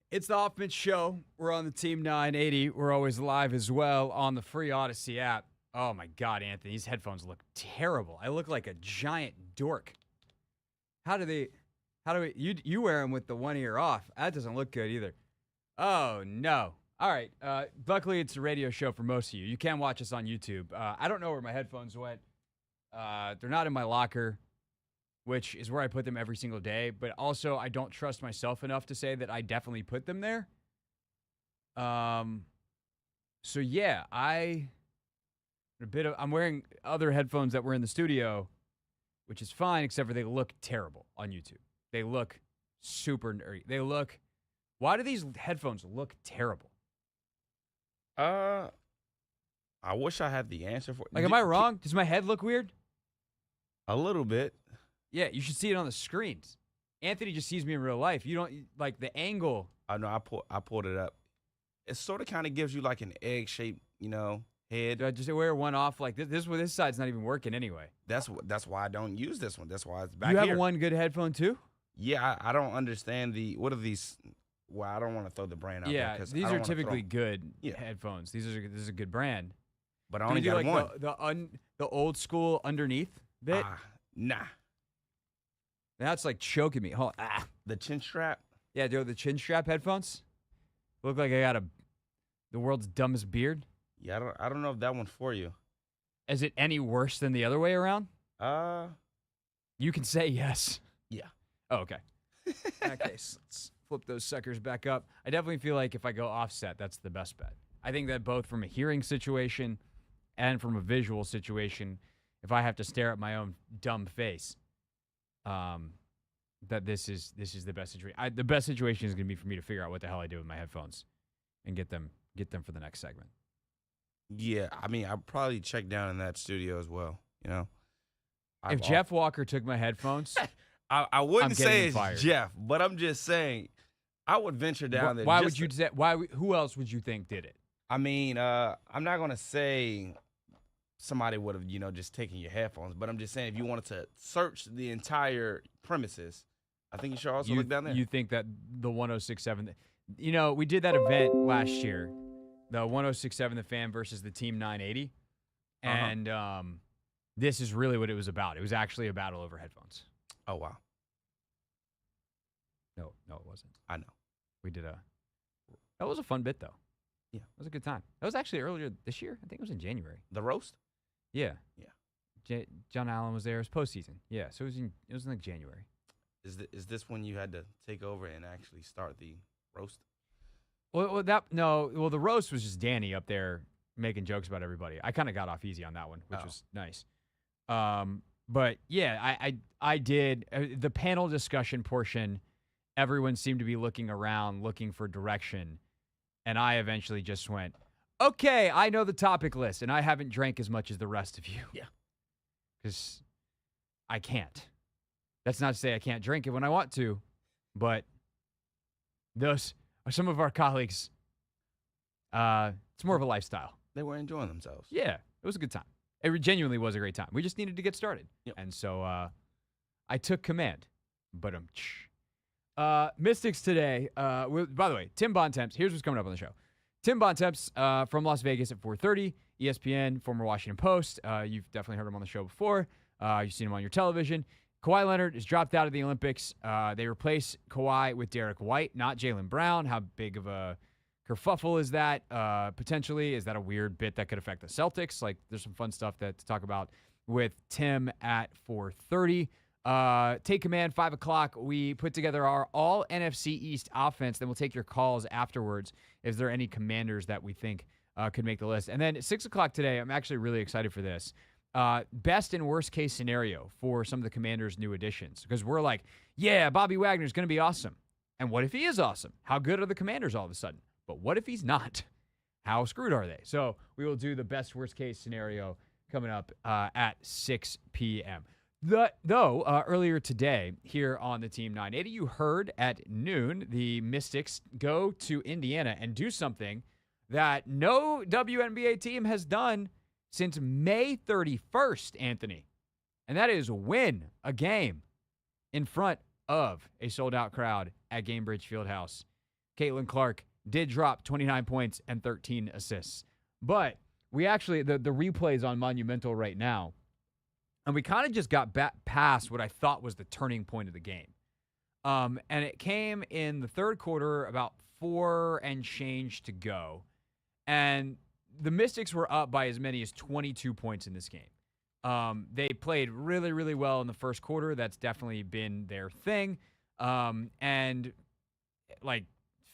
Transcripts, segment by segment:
It's the Hoffman Show. We're on the Team 980. We're always live as well on the free Odyssey app. Oh, my God, Anthony. These headphones look terrible. I look like a giant dork. How do we, you wear them with the one ear off. That doesn't look good either. Oh, no. All right. Luckily, it's a radio show for most of you. You can watch us on YouTube. I don't know where my headphones went. They're not in my locker, which is where I put them every single day. But also, I don't trust myself enough to say that I definitely put them there. So yeah, I'm wearing other headphones that were in the studio, which is fine, except for they look terrible on YouTube. They look super nerdy. Why do these headphones look terrible? I wish I had the answer for it. Like, am I wrong? Does my head look weird? A little bit. Yeah, you should see it on the screens. Anthony just sees me in real life. You don't like the angle. I know. I pulled it up. It sort of kind of gives you like an egg-shaped, head. Do I just wear one off like this? This side's not even working anyway. That's why I don't use this one. That's why it's back here. You here. have one good headphone too? Yeah, I don't understand what are these? Well, I don't want to throw the brand out there. Yeah, these are typically good headphones. This is a good brand. But I only got one. The old school underneath bit? Nah. That's like choking me. The chin strap? Yeah, dude, the chin strap headphones. Look like I got the world's dumbest beard. Yeah, I don't know if that one's for you. Is it any worse than the other way around? You can say yes. Yeah. Oh, okay. In that case, let's flip those suckers back up. I definitely feel like if I go offset, that's the best bet. I think that both from a hearing situation and from a visual situation, if I have to stare at my own dumb face, that this is the best situation. The best situation is going to be for me to figure out what the hell I do with my headphones and get them for the next segment. Yeah, I mean, I'll probably check down in that studio as well, If Jeff Walker took my headphones, I wouldn't say it's fired. Jeff, but I'm just saying I would venture down there. Why would you say? Who else would you think did it? I mean, I'm not going to say somebody would have, just taken your headphones, but I'm just saying if you wanted to search the entire premises, I think you should also look down there. You think that the 106.7, we did that event last year, the 106.7 The Fan versus the Team 980, and this is really what it was about. It was actually a battle over headphones. Oh, wow. No, it wasn't. I know. We did that was a fun bit, though. Yeah. It was a good time. That was actually earlier this year. I think it was in January. The roast? Yeah. Yeah. John Allen was there. It was postseason. Yeah, so it was in like January. Is this when you had to take over and actually start the roast? Well, the roast was just Danny up there making jokes about everybody. I kind of got off easy on that one, which was nice. But yeah, I did the panel discussion portion. Everyone seemed to be looking around, looking for direction, and I eventually just went, "Okay, I know the topic list, and I haven't drank as much as the rest of you." Yeah, because I can't. That's not to say I can't drink it when I want to, but those are some of our colleagues. It's more of a lifestyle. They were enjoying themselves. Yeah, it was a good time. It genuinely was a great time. We just needed to get started. Yep. And so I took command. Mystics today. By the way, Tim Bontemps. Here's what's coming up on the show. Tim Bontemps from Las Vegas at 4:30. ESPN, former Washington Post. You've definitely heard him on the show before. You've seen him on your television. Kawhi Leonard is dropped out of the Olympics. They replace Kawhi with Derrick White, not Jaylen Brown. How big of a kerfuffle is that? Potentially, is that a weird bit that could affect the Celtics? Like, there's some fun stuff to talk about with Tim at 4:30. Take command, 5 o'clock. We put together our all NFC East offense. Then we'll take your calls afterwards if there are any commanders that we think could make the list. And then at 6 o'clock today, I'm actually really excited for this. best and worst case scenario for some of the Commanders' new additions. Because we're like, yeah, Bobby Wagner's going to be awesome. And what if he is awesome? How good are the Commanders all of a sudden? But what if he's not? How screwed are they? So we will do the best worst case scenario coming up at 6 p.m. Earlier today here on the Team 980, you heard at noon the Mystics go to Indiana and do something that no WNBA team has done since May 31st, Anthony. And that is win a game in front of a sold-out crowd at Gamebridge Fieldhouse. Caitlin Clark did drop 29 points and 13 assists. But we actually, the replay is on Monumental right now. And we kind of just got past what I thought was the turning point of the game. And it came in the third quarter, about 4 and change to go. And the Mystics were up by as many as 22 points in this game. They played really, really well in the first quarter. That's definitely been their thing. And,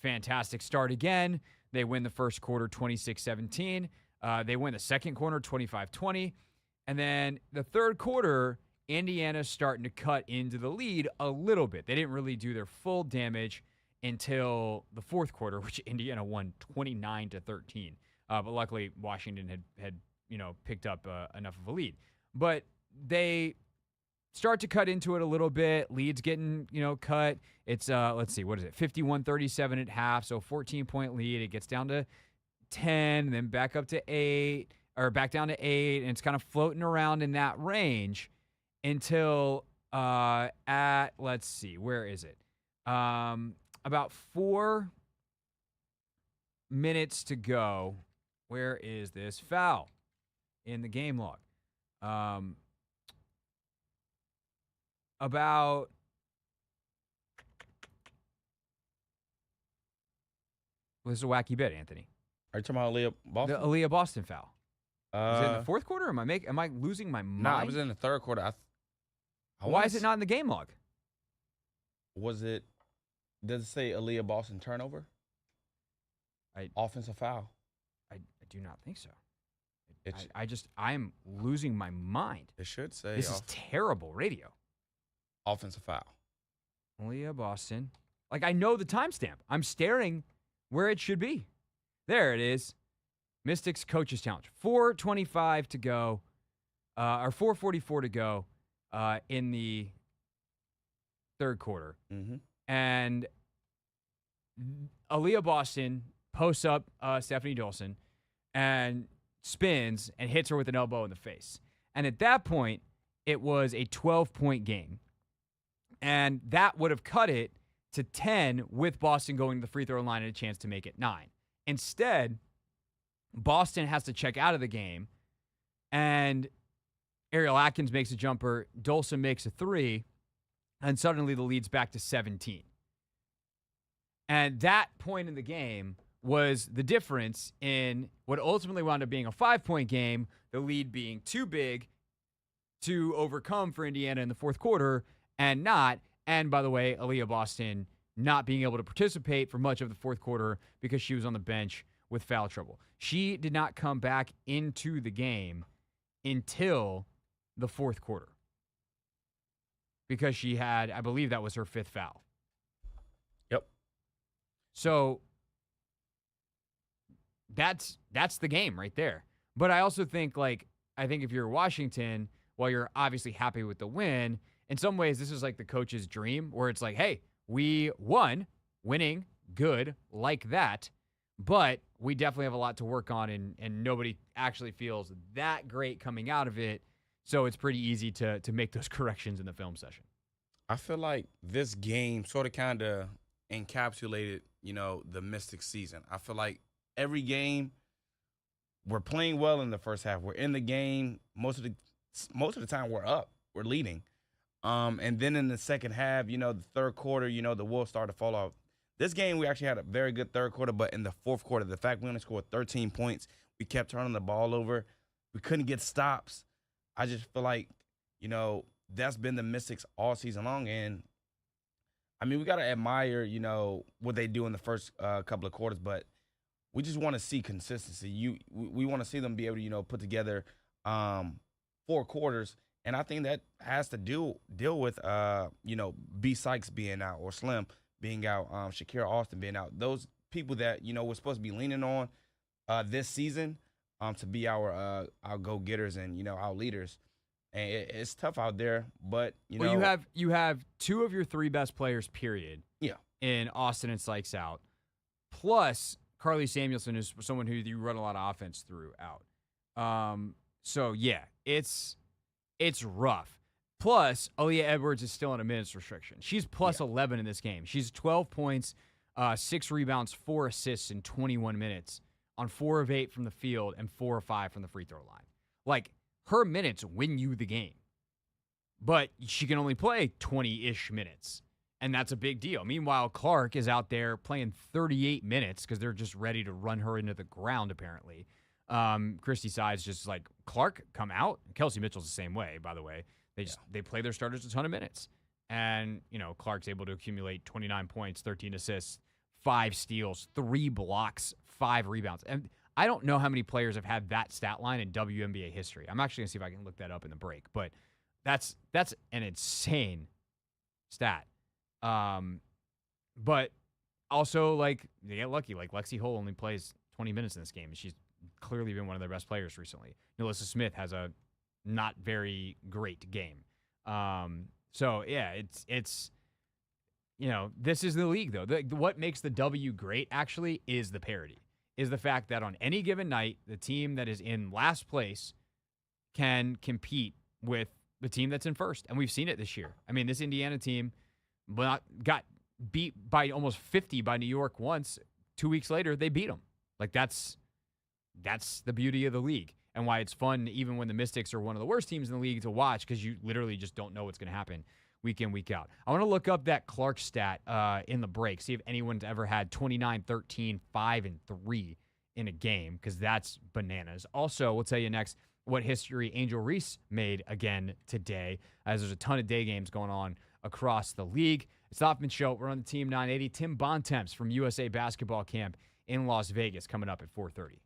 fantastic start again. They win the first quarter 26-17. They win the second quarter 25-20. And then the third quarter, Indiana's starting to cut into the lead a little bit. They didn't really do their full damage until the fourth quarter, which Indiana won 29-13. But luckily, Washington had picked up enough of a lead. But they start to cut into it a little bit. Lead's getting, cut. It's, let's see, what is it? 51-37 at half, so 14-point lead. It gets down to 10, then back up to 8, or back down to 8, and it's kind of floating around in that range until let's see, where is it? About 4 minutes to go. Where is this foul in the game log? About this is a wacky bit, Anthony. Are you talking about Aaliyah Boston? The Aaliyah Boston foul. Is it in the fourth quarter? Or am I losing my mind? No, it was in the third quarter. Why is it not in the game log? Does it say Aaliyah Boston turnover? Offensive foul. I do not think so. I'm losing my mind. It should say. This is terrible radio. Offensive foul. Aaliyah Boston. I know the timestamp. I'm staring where it should be. There it is. Mystics Coaches Challenge. 4:25 to go, or 4:44 to go in the third quarter. Mm-hmm. And Aaliyah Boston posts up Stephanie Dolson and spins and hits her with an elbow in the face. And at that point, it was a 12-point game. And that would have cut it to 10 with Boston going to the free throw line and a chance to make it 9. Instead, Boston has to check out of the game, and Ariel Atkins makes a jumper, Dolson makes a 3, and suddenly the lead's back to 17. And that point in the game was the difference in what ultimately wound up being a 5-point game, the lead being too big to overcome for Indiana in the fourth quarter and not. And by the way, Aaliyah Boston not being able to participate for much of the fourth quarter because she was on the bench with foul trouble. She did not come back into the game until the fourth quarter because she had, I believe that was her 5th foul. Yep. So that's the game right there. But I also think, I think if you're Washington, while you're obviously happy with the win, in some ways this is like the coach's dream where it's like, hey, we won, winning, good, like that, but we definitely have a lot to work on, and nobody actually feels that great coming out of it, so it's pretty easy to make those corrections in the film session. I feel like this game sort of kind of encapsulated, the Mystics season. I feel like every game we're playing well in the first half. We're in the game. Most of the time we're up. We're leading. And then in the second half, the third quarter, the wheels started to fall off. This game, we actually had a very good third quarter, but in the fourth quarter, the fact we only scored 13 points, we kept turning the ball over. We couldn't get stops. I just feel like, that's been the Mystics all season long. And, we got to admire, what they do in the first couple of quarters, but we just want to see consistency. We want to see them be able to, put together 4 quarters. And I think that has to deal with B. Sykes being out or Slim being out, Shakira Austin being out. Those people that we're supposed to be leaning on this season to be our go-getters and our leaders. And it's tough out there, but you have 2 of your 3 best players, period. Yeah. In Austin and Sykes out, plus Carly Samuelson is someone who you run a lot of offense through out. So yeah, it's rough. Plus, Aaliyah Edwards is still on a minutes restriction. She's plus 11 in this game. She's 12 points, 6 rebounds, 4 assists in 21 minutes on 4 of 8 from the field and 4 of 5 from the free throw line. Like, her minutes win you the game. But she can only play 20-ish minutes, and that's a big deal. Meanwhile, Clark is out there playing 38 minutes because they're just ready to run her into the ground, apparently. Christy Sides just like, Clark, come out. Kelsey Mitchell's the same way, by the way. They play their starters a ton of minutes. And, Clark's able to accumulate 29 points, 13 assists, 5 steals, 3 blocks, 5 rebounds. And I don't know how many players have had that stat line in WNBA history. I'm actually going to see if I can look that up in the break. But that's an insane stat. But also, like, they get lucky. Like, Lexi Hull only plays 20 minutes in this game, and she's clearly been one of their best players recently. Nalissa Smith has a not very great game. So, yeah, it's this is the league, though. What makes the W great, actually, is the parity. Is the fact that on any given night, the team that is in last place can compete with the team that's in first. And we've seen it this year. I mean, this Indiana team got beat by almost 50 by New York once. 2 weeks later, they beat them. Like, that's the beauty of the league and why it's fun, even when the Mystics are one of the worst teams in the league, to watch, because you literally just don't know what's going to happen week in, week out. I want to look up that Clark stat in the break, see if anyone's ever had 29, 13, 5, and 3 in a game, because that's bananas. Also, we'll tell you next what history Angel Reese made again today, as there's a ton of day games going on across the league. It's the Hoffman Show. We're on the Team 980. Tim Bontemps from USA Basketball Camp in Las Vegas coming up at 4:30.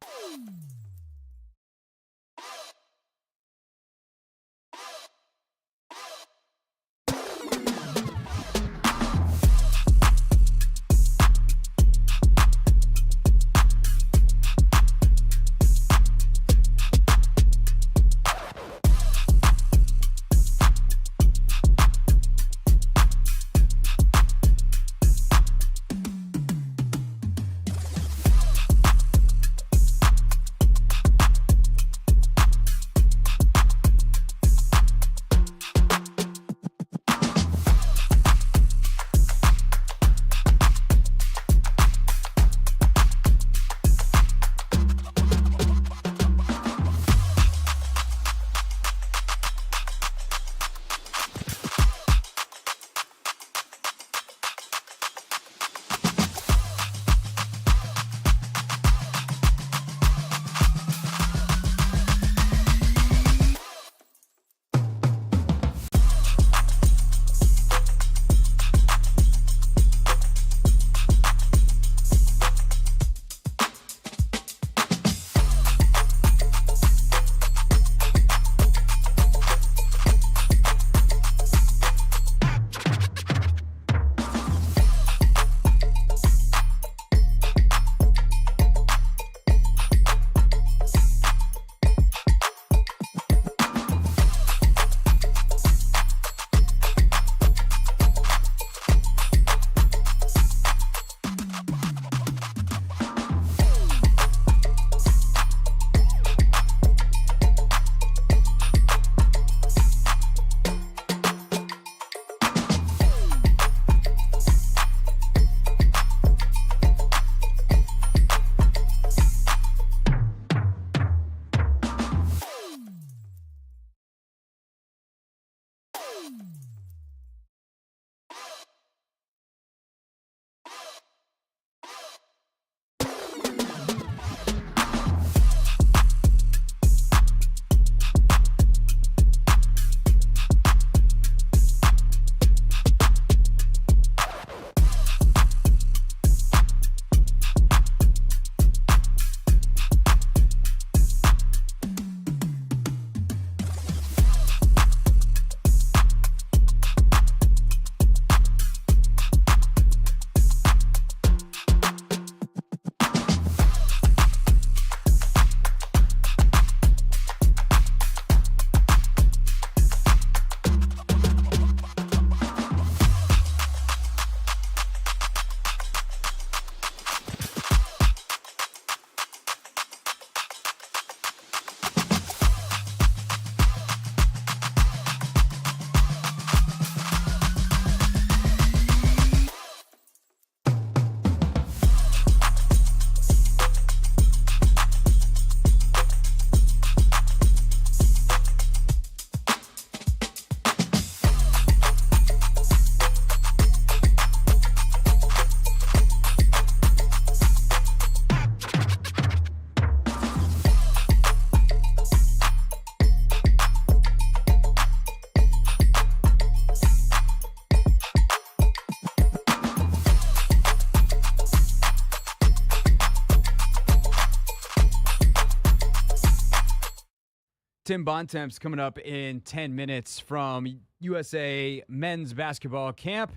Tim Bontemps coming up in 10 minutes from USA men's basketball camp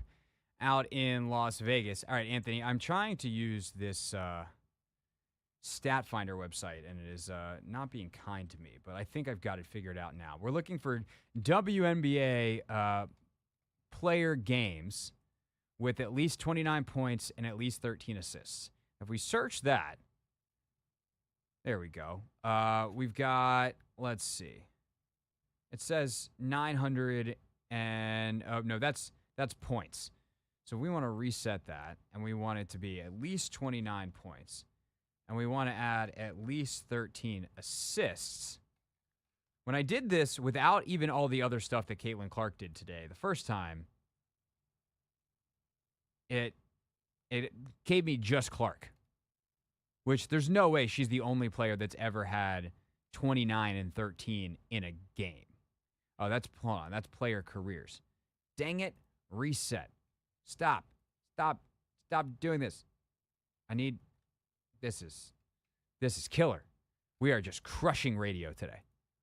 out in Las Vegas. All right, Anthony, I'm trying to use this Stat Finder website, and it is not being kind to me, but I think I've got it figured out now. We're looking for WNBA player games with at least 29 points and at least 13 assists. If we search that, there we go. We've got, let's see. It says 900 and, no, that's points. So we want to reset that, and we want it to be at least 29 points. And we want to add at least 13 assists. When I did this without even all the other stuff that Caitlin Clark did today, the first time, it gave me just Clark, which there's no way she's the only player that's ever had 29 and 13 in a game. Oh, that's player careers. Dang it. Reset. Stop doing this. This is killer. We are just crushing radio today.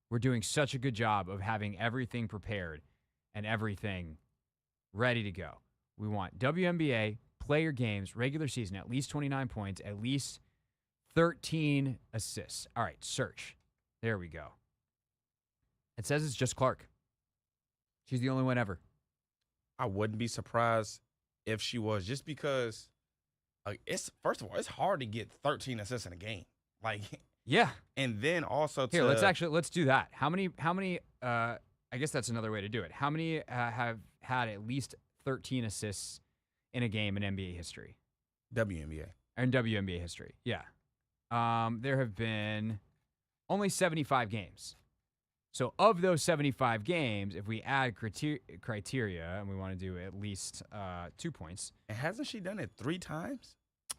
We're doing such a good job of having everything prepared and everything ready to go. We want WNBA player games, regular season, at least 29 points, at least 13 assists. All right, search. There we go. It says it's just Clark. She's the only one ever. I wouldn't be surprised if she was, just because it's, first of all, it's hard to get 13 assists in a game. Like, yeah. And then also Here, let's do that. How many I guess that's another way to do it. How many have had at least 13 assists in a game in NBA history? WNBA. In WNBA history. Yeah. There have been only 75 games. So of those 75 games, if we add criteria and we want to do at least 2 points. And hasn't she done it 3 times?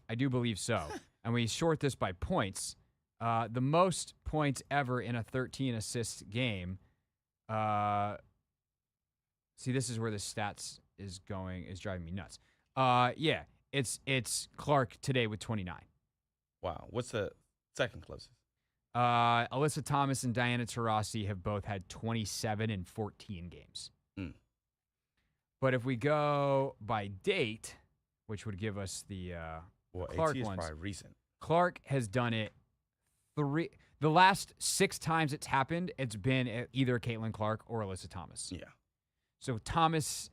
I do believe so. And we short this by points. The most points ever in a 13 assist game. See, this is where the stats is driving me nuts. Yeah, it's Clark today with 29. Wow. What's the second closest? Alyssa Thomas and Diana Taurasi have both had 27 and 14 games. But if we go by date, which would give us the Clark AT is ones, probably recent. Clark has done it the last 6 times it's happened, it's been either Caitlin Clark or Alyssa Thomas. Yeah. So Thomas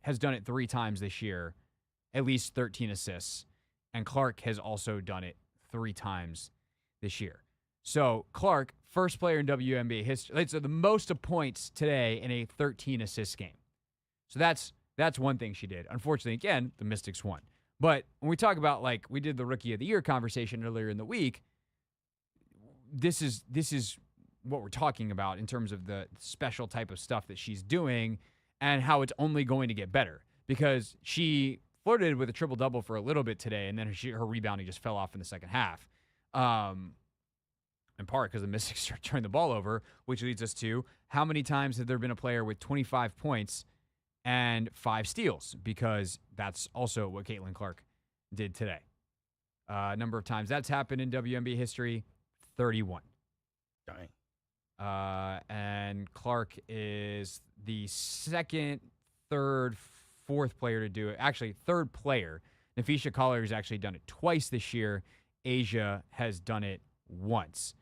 has done it 3 times this year, at least 13 assists, and Clark has also done it 3 times this year. So Clark, first player in WNBA history, so the most of points today in a 13 assist game. So that's one thing she did. Unfortunately, again, the Mystics won. But when we talk about, like, we did the Rookie of the Year conversation earlier in the week, this is what we're talking about in terms of the special type of stuff that she's doing and how it's only going to get better, because she flirted with a triple-double for a little bit today, and then her rebounding just fell off in the second half. In part because the Mystics start turning the ball over, which leads us to how many times have there been a player with 25 points and 5 steals? Because that's also what Caitlin Clark did today. Number of times that's happened in WNBA history, 31. Dang. And Clark is the second, third, fourth player to do it. Actually, third player. Nafisha Collier has actually done it twice this year. Asia has done it once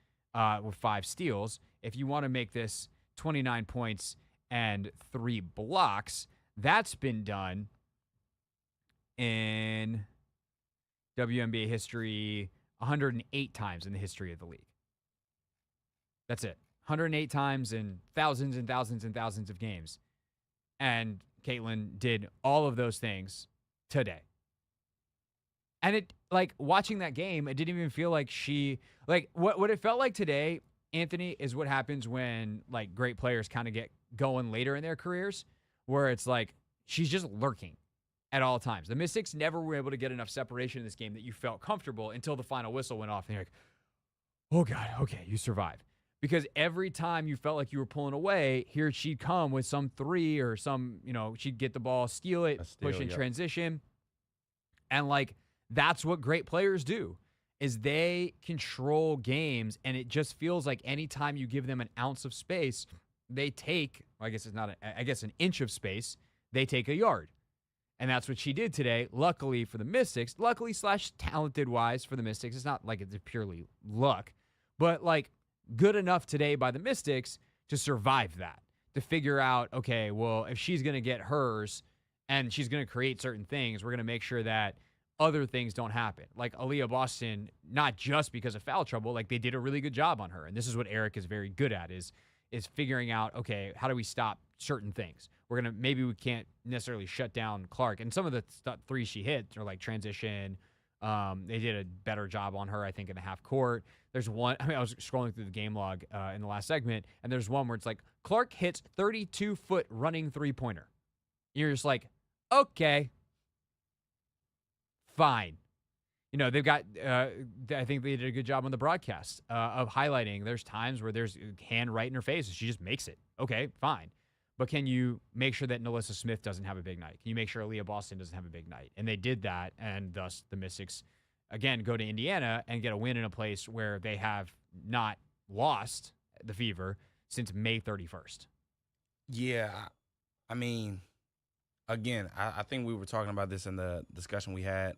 with 5 steals. If you want to make this 29 points and 3 blocks, that's been done in WNBA history 108 times in the history of the league. That's it. 108 times in thousands and thousands and thousands of games. And Caitlin did all of those things today. And it, like, watching that game, it didn't even feel like what it felt like today, Anthony, is what happens when, like, great players kind of get going later in their careers, where it's like she's just lurking at all times. The Mystics never were able to get enough separation in this game that you felt comfortable until the final whistle went off, and you're like, oh, God, okay, you survived. Because every time you felt like you were pulling away, here she'd come with some 3 or some, she'd get the ball, steal it, push in transition. And, like, that's what great players do, is they control games, and it just feels like anytime you give them an ounce of space, they take, well, I guess it's not, I guess an inch of space, they take a yard. And that's what she did today. Luckily for the Mystics, / talented wise for the Mystics. It's not like it's purely luck, but like good enough today by the Mystics to survive that, to figure out, okay, well, if she's going to get hers and she's going to create certain things, we're going to make sure that other things don't happen. Like Aaliyah Boston, not just because of foul trouble, like they did a really good job on her. And this is what Eric is very good at, is figuring out, okay, how do we stop certain things? Maybe we can't necessarily shut down Clark. And some of the threes she hit are like transition. They did a better job on her, I think, in the half court. There's one, I was scrolling through the game log in the last segment, and there's one where it's like, Clark hits 32-foot running three-pointer. You're just like, okay, fine. You know, they've got, I think they did a good job on the broadcast of highlighting. There's times where there's hand right in her face, and she just makes it. Okay, fine. But can you make sure that Nalissa Smith doesn't have a big night? Can you make sure Aaliyah Boston doesn't have a big night? And they did that, and thus the Mystics, again, go to Indiana and get a win in a place where they have not lost the Fever since May 31st. Yeah, I mean, again, I think we were talking about this in the discussion we had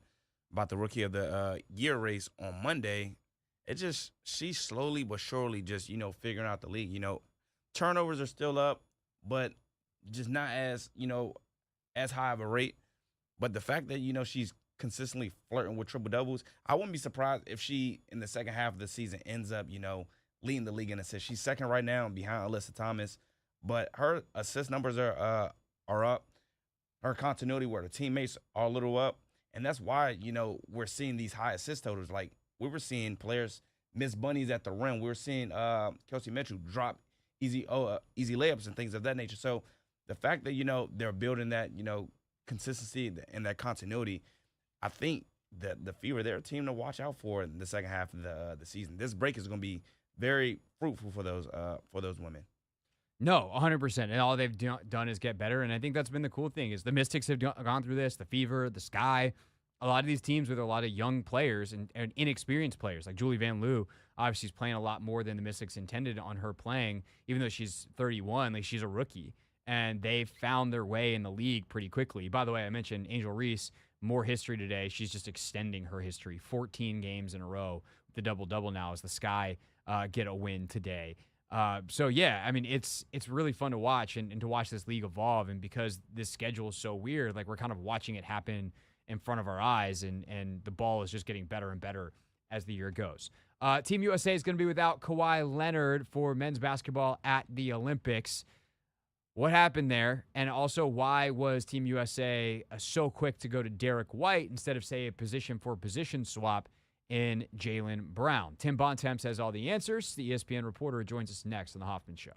about the Rookie of the Year race on Monday. She's slowly but surely just, figuring out the league. Turnovers are still up, but just not as, as high of a rate. But the fact that, she's consistently flirting with triple-doubles, I wouldn't be surprised if she, in the second half of the season, ends up, leading the league in assists. She's second right now behind Alyssa Thomas, but her assist numbers are up. Her continuity where the teammates are a little up. And that's why, we're seeing these high assist totals. Like, we were seeing players miss bunnies at the rim. We were seeing Kelsey Mitchell drop easy layups and things of that nature. So the fact that, they're building that, consistency and that continuity, I think that the Fever, they're a team to watch out for in the second half of the season. This break is going to be very fruitful for those women. No, 100%. And all they've done is get better. And I think that's been the cool thing is the Mystics have gone through this, the Fever, the Sky, a lot of these teams with a lot of young players and inexperienced players. Like Julie Van Loo, obviously, she's playing a lot more than the Mystics intended on her playing, even though she's 31, like she's a rookie. And they've found their way in the league pretty quickly. By the way, I mentioned Angel Reese, more history today. She's just extending her history. 14 games in a row. The double-double now as the Sky get a win today. So, yeah, I mean, it's really fun to watch and to watch this league evolve. And because this schedule is so weird, like we're kind of watching it happen in front of our eyes, and the ball is just getting better and better as the year goes. Team USA is going to be without Kawhi Leonard for men's basketball at the Olympics. What happened there? And also, why was Team USA so quick to go to Derrick White instead of, say, a position-for-position swap in Jaylen Brown? Tim Bontemps has all the answers. The ESPN reporter joins us next on The Hoffman Show.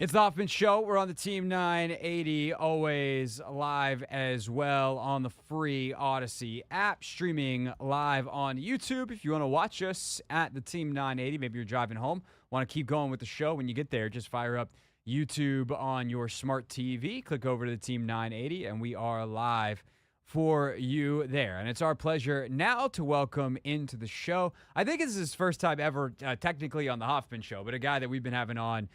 It's the Hoffman Show. We're on the Team 980, always live as well on the free Odyssey app, streaming live on YouTube. If you want to watch us at the Team 980, maybe you're driving home, want to keep going with the show, when you get there, just fire up YouTube on your smart TV, click over to the Team 980, and we are live for you there. And it's our pleasure now to welcome into the show, I think this is his first time ever technically on the Hoffman Show, but a guy that we've been having on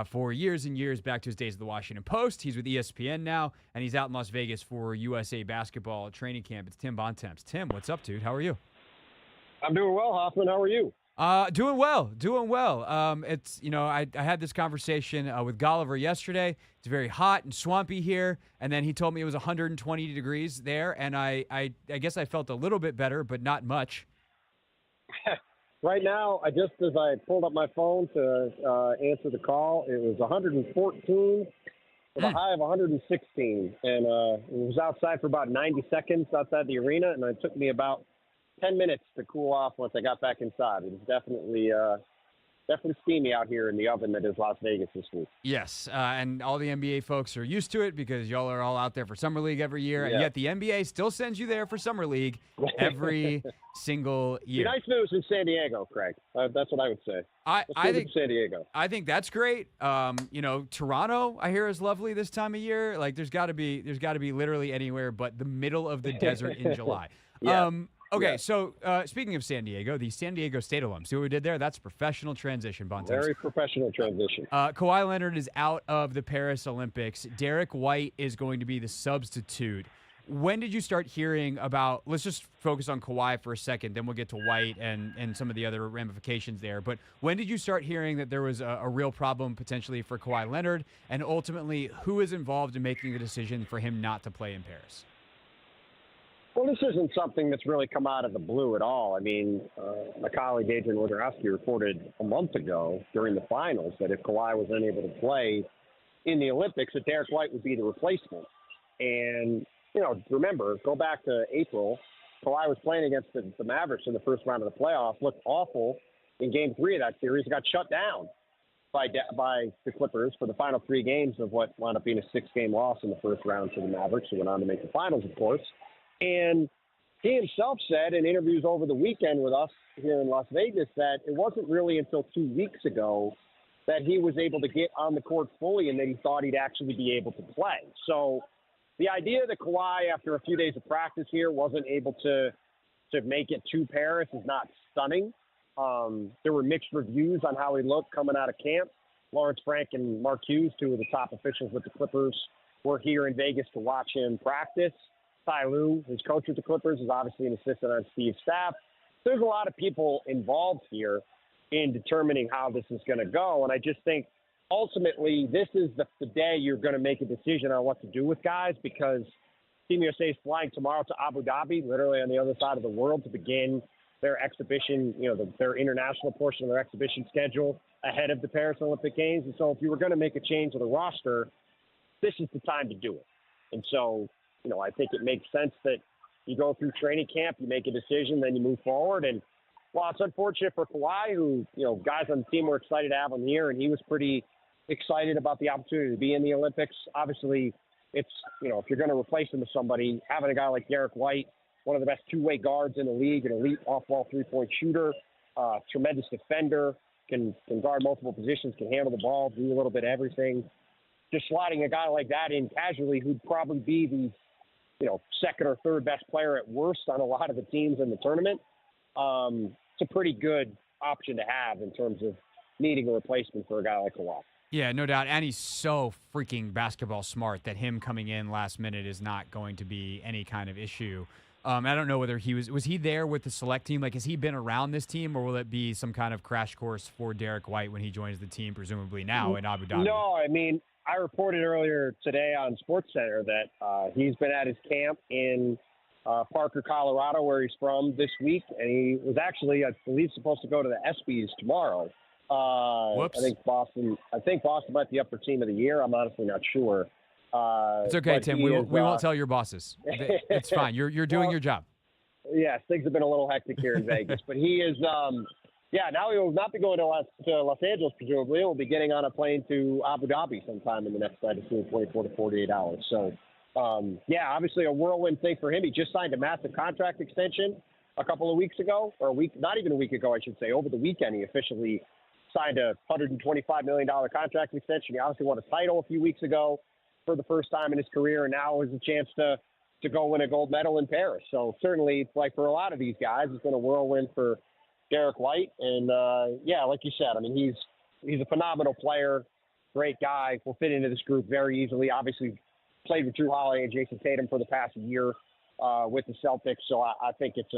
for years and years, back to his days at the Washington Post. He's with ESPN now, and he's out in Las Vegas for USA basketball training camp. It's Tim Bontemps. Tim, what's up, dude? How are you? I'm doing well, Hoffman. How are you? Doing well. It's, I had this conversation with Golliver yesterday. It's very hot and swampy here, and then he told me it was 120 degrees there, and I guess I felt a little bit better, but not much. Right now, as I pulled up my phone to answer the call, it was 114 with a high of 116, and it was outside for about 90 seconds outside the arena, and it took me about 10 minutes to cool off once I got back inside. It was definitely steamy out here in the oven that is Las Vegas this week. Yes, and all the NBA folks are used to it because y'all are all out there for Summer League every year, and yet the NBA still sends you there for Summer League every single year. Nice news in San Diego, Craig. That's what I would say. I think San Diego. I think that's great. Toronto, I hear, is lovely this time of year. Like there's got to be literally anywhere but the middle of the desert in July. Yeah. Okay, so speaking of San Diego, the San Diego State alum. See what we did there? That's professional transition, Bontemps. Very professional transition. Kawhi Leonard is out of the Paris Olympics. Derrick White is going to be the substitute. When did you start hearing about, let's just focus on Kawhi for a second, then we'll get to White and some of the other ramifications there. But when did you start hearing that there was a real problem potentially for Kawhi Leonard? And ultimately, who is involved in making the decision for him not to play in Paris? Well, this isn't something that's really come out of the blue at all. I mean, my colleague Adrian Wojnarowski reported a month ago during the finals that if Kawhi was unable to play in the Olympics, that Derrick White would be the replacement. And, remember, go back to April, Kawhi was playing against the Mavericks in the first round of the playoffs, looked awful in Game 3 of that series, got shut down by the Clippers for the final 3 games of what wound up being a 6-game loss in the first round to the Mavericks, who went on to make the finals, of course. And he himself said in interviews over the weekend with us here in Las Vegas that it wasn't really until 2 weeks ago that he was able to get on the court fully and that he thought he'd actually be able to play. So the idea that Kawhi, after a few days of practice here, wasn't able to make it to Paris is not stunning. There were mixed reviews on how he looked coming out of camp. Lawrence Frank and Mark Hughes, 2 of the top officials with the Clippers, were here in Vegas to watch him practice. Ty Lue, his coach with the Clippers, is obviously an assistant on Steve's staff. There's a lot of people involved here in determining how this is going to go. And I just think ultimately this is the day you're going to make a decision on what to do with guys, because Team USA is flying tomorrow to Abu Dhabi, literally on the other side of the world, to begin their exhibition, their international portion of their exhibition schedule ahead of the Paris Olympic Games. And so if you were going to make a change to the roster, this is the time to do it. And so, I think it makes sense that you go through training camp, you make a decision, then you move forward. And while it's unfortunate for Kawhi, who, guys on the team were excited to have him here, and he was pretty excited about the opportunity to be in the Olympics. Obviously, it's, if you're going to replace him with somebody, having a guy like Derrick White, one of the best two-way guards in the league, an elite off-ball three-point shooter, tremendous defender, can guard multiple positions, can handle the ball, do a little bit of everything. Just sliding a guy like that in casually, who'd probably be the second or third best player at worst on a lot of the teams in the tournament. It's a pretty good option to have in terms of needing a replacement for a guy like Kawhi. Yeah, no doubt. And he's so freaking basketball smart that him coming in last minute is not going to be any kind of issue. I don't know whether was he there with the select team? Like, has he been around this team, or will it be some kind of crash course for Derrick White when he joins the team, presumably now in Abu Dhabi? No, I mean, I reported earlier today on SportsCenter that he's been at his camp in Parker, Colorado, where he's from this week, and he was actually, I believe, supposed to go to the ESPYs tomorrow. Whoops. I think Boston might be up for team of the year. I'm honestly not sure. It's okay, Tim. We won't tell your bosses. It's fine. You're doing your job. Yes, things have been a little hectic here in Vegas, but he is Yeah, now he will not be going to Los Angeles, presumably. He'll be getting on a plane to Abu Dhabi sometime in the next between 24 to 48 hours. So, yeah, obviously a whirlwind thing for him. He just signed a massive contract extension a couple of weeks ago, or a week, not even a week ago, I should say. Over the weekend, he officially signed a $125 million contract extension. He obviously won a title a few weeks ago for the first time in his career, and now has a chance to go win a gold medal in Paris. So certainly, like for a lot of these guys, it's been a whirlwind for Derrick White. And, yeah, like you said, I mean, he's a phenomenal player, great guy, will fit into this group very easily. Obviously played with Drew Holiday and Jason Tatum for the past year with the Celtics. So I think it's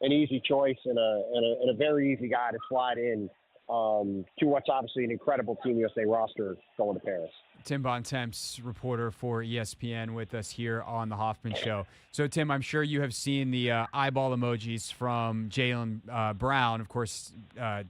an easy choice and a very easy guy to slide in to what's obviously an incredible Team USA roster going to Paris. Tim Bontemps, reporter for ESPN, with us here on the Hoffman Show. So, Tim, I'm sure you have seen the eyeball emojis from Jaylen Brown, of course,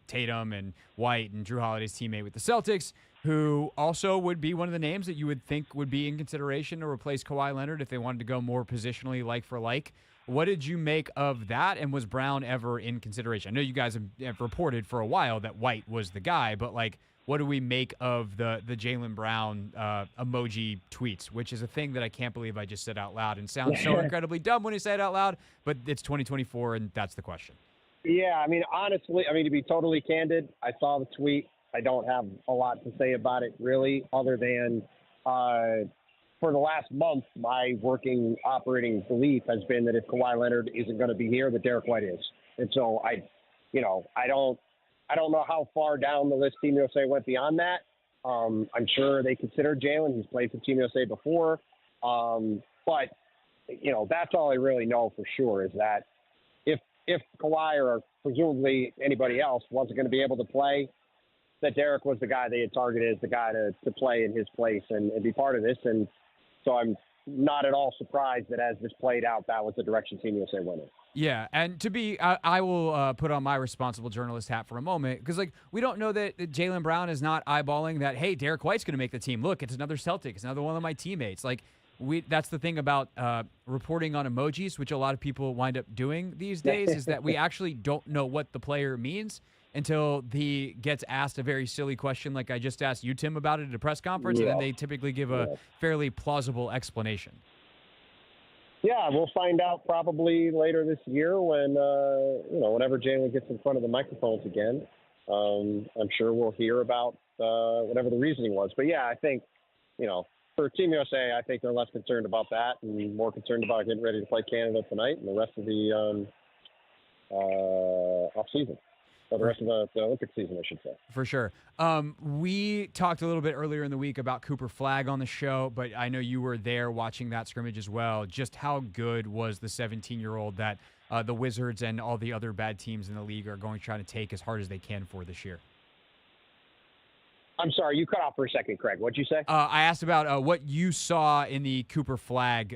Tatum and White and Drew Holiday's teammate with the Celtics, who also would be one of the names that you would think would be in consideration to replace Kawhi Leonard if they wanted to go more positionally like for like. What did you make of that, and was Brown ever in consideration? I know you guys have reported for a while that White was the guy, but, like, what do we make of the Jaylen Brown emoji tweets, which is a thing that I can't believe I just said out loud and sounds so incredibly dumb when you say it out loud, but it's 2024, and that's the question. Yeah, I mean, honestly, to be totally candid, I saw the tweet. I don't have a lot to say about it, really, other than for the last month, my working operating belief has been that if Kawhi Leonard isn't going to be here, that Derrick White is. And so I don't know how far down the list Team USA went beyond that. I'm sure they considered Jaylen. He's played for Team USA before. But, that's all I really know for sure is that if Kawhi or presumably anybody else wasn't going to be able to play, that Derrick was the guy they had targeted as the guy to play in his place and be part of this. And so I'm not at all surprised that as this played out, that was the direction Team USA went in. Yeah, and I will put on my responsible journalist hat for a moment, because, like, we don't know that Jaylen Brown is not eyeballing that, hey, Derrick White's going to make the team. Look, it's another Celtic. It's another one of my teammates. Like, that's the thing about reporting on emojis, which a lot of people wind up doing these days, is that we actually don't know what the player means until he gets asked a very silly question like I just asked you, Tim, about it at a press conference, and then they typically give a fairly plausible explanation. Yeah, we'll find out probably later this year when, whenever Jaylen gets in front of the microphones again. I'm sure we'll hear about whatever the reasoning was. But, yeah, I think, for Team USA, I think they're less concerned about that and more concerned about getting ready to play Canada tonight and the rest of the off-season. Or the rest of the Olympic season, I should say. For sure. We talked a little bit earlier in the week about Cooper Flagg on the show, but I know you were there watching that scrimmage as well. Just how good was the 17-year-old that the Wizards and all the other bad teams in the league are going to try to take as hard as they can for this year? I'm sorry, you cut off for a second, Craig. What'd you say? I asked about what you saw in the Cooper Flagg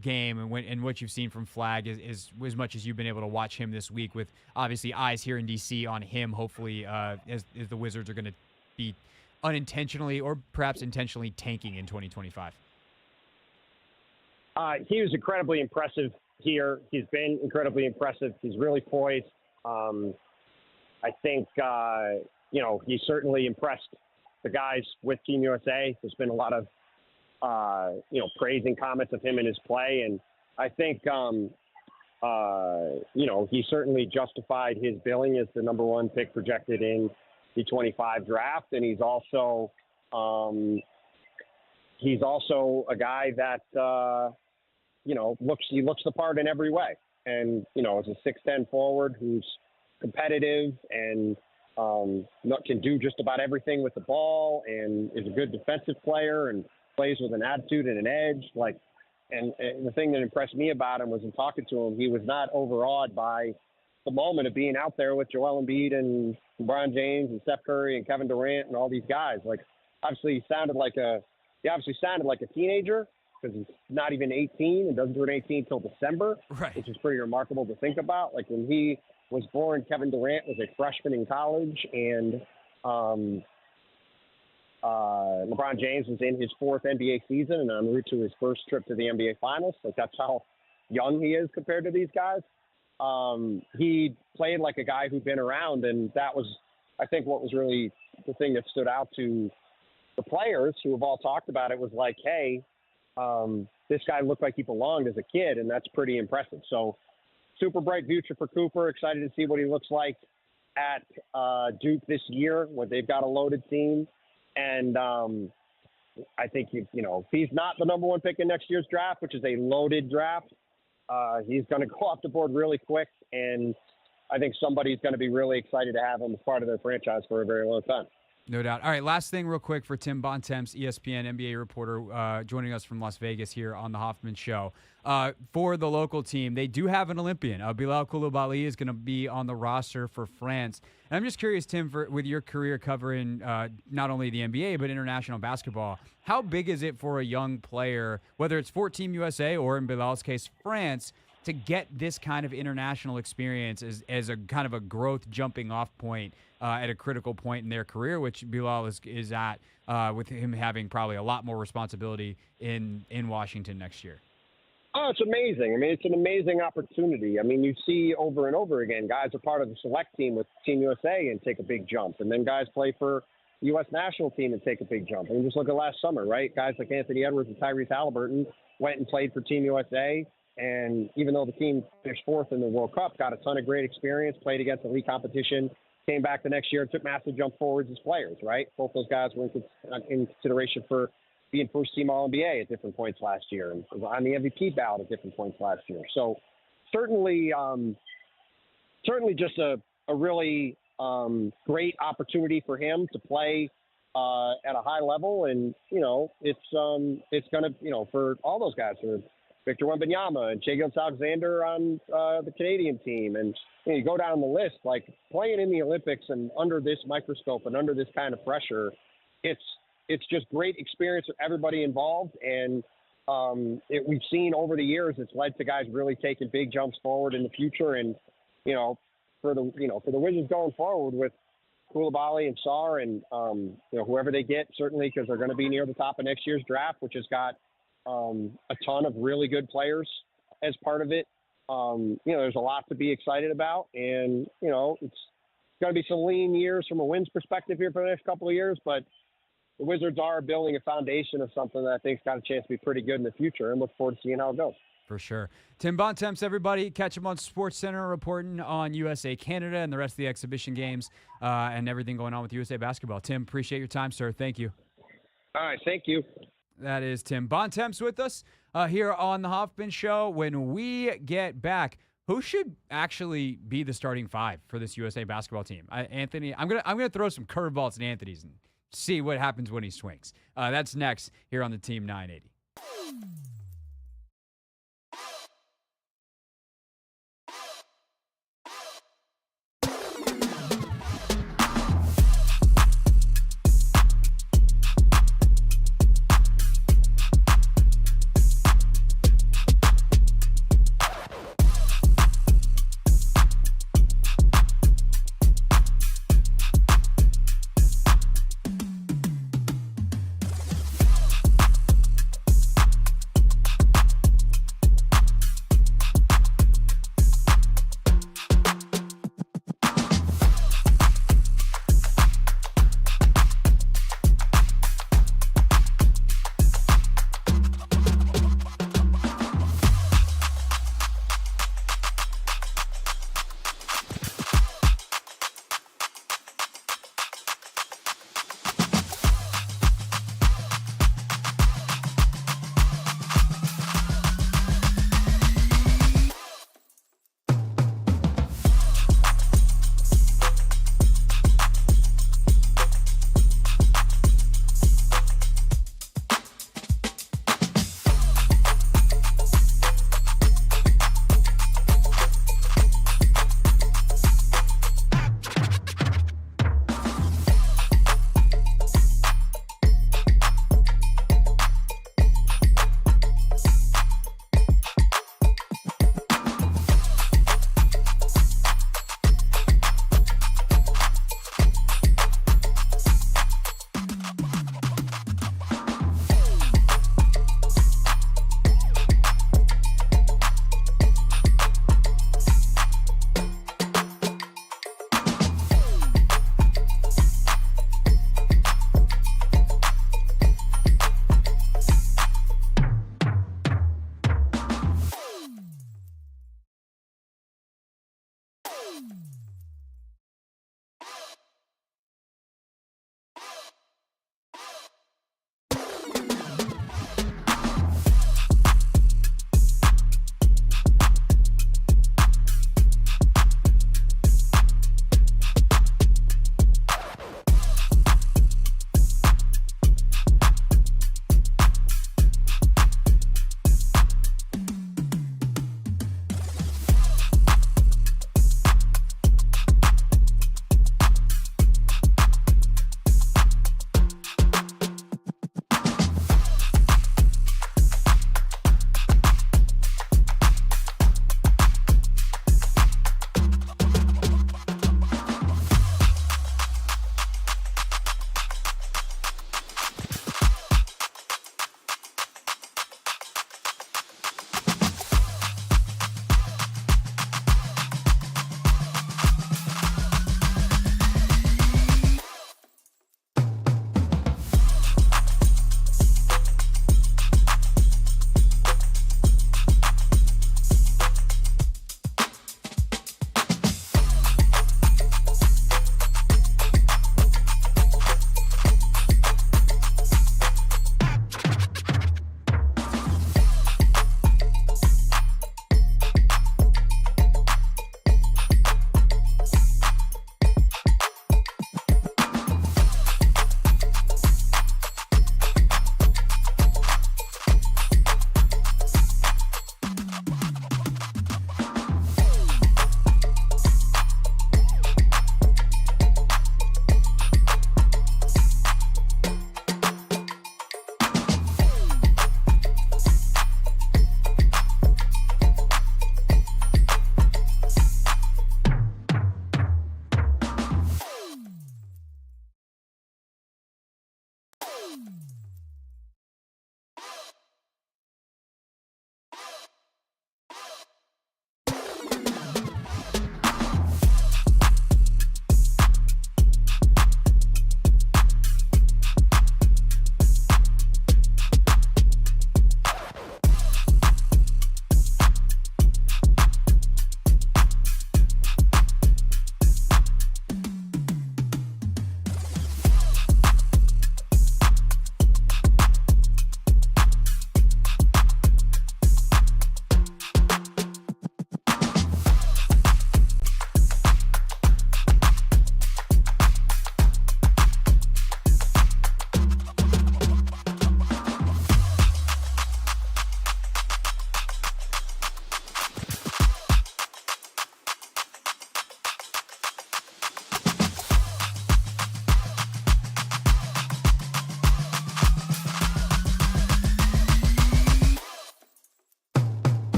game and what you've seen from Flagg is as much as you've been able to watch him this week, with obviously eyes here in D.C. on him, hopefully, as the Wizards are going to be unintentionally or perhaps intentionally tanking in 2025. He was incredibly impressive here. He's been incredibly impressive. He's really poised. I think, he certainly impressed the guys with Team USA. There's been a lot of, praising comments of him in his play. And I think, he certainly justified his billing as the number one pick projected in the 25 draft. And he's also a guy that, he looks the part in every way. And, as a 6'10" forward who's competitive and, can do just about everything with the ball and is a good defensive player and plays with an attitude and an edge. And the thing that impressed me about him was in talking to him, he was not overawed by the moment of being out there with Joel Embiid and LeBron James and Steph Curry and Kevin Durant and all these guys. Obviously he sounded like a teenager because he's not even 18 and doesn't turn 18 until December, right, which is pretty remarkable to think about. Like when he was born, Kevin Durant was a freshman in college, and LeBron James was in his fourth NBA season and en route to his first trip to the NBA Finals. That's how young he is compared to these guys. he played like a guy who'd been around, and that was, I think, what was really the thing that stood out to the players who have all talked about it was like, hey, this guy looked like he belonged as a kid, and that's pretty impressive. So super bright future for Cooper. Excited to see what he looks like at Duke this year when they've got a loaded team. And I think, if he's not the number one pick in next year's draft, which is a loaded draft, he's going to go off the board really quick. And I think somebody's going to be really excited to have him as part of their franchise for a very long time. No doubt. All right, last thing real quick for Tim Bontemps, ESPN NBA reporter, joining us from Las Vegas here on the Hoffman Show. For the local team, they do have an Olympian. Bilal Koulibaly is going to be on the roster for France. And I'm just curious, Tim, with your career covering not only the NBA but international basketball, how big is it for a young player, whether it's for Team USA or in Bilal's case, France, to get this kind of international experience as a kind of a growth jumping off point at a critical point in their career, which Bilal is at, with him having probably a lot more responsibility in Washington next year? Oh, it's amazing. I mean, it's an amazing opportunity. I mean, you see over and over again, guys are part of the select team with Team USA and take a big jump. And then guys play for the U.S. national team and take a big jump. I mean, just look at last summer, right? Guys like Anthony Edwards and Tyrese Halliburton went and played for Team USA. And even though the team finished fourth in the World Cup, got a ton of great experience, played against elite competition, came back the next year and took massive jump forwards as players, right? Both those guys were in consideration for being first-team All-NBA at different points last year and was on the MVP ballot at different points last year. So certainly just a really great opportunity for him to play at a high level. And, it's going to, for all those guys, for Victor Wembanyama and Shai Gilgeous-Alexander on the Canadian team. And you go down the list, like playing in the Olympics and under this microscope and under this kind of pressure, it's just great experience for everybody involved. And we've seen over the years, it's led to guys really taking big jumps forward in the future. And, for the Wizards going forward with Koulibaly and Sarr and, whoever they get, certainly because they're going to be near the top of next year's draft, which has got a ton of really good players as part of it. There's a lot to be excited about. And, it's going to be some lean years from a wins perspective here for the next couple of years, but the Wizards are building a foundation of something that I think's got a chance to be pretty good in the future, and look forward to seeing how it goes. For sure. Tim Bontemps, everybody. Catch him on SportsCenter reporting on USA Canada and the rest of the exhibition games and everything going on with USA basketball. Tim, appreciate your time, sir. Thank you. All right, thank you. That is Tim Bontemps with us here on the Hoffman Show. When we get back, who should actually be the starting five for this USA basketball team? Anthony, I'm gonna throw some curveballs at Anthony's and see what happens when he swings. That's next here on the Team 980.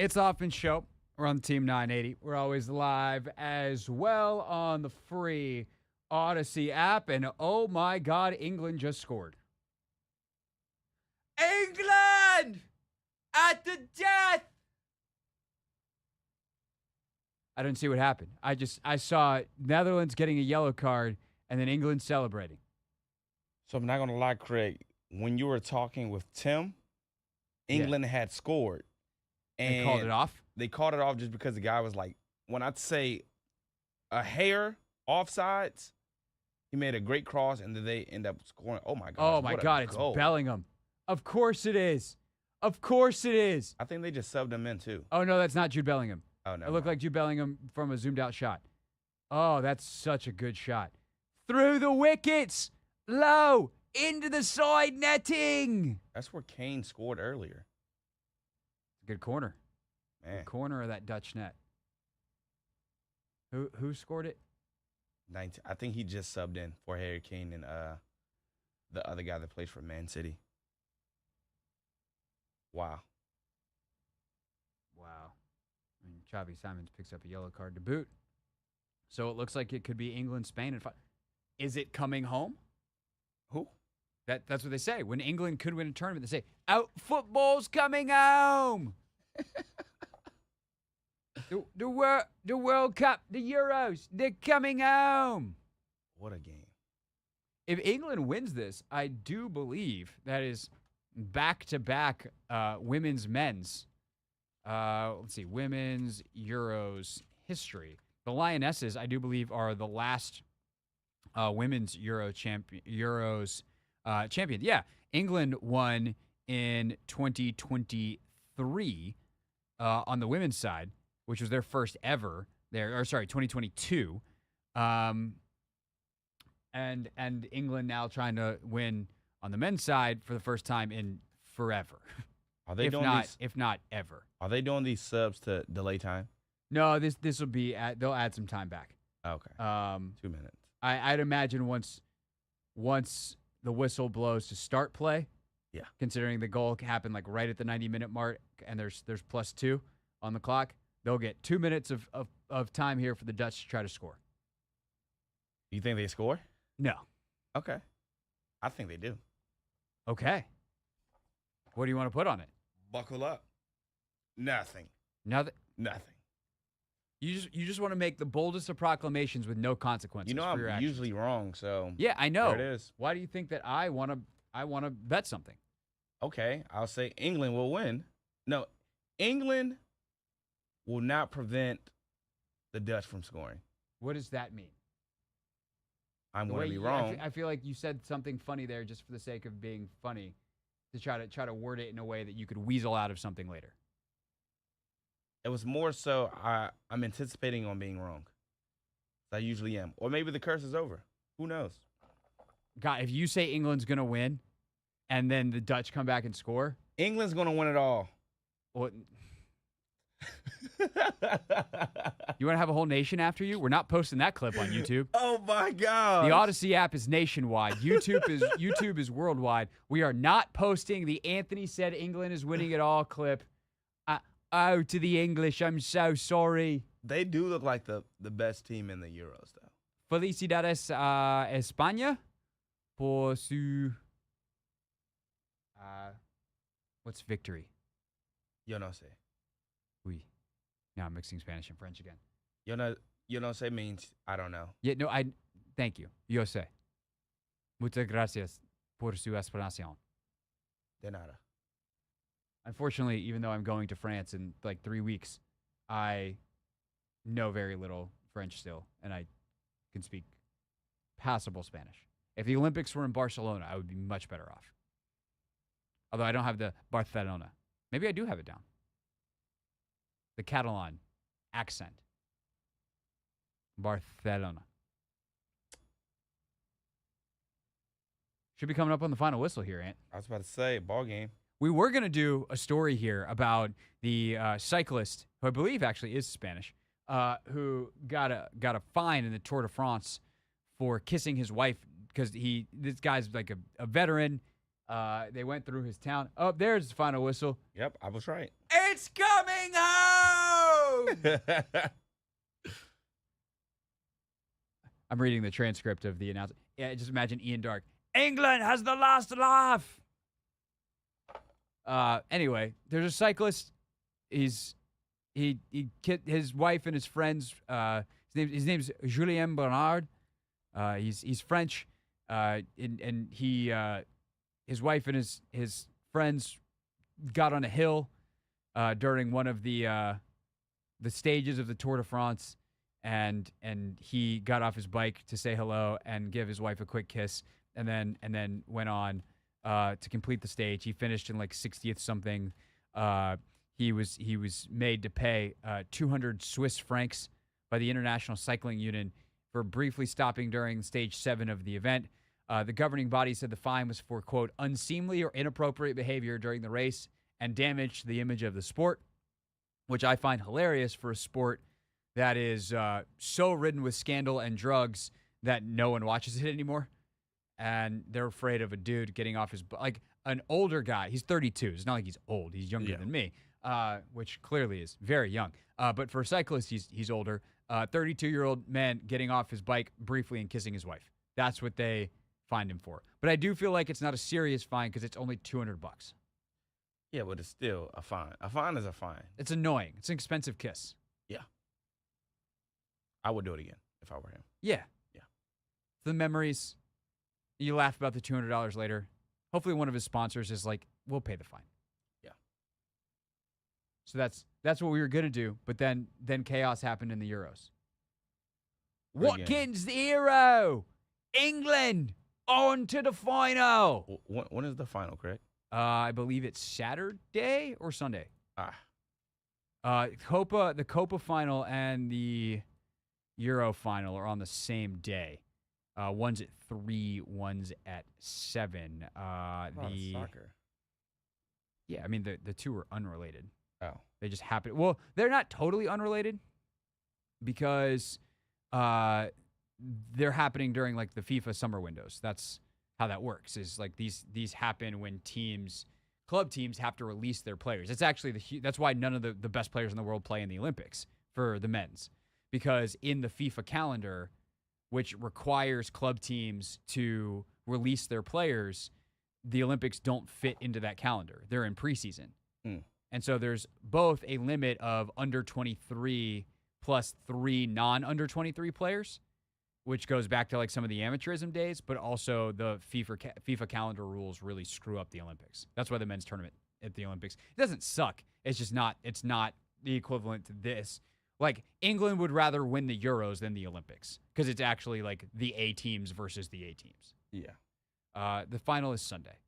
It's Hoffman Show. We're on the Team 980. We're always live as well on the free Odyssey app. And oh my God, England just scored. England! At the death! I didn't see what happened. I saw Netherlands getting a yellow card and then England celebrating. So I'm not going to lie, Craig. When you were talking with Tim, England had scored. And they called it off? They called it off just because the guy was like, when I'd say a hair offsides, he made a great cross, and then they end up scoring. Oh, my God. Oh, my God. It's Bellingham. Of course it is. Of course it is. I think they just subbed him in, too. Oh, no, that's not Jude Bellingham. Oh, no. It looked like Jude Bellingham from a zoomed-out shot. Oh, that's such a good shot. Through the wickets. Low. Into the side netting. That's where Kane scored earlier. Good corner. Man. Good corner of that Dutch net. Who scored it? 19. I think he just subbed in for Harry Kane and the other guy that plays for Man City. Wow. I mean, Xavi Simons picks up a yellow card to boot. So it looks like it could be England, Spain. Is it coming home? Who? That's what they say. When England could win a tournament, they say, "Out football's coming home." the World Cup, the Euros, they're coming home. What a game. If England wins this, I do believe that is back-to-back women's, men's. Let's see, women's Euros history. The Lionesses, I do believe, are the last women's Euros champion. Yeah, England won in 2023 on the women's side, which was their first ever. 2022. And England now trying to win on the men's side for the first time in forever. Are they if not ever? Are they doing these subs to delay time? No, this will be they'll add some time back. Okay. 2 minutes. I'd imagine once the whistle blows to start play. Yeah. Considering the goal happened like right at the 90-minute mark and there's +2 on the clock, they'll get 2 minutes of time here for the Dutch to try to score. You think they score? No. Okay. I think they do. Okay. What do you want to put on it? Buckle up. Nothing. Nothing. Nothing. You just want to make the boldest of proclamations with no consequences. You know for your I'm actions. usually wrong, so yeah, I know. There it is. Why do you think that I want to bet something? Okay, I'll say England will win. No, England will not prevent the Dutch from scoring. What does that mean? I'm going to be wrong. I feel like you said something funny there just for the sake of being funny, to try to word it in a way that you could weasel out of something later. It was more so I'm anticipating on being wrong. I usually am. Or maybe the curse is over. Who knows? God, if you say England's going to win and then the Dutch come back and score. England's going to win it all. Well, you want to have a whole nation after you? We're not posting that clip on YouTube. Oh, my God. The Odyssey app is nationwide. YouTube is worldwide. We are not posting the Anthony said England is winning it all clip. Oh, to the English, I'm so sorry. They do look like the best team in the Euros, though. Felicidades a España por su... what's victory? Yo no sé. Oui. Now I'm mixing Spanish and French again. Yo no sé means I don't know. Yeah, no, thank you. Yo sé. Muchas gracias por su explanación. De nada. Unfortunately, even though I'm going to France in like 3 weeks, I know very little French still, and I can speak passable Spanish. If the Olympics were in Barcelona, I would be much better off. Although I don't have the Barcelona. Maybe I do have it down. The Catalan accent. Barcelona. Should be coming up on the final whistle here, Ant. I was about to say, ball game. We were going to do a story here about the cyclist, who I believe actually is Spanish, who got a fine in the Tour de France for kissing his wife because this guy's like a veteran. They went through his town. Oh, there's the final whistle. Yep, I was right. It's coming home! I'm reading the transcript of the announcement. Yeah, just imagine Ian Dark. England has the last laugh. Anyway, there's a cyclist. His wife and his friends. His name's Julien Bernard. He's French. And his wife and his friends got on a hill during one of the stages of the Tour de France, and he got off his bike to say hello and give his wife a quick kiss, and then went on to complete the stage. He finished in like 60th something. He was made to pay 200 Swiss francs by the International Cycling Union for briefly stopping during stage 7 of the event. The governing body said the fine was for, quote, unseemly or inappropriate behavior during the race and damage to the image of the sport, which I find hilarious for a sport that is so ridden with scandal and drugs that no one watches it anymore. And they're afraid of a dude getting off his like an older guy. He's 32. It's not like he's old. He's younger than me, which clearly is very young. But for a cyclist, he's older. 32-year-old man getting off his bike briefly and kissing his wife. That's what they fined him for. But I do feel like it's not a serious fine because it's only $200. Yeah, but it's still a fine. A fine is a fine. It's annoying. It's an expensive kiss. Yeah. I would do it again if I were him. Yeah. Yeah. The memories. You laugh about the $200 later. Hopefully one of his sponsors is like, we'll pay the fine. Yeah. So that's what we were going to do, but then chaos happened in the Euros. Watkins the hero! England on to the final! When is the final, Craig? I believe it's Saturday or Sunday. The Copa final and the Euro final are on the same day. One's at 3, one's at 7. Soccer. Yeah, I mean the two are unrelated. Oh. They just happen. Well, they're not totally unrelated because they're happening during like the FIFA summer windows. That's how that works. Is like these happen when club teams have to release their players. It's actually that's why none of the best players in the world play in the Olympics for the men's, because in the FIFA calendar, which requires club teams to release their players, the Olympics don't fit into that calendar. They're in preseason. And so there's both a limit of under 23 plus 3 non-under 23 players, which goes back to like some of the amateurism days, but also the FIFA calendar rules really screw up the Olympics. That's why the men's tournament at the Olympics, it doesn't suck. It's just not the equivalent to this. Like, England would rather win the Euros than the Olympics because it's actually like the A teams versus the A teams. Yeah. The final is Sunday.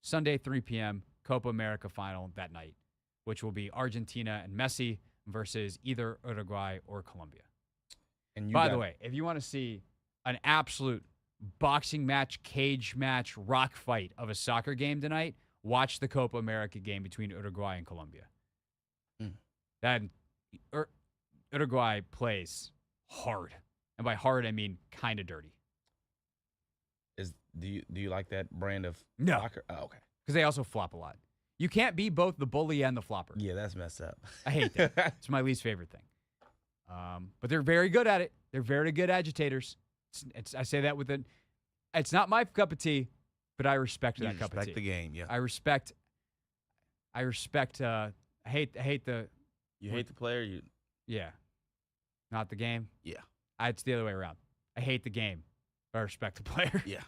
Sunday, 3 p.m., Copa America final that night, which will be Argentina and Messi versus either Uruguay or Colombia. And by the way, if you want to see an absolute boxing match, cage match, rock fight of a soccer game tonight, watch the Copa America game between Uruguay and Colombia. Uruguay plays hard. And by hard, I mean kind of dirty. Do you like that brand of No. soccer? Oh, okay. Because they also flop a lot. You can't be both the bully and the flopper. Yeah, that's messed up. I hate that. It's my least favorite thing. But they're very good at it. They're very good agitators. I say that it's not my cup of tea, but I respect that cup of tea. Respect the game, yeah. I respect, I hate the. You hate the player? Yeah. Not the game? Yeah. It's the other way around. I hate the game, but I respect the player. Yeah.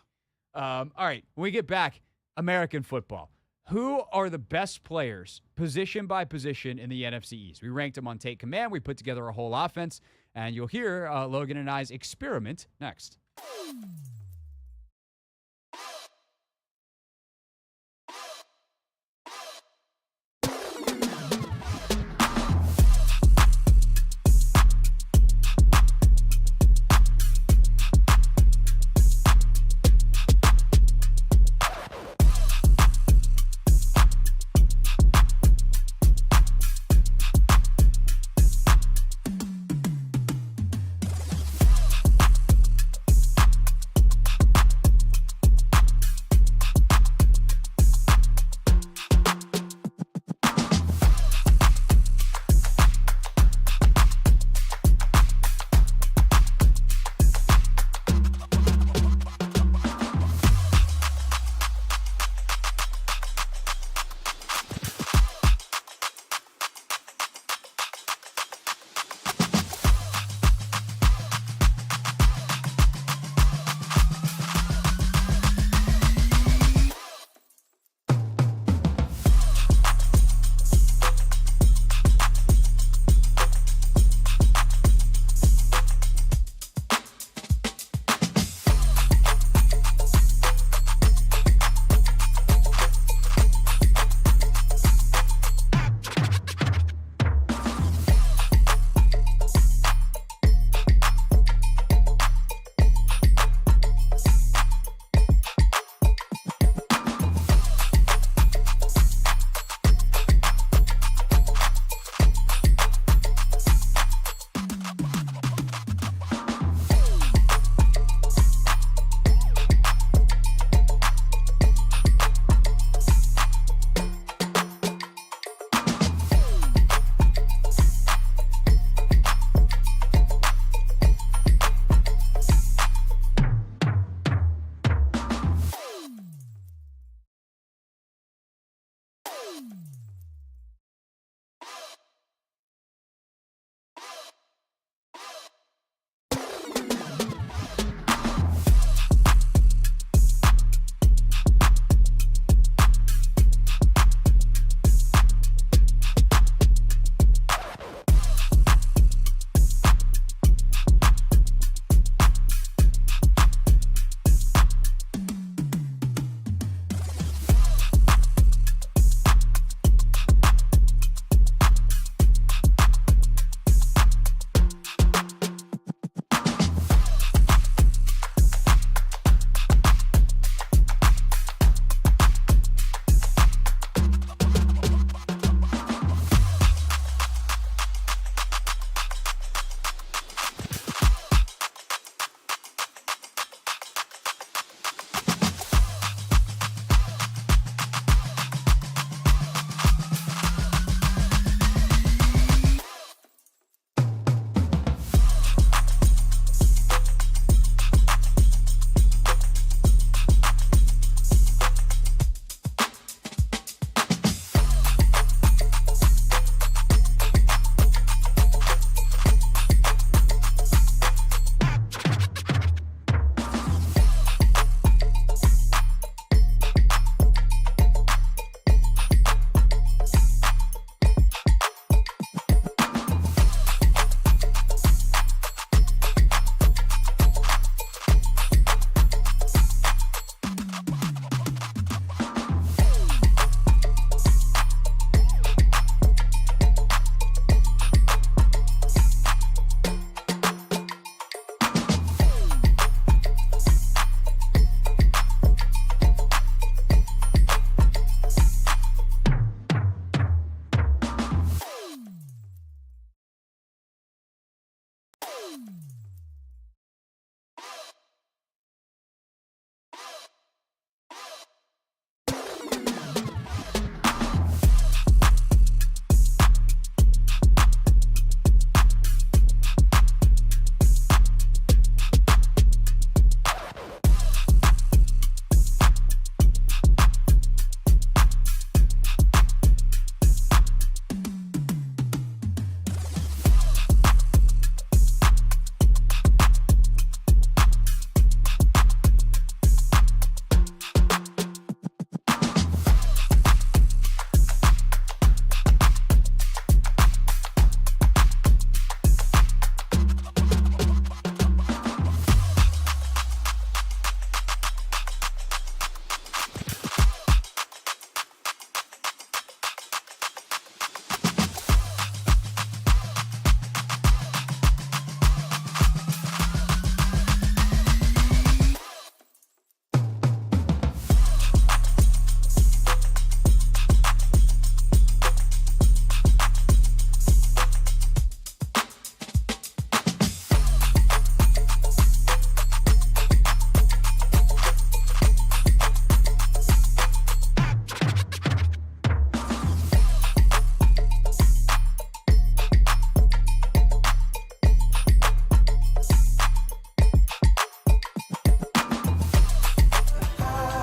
All right. When we get back, American football. Who are the best players, position by position, in the NFC East? We ranked them on Take Command. We put together a whole offense, and you'll hear Logan and I's experiment next.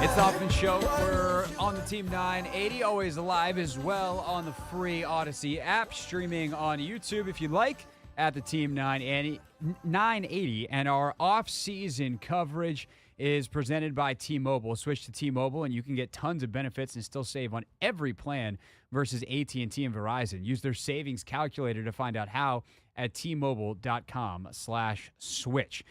It's the Hoffman Show. We're on the Team 980, always live as well on the free Odyssey app, streaming on YouTube if you like, at the Team 980. And our off-season coverage is presented by T-Mobile. Switch to T-Mobile and you can get tons of benefits and still save on every plan versus AT&T and Verizon. Use their savings calculator to find out how at T-Mobile.com/switch.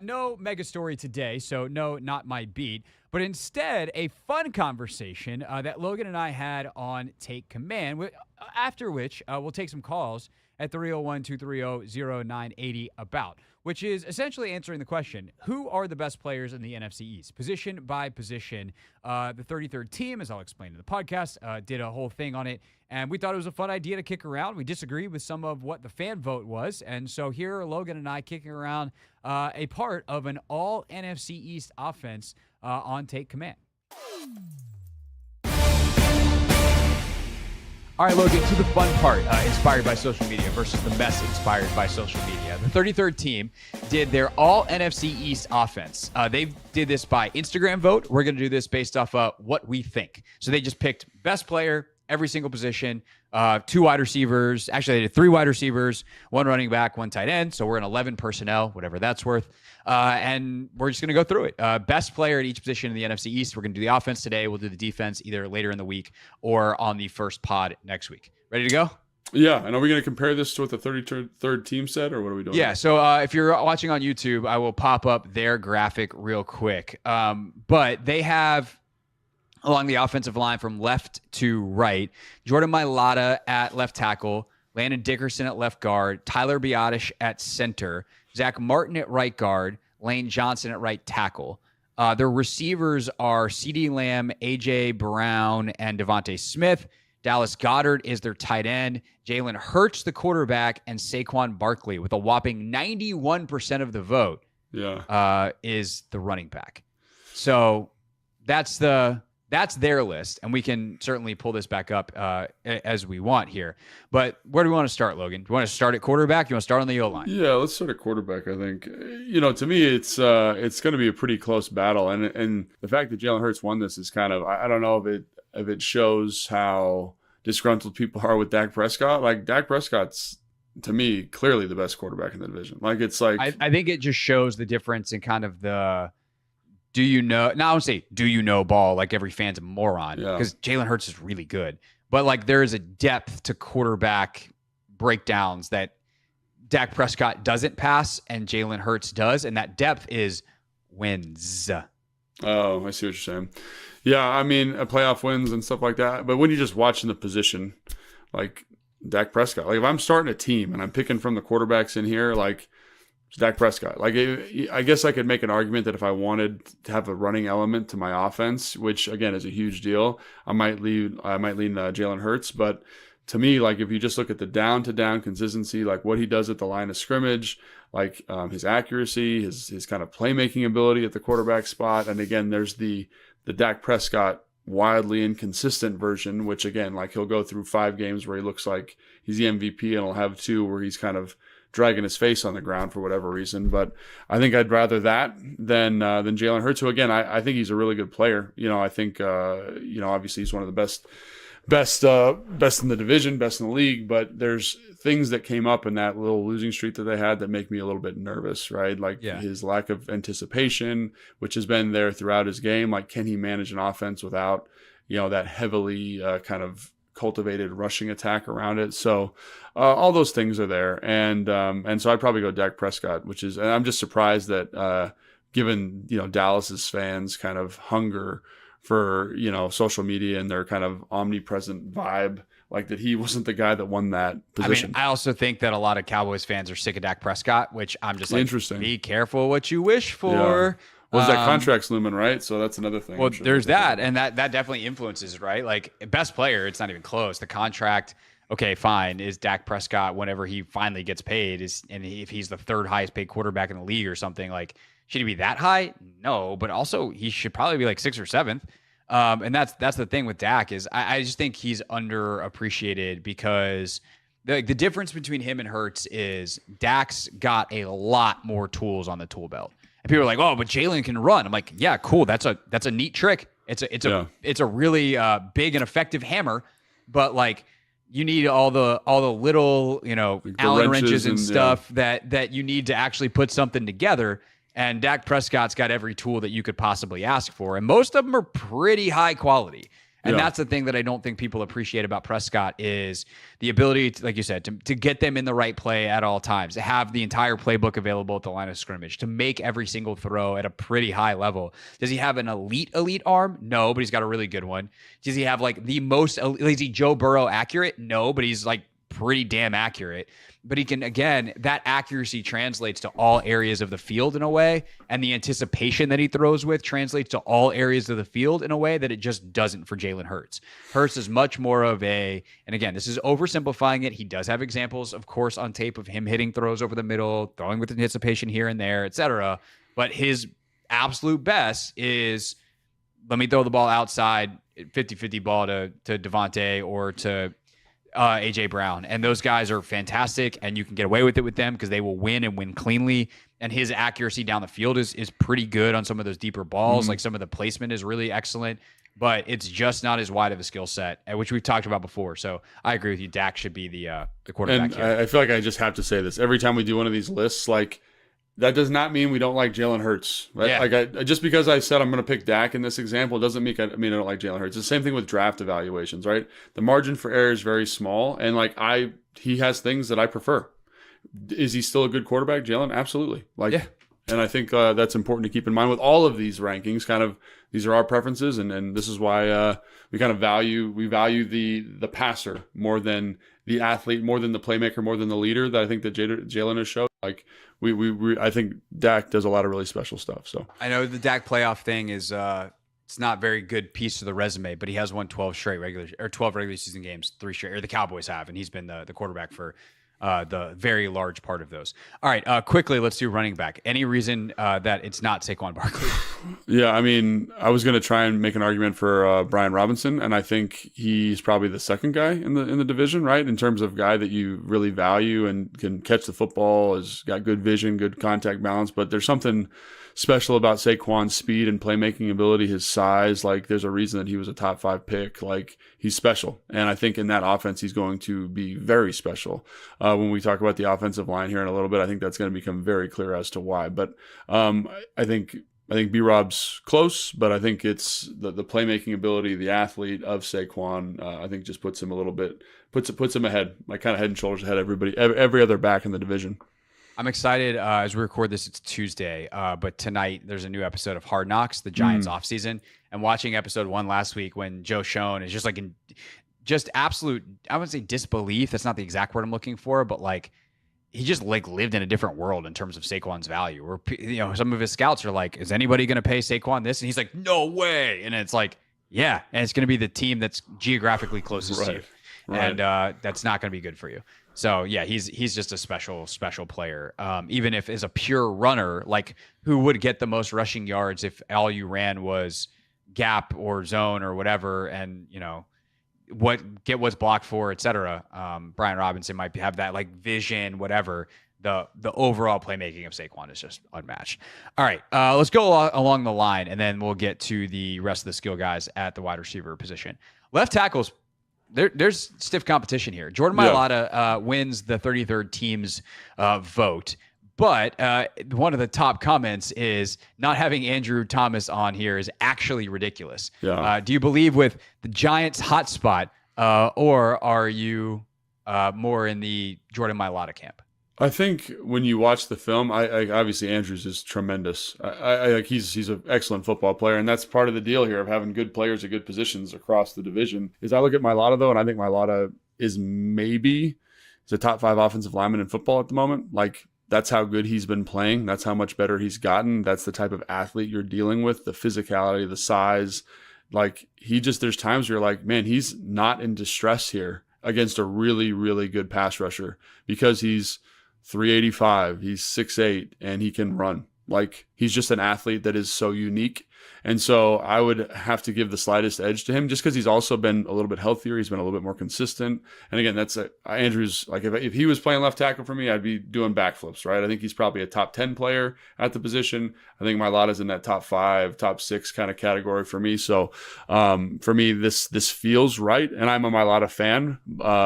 No mega story today, so no, not my beat, but instead a fun conversation that Logan and I had on Take Command, after which we'll take some calls at 301-230-0980 about, which is essentially answering the question, who are the best players in the NFC East? Position by position. The 33rd team, as I'll explain in the podcast, did a whole thing on it, and we thought it was a fun idea to kick around. We disagreed with some of what the fan vote was, and so here are Logan and I kicking around a part of an all NFC East offense on Take Command. All right, Logan, to the fun part, inspired by social media versus the mess inspired by social media. The 33rd team did their all NFC East offense. They did this by Instagram vote. We're going to do this based off what we think. So they just picked best player every single position. 2 wide receivers. Actually, they did 3 wide receivers, 1 running back, 1 tight end. So we're in 11 personnel, whatever that's worth. And we're just going to go through it. Best player at each position in the NFC East. We're going to do the offense today. We'll do the defense either later in the week or on the first pod next week. Ready to go? Yeah, and are we going to compare this to what the 33rd team said, or what are we doing? Yeah, so if you're watching on YouTube, I will pop up their graphic real quick. But they have, along the offensive line from left to right, Jordan Mailata at left tackle, Landon Dickerson at left guard, Tyler Biotish at center, Zach Martin at right guard, Lane Johnson at right tackle. Their receivers are CeeDee Lamb, A.J. Brown, and Devontae Smith. Dallas Goedert is their tight end. Jalen Hurts, the quarterback, and Saquon Barkley, with a whopping 91% of the vote, is the running back. So that's their list, and we can certainly pull this back up as we want here. But where do we want to start, Logan? Do you want to start at quarterback? Do you want to start on the O-line? Yeah, let's start at quarterback, I think. To me, it's going to be a pretty close battle. And the fact that Jalen Hurts won this is kind of, I don't know if it shows how disgruntled people are with Dak Prescott. Like, Dak Prescott's, to me, clearly the best quarterback in the division. Like, it's like... I think it just shows the difference in kind of the... Do you know? Now I don't say do you know ball like every fan's a moron, because Jalen Hurts is really good, but like there is a depth to quarterback breakdowns that Dak Prescott doesn't pass and Jalen Hurts does, and that depth is wins. Oh, I see what you're saying. Yeah, I mean, playoff wins and stuff like that. But when you're just watching the position, like Dak Prescott, like if I'm starting a team and I'm picking from the quarterbacks in here, like Dak Prescott. Like, I guess I could make an argument that if I wanted to have a running element to my offense, which again is a huge deal, I might lean Jalen Hurts. But to me, like if you just look at the down-to-down consistency, like what he does at the line of scrimmage, like his accuracy, his kind of playmaking ability at the quarterback spot, and again, there's the Dak Prescott wildly inconsistent version, which again, like he'll go through 5 games where he looks like he's the MVP, and he'll have 2 where he's kind of dragging his face on the ground for whatever reason. But I think I'd rather that than Jalen Hurts, who again, I think he's a really good player. I think obviously he's one of the best in the division, best in the league, but there's things that came up in that little losing streak that they had that make me a little bit nervous, right? Like his lack of anticipation, which has been there throughout his game. Like, can he manage an offense without, that heavily kind of cultivated rushing attack around it? So all those things are there, and so I'd probably go Dak Prescott, and I'm just surprised that given Dallas's fans kind of hunger for social media and their kind of omnipresent vibe, like that he wasn't the guy that won that position. I also think that a lot of Cowboys fans are sick of Dak Prescott, which I'm just like, interesting. Be careful what you wish for. Yeah. Well, that contract's looming, right? So that's another thing. Well, there's that, and that definitely influences, right? Like, best player, it's not even close. The contract, okay, fine, is Dak Prescott whenever he finally gets paid, and if he's the 3rd highest paid quarterback in the league or something, like, should he be that high? No, but also he should probably be like 6th or 7th. And that's the thing with Dak is I just think he's underappreciated because the difference between him and Hurts is Dak's got a lot more tools on the tool belt. And people are like, oh, but Jalen can run. I'm like, yeah, cool. That's a neat trick. It's a really big and effective hammer, but like you need all the little, like Allen wrenches and stuff that you need to actually put something together. And Dak Prescott's got every tool that you could possibly ask for. And most of them are pretty high quality. And that's the thing that I don't think people appreciate about Prescott is the ability to, like you said, to get them in the right play at all times, to have the entire playbook available at the line of scrimmage, to make every single throw at a pretty high level. Does he have an elite arm? No, but he's got a really good one. Does he have like the most, is he Joe Burrow accurate? No, but he's like pretty damn accurate. But he can, again, that accuracy translates to all areas of the field in a way, and the anticipation that he throws with translates to all areas of the field in a way that it just doesn't for Jalen Hurts. Hurts is much more of and again, this is oversimplifying it. He does have examples, of course, on tape of him hitting throws over the middle, throwing with anticipation here and there, etc. But his absolute best is, let me throw the ball outside, 50-50 ball to Devontae or to A.J. Brown, and those guys are fantastic, and you can get away with it with them because they will win and win cleanly. And his accuracy down the field is pretty good on some of those deeper balls. Like some of the placement is really excellent. but it's just not as wide of a skill set, which we've talked about before. So I agree with you. Dak should be the quarterback And here. I feel like I just have to say this every time we do one of these lists. Like, that does not mean we don't like Jalen Hurts, right? Yeah. Like, just because I said I'm going to pick Dak in this example doesn't mean I don't like Jalen Hurts. It's the same thing with draft evaluations, right? The margin for error is very small, and like he has things that I prefer. Is he still a good quarterback, Jalen? Absolutely. Yeah. And I think that's important to keep in mind with all of these rankings. Kind of, these are our preferences, and this is why we kind of value the passer more than the athlete, more than the playmaker, more than the leader that I think that Jalen has showed. Like I think Dak does a lot of really special stuff. So I know the Dak playoff thing is it's not a very good piece of the resume, but he has won 12 regular season games, 3 straight, or the Cowboys have, and he's been the quarterback for the very large part of those. All right, quickly, let's do running back. Any reason that it's not Saquon Barkley? yeah, I mean, I was going to try and make an argument for Brian Robinson, and I think he's probably the second guy in the division, right? In terms of guy that you really value and can catch the football, has got good vision, good contact balance, but there's something special about Saquon's speed and playmaking ability, his size. Like, there's a reason that he was a top 5 pick. Like, he's special. And I think in that offense, he's going to be very special. When we talk about the offensive line here in a little bit, I think that's going to become very clear as to why. But I think B-Rob's close, but I think it's the playmaking ability, the athlete of Saquon, I think just puts him a little bit, puts him ahead, like kind of head and shoulders ahead of every other back in the division. I'm excited as we record this. It's Tuesday, but tonight there's a new episode of Hard Knocks, the Giants offseason. And watching episode 1 last week when Joe Schoen is just like in just absolute, I wouldn't say disbelief. That's not the exact word I'm looking for, but like he just like lived in a different world in terms of Saquon's value. Where some of his scouts are like, "Is anybody going to pay Saquon this?" And he's like, "No way!" And it's like, yeah, and it's going to be the team that's geographically closest to you, and that's not going to be good for you. So yeah, he's just a special player. Even if as a pure runner, like who would get the most rushing yards if all you ran was gap or zone or whatever, and what's blocked for, etc. Brian Robinson might have that like vision, whatever. The overall playmaking of Saquon is just unmatched. All right, let's go along the line, and then we'll get to the rest of the skill guys at the wide receiver position. Left tackles. There's stiff competition here. Jordan Mailata wins the 33rd team's vote, but one of the top comments is not having Andrew Thomas on here is actually ridiculous. Yeah. Do you believe with the Giants' hot spot, or are you more in the Jordan Mailata camp? I think when you watch the film, I obviously Andrews is tremendous. He's an excellent football player, and that's part of the deal here of having good players at good positions across the division. Is I look at Mailata though, and I think Mailata is maybe a top 5 offensive lineman in football at the moment. Like, that's how good he's been playing. That's how much better he's gotten. That's the type of athlete you're dealing with, the physicality, the size. Like, there's times where you're like, man, he's not in distress here against a really, really good pass rusher because he's 385, he's 6'8", and he can run. Like, he's just an athlete that is so unique. And so I would have to give the slightest edge to him just because he's also been a little bit healthier. He's been a little bit more consistent. And again, that's Andrews. Like, if he was playing left tackle for me, I'd be doing backflips, right? I think he's probably a top 10 player at the position. I think Mailata's in that top 5, top 6 kind of category for me. So for me, this feels right. And I'm a Mailata fan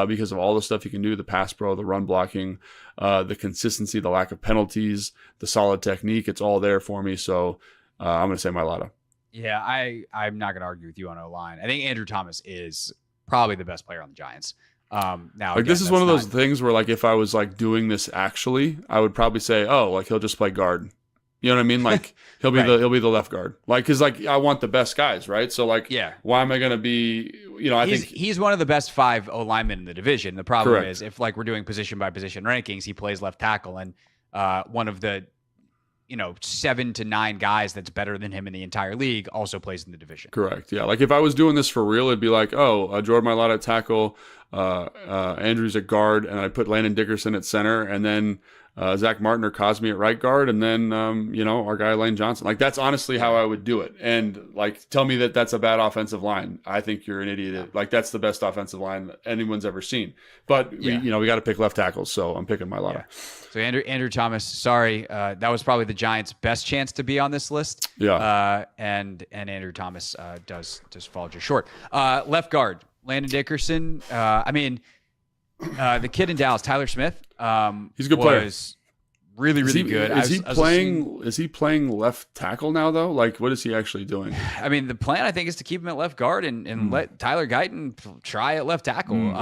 because of all the stuff he can do, the pass pro, the run blocking, the consistency, the lack of penalties, the solid technique. It's all there for me. So I'm going to say Mailata. Yeah, I'm not going to argue with you on O-line. I think Andrew Thomas is probably the best player on the Giants. Now, like, again, this is one of those things where, like, if I was like doing this actually, I would probably say, oh, like, he'll just play guard. You know what I mean? Like, he'll be he'll be the left guard. Like, because like I want the best guys, right? So like, why am I going to be? I think he's one of the best 5 O linemen in the division. The problem Correct. is if like we're doing position by position rankings, he plays left tackle, and one of the 7 to 9 guys that's better than him in the entire league also plays in the division. Correct. Yeah. Like, if I was doing this for real, it'd be like, Jordan Mailata at tackle, Andrews at guard, and I put Landon Dickerson at center, and then Zach Martin or Cosme at right guard, and then our guy Lane Johnson. Like that's honestly how I would do it. And like, tell me that that's a bad offensive line. I think you're an idiot. Like that's the best offensive line that anyone's ever seen. But we got to pick left tackles, so I'm picking Mailata. Yeah. So Andrew Thomas, sorry, that was probably the Giants' best chance to be on this list. Yeah. And Andrew Thomas does fall just short. Left guard, Landon Dickerson. The kid in Dallas, Tyler Smith. He's a good player. Really, really good. Is he playing left tackle now though? Like, what is he actually doing? I mean, the plan I think is to keep him at left guard and let Tyler Guyton try at left tackle.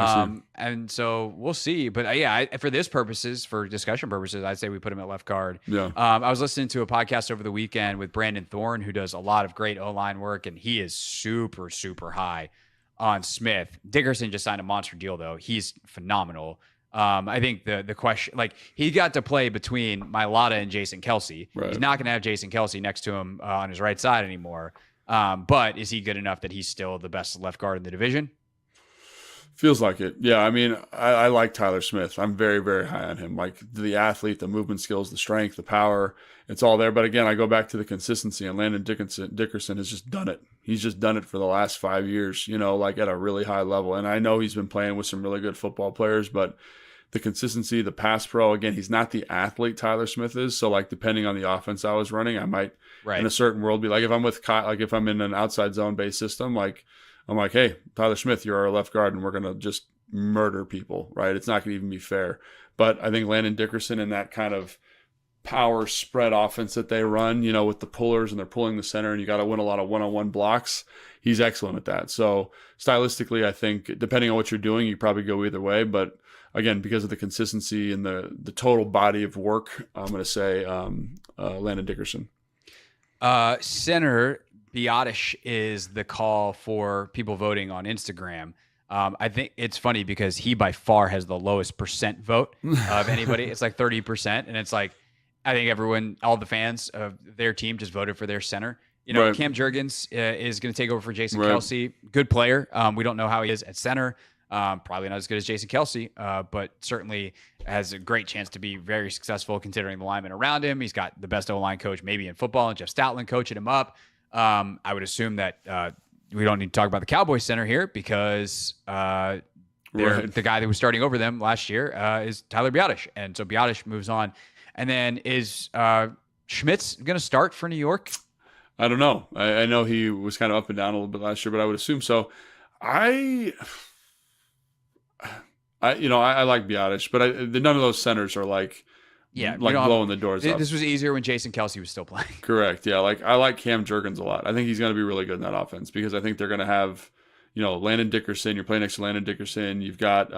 And so we'll see. But for discussion purposes, I'd say we put him at left guard. Yeah. I was listening to a podcast over the weekend with Brandon Thorne, who does a lot of great O-line work, and he is super, super high on Smith. Dickerson just signed a monster deal though. He's phenomenal. I think the question, like he got to play between Mailata and Jason Kelce. Right. He's not going to have Jason Kelce next to him on his right side anymore. But is he good enough that he's still the best left guard in the division? Feels like it. Yeah, I mean, I like Tyler Smith. I'm very, very high on him. Like the athlete, the movement skills, the strength, the power, it's all there. But again, I go back to the consistency, and Landon Dickerson has just done it. He's just done it for the last 5 years, like at a really high level. And I know he's been playing with some really good football players, but the consistency, the pass pro, again, he's not the athlete Tyler Smith is. So like depending on the offense I was running, I might in a certain world be like, if I'm with Kyle, like if I'm in an outside zone based system, like I'm like, hey, Tyler Smith, you're our left guard and we're going to just murder people, right? It's not going to even be fair. But I think Landon Dickerson in that kind of power spread offense that they run, with the pullers and they're pulling the center and you got to win a lot of one-on-one blocks. He's excellent at that. So stylistically, I think depending on what you're doing, you probably go either way. But again, because of the consistency and the total body of work, I'm going to say Landon Dickerson. Center Biotish is the call for people voting on Instagram. I think it's funny because he by far has the lowest percent vote of anybody. It's like 30%. And it's like, I think all the fans of their team just voted for their center. Right. Cam Jurgens is going to take over for Jason Kelce. Good player. We don't know how he is at center. Probably not as good as Jason Kelce, but certainly has a great chance to be very successful considering the linemen around him. He's got the best O-line coach maybe in football, and Jeff Stoutland coaching him up. I would assume that we don't need to talk about the Cowboys center here because the guy that was starting over them last year is Tyler Biotish. And so Biotish moves on. And then is Schmitz going to start for New York? I don't know. I know he was kind of up and down a little bit last year, but I would assume so. I like Biotish, but none of those centers are like blowing the doors up. This was easier when Jason Kelce was still playing. Correct. Yeah. Like I like Cam Jurgens a lot. I think he's going to be really good in that offense because I think they're going to have, Landon Dickerson. You're playing next to Landon Dickerson. You've got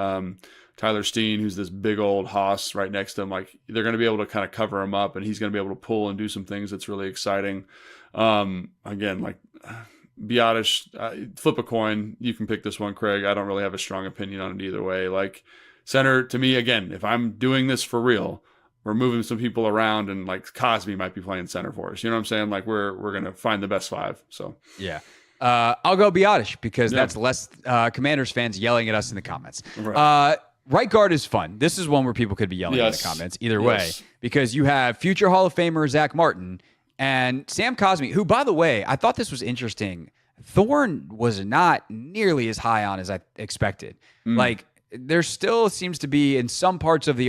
Tyler Steen, who's this big old hoss right next to him. Like they're going to be able to kind of cover him up, and he's going to be able to pull and do some things that's really exciting. Again, like Biotish, flip a coin. You can pick this one, Craig. I don't really have a strong opinion on it either way. Like center, to me, again, if I'm doing this for real, we're moving some people around, and like Cosme might be playing center for us. You know what I'm saying? Like we're going to find the best five. So yeah. I'll go Biotish because that's less Commanders fans yelling at us in the comments. Right guard is fun. This is one where people could be yelling in the comments either way because you have future Hall of Famer Zach Martin and Sam Cosme, who, by the way, I thought this was interesting. Thorne was not nearly as high on as I expected. Like there still seems to be in some parts of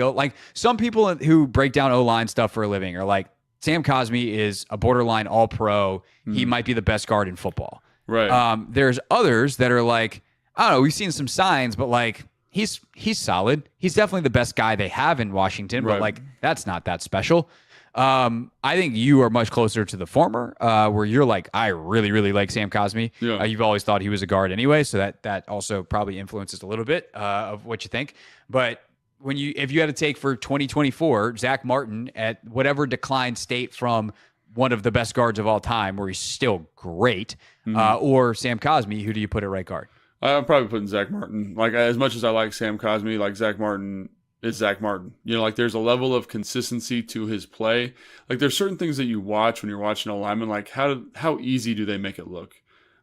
some people who break down O-line stuff for a living are like, Sam Cosme is a borderline all-pro. He might be the best guard in football. Right. There's others that are like, I don't know, we've seen some signs, but like he's solid. He's definitely the best guy they have in Washington, but like that's not that special. I think you are much closer to the former, where you're like, I really, really like Sam Cosme. Yeah. You've always thought he was a guard anyway, so that also probably influences a little bit of what you think. But if you had to take for 2024, Zach Martin at whatever declined state from one of the best guards of all time, where he's still great, or Sam Cosme, who do you put at right guard? I'm probably putting Zach Martin. Like as much as I like Sam Cosme, like Zach Martin is Zach Martin. Like there's a level of consistency to his play. Like there's certain things that you watch when you're watching a lineman, like how easy do they make it look?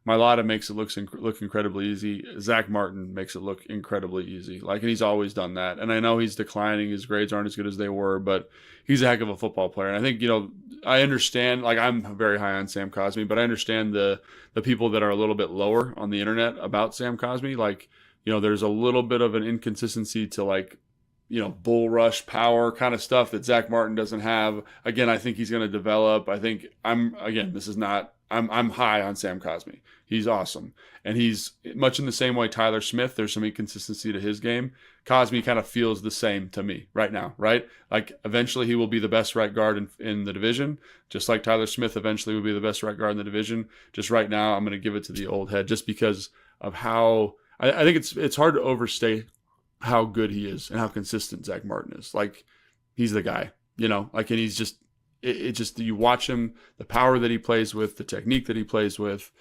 Mailata makes it look incredibly easy. Zach Martin makes it look incredibly easy. Like, and he's always done that. And I know he's declining. His grades aren't as good as they were, but he's a heck of a football player. And I think, I understand, like, I'm very high on Sam Cosmi, but I understand the people that are a little bit lower on the internet about Sam Cosmi. Like, there's a little bit of an inconsistency to, like, bull rush power kind of stuff that Zach Martin doesn't have. Again, I think he's going to develop. I think I'm high on Sam Cosmi. He's awesome. And he's much in the same way Tyler Smith, there's some inconsistency to his game. Cosmi kind of feels the same to me right now, right? Like, eventually he will be the best right guard in the division, just like Tyler Smith eventually will be the best right guard in the division. Just right now, I'm going to give it to the old head just because of how I think it's hard to overstate how good he is and how consistent Zach Martin is. Like, he's the guy, like, and he's just, it just, you watch him, the power that he plays with, the technique that he plays with,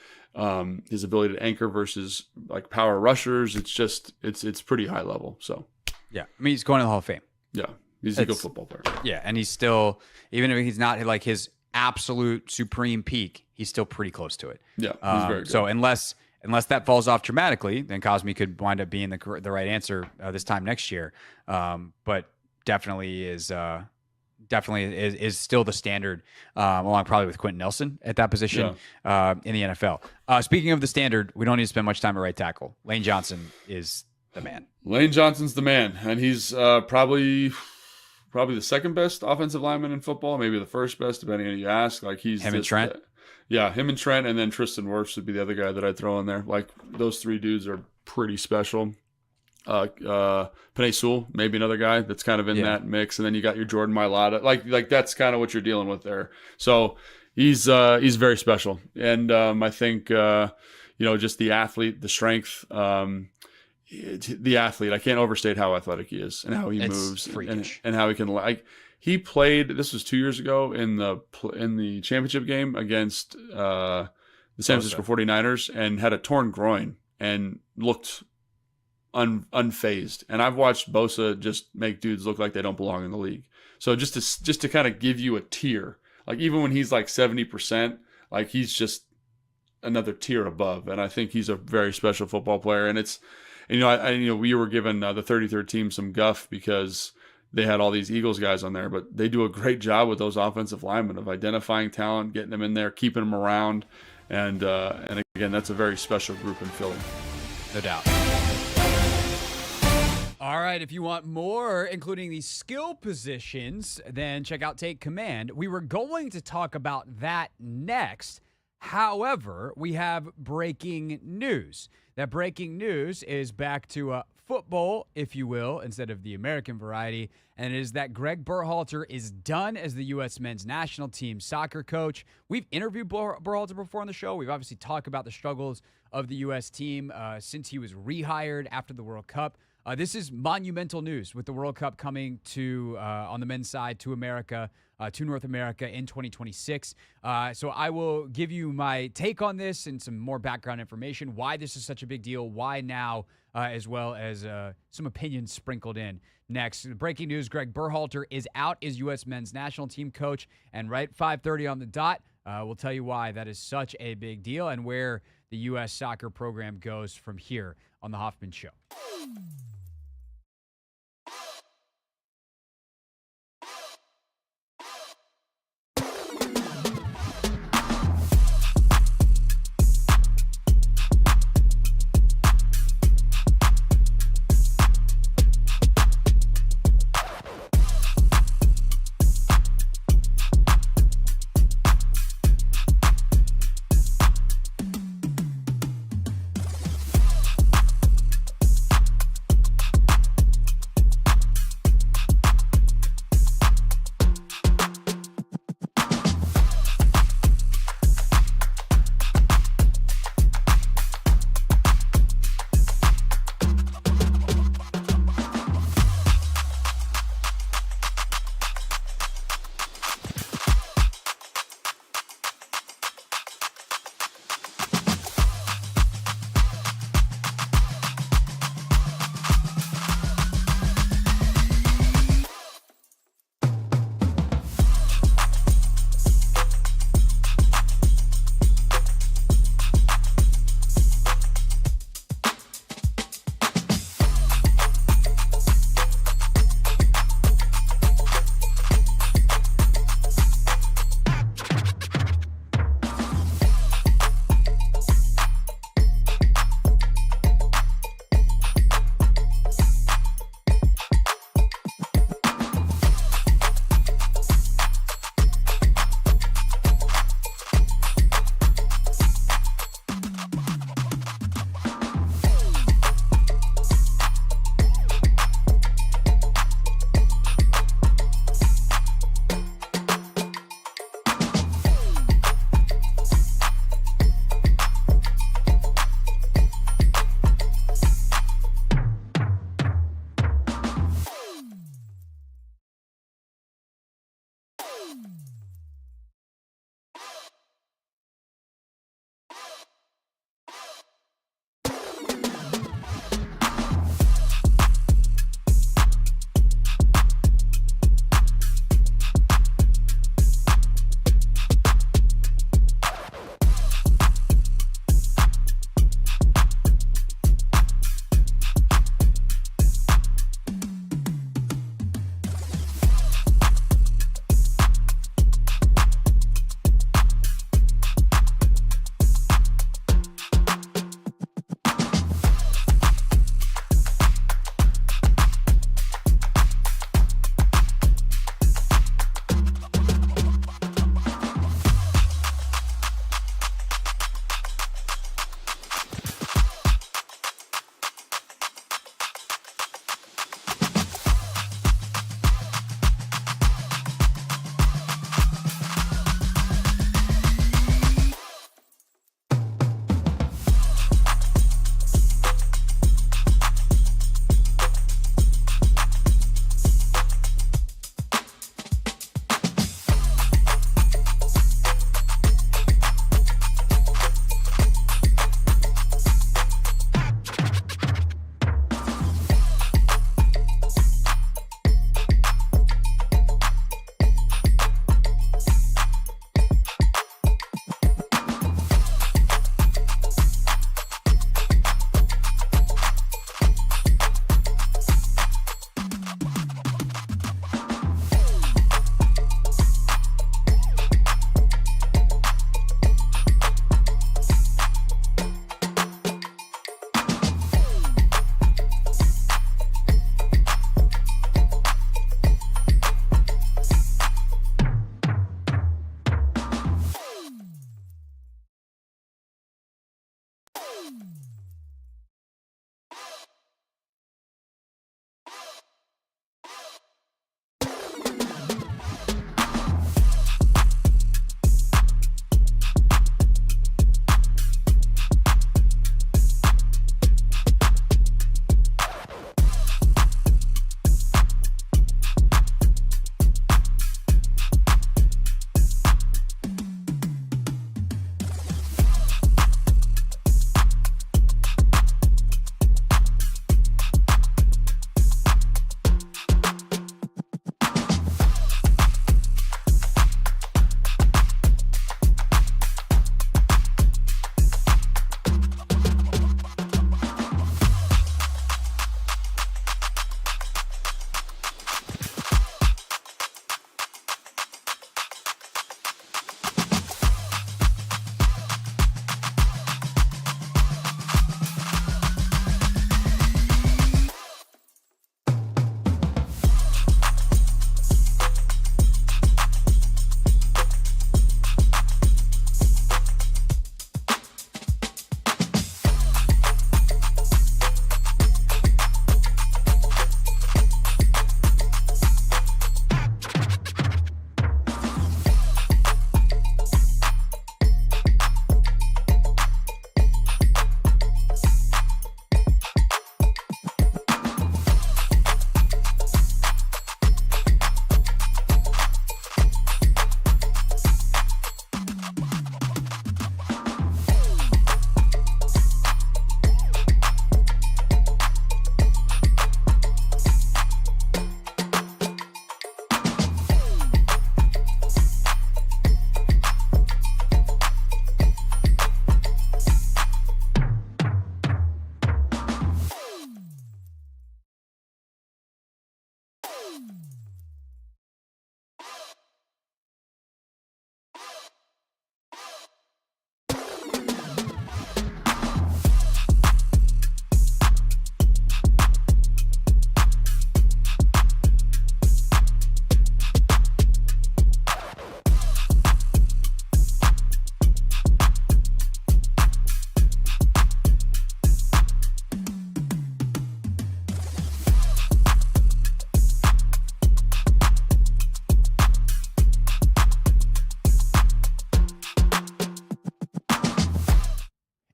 his ability to anchor versus like power rushers. It's just, it's pretty high level. So, yeah. I mean, he's going to the Hall of Fame. Yeah. He's a good football player. Yeah. And he's still, even if he's not like his absolute supreme peak, he's still pretty close to it. Yeah. He's very good. So unless that falls off dramatically, then Cosmi could wind up being the right answer this time next year. But definitely is still the standard, along probably with Quentin Nelson at that position in the NFL. Speaking of the standard, we don't need to spend much time at right tackle. Lane Johnson is the man. Lane Johnson's the man, and he's probably the second best offensive lineman in football, maybe the first best, depending on who you ask. Like, he's him and Trent. Yeah, him and Trent, and then Tristan Wirfs would be the other guy that I'd throw in there. Like, those three dudes are pretty special. Penei Sewell, maybe another guy that's kind of in that mix, and then you got your Jordan Mailata. Like that's kind of what you're dealing with there. So he's very special, and I think just the athlete, the strength, the athlete. I can't overstate how athletic he is and how he moves and how he can like. He played. This was 2 years ago in the championship game against the San Francisco 49ers and had a torn groin and looked unfazed. And I've watched Bosa just make dudes look like they don't belong in the league. So just to kind of give you a tier, like, even when he's like 70%, like, he's just another tier above. And I think he's a very special football player. And we were given the 33rd team some guff because they had all these Eagles guys on there, but they do a great job with those offensive linemen of identifying talent, getting them in there, keeping them around. And again, that's a very special group in Philly. No doubt. All right, if you want more, including the skill positions, then check out Take Command. We were going to talk about that next. However, we have breaking news. That breaking news is back to football, if you will, instead of the American variety, and it is that Gregg Berhalter is done as the U.S. men's national team soccer coach. We've interviewed Berhalter before on the show. We've obviously talked about the struggles of the U.S. team since he was rehired after the World Cup. This is monumental news with the World Cup coming to on the men's side to America, to North America in 2026. So I will give you my take on this and some more background information, why this is such a big deal, why now, as well as some opinions sprinkled in. Next, breaking news, Gregg Berhalter is out as U.S. men's national team coach, and right 5:30 on the dot, we'll tell you why that is such a big deal and where the U.S. soccer program goes from here on the Hoffman Show.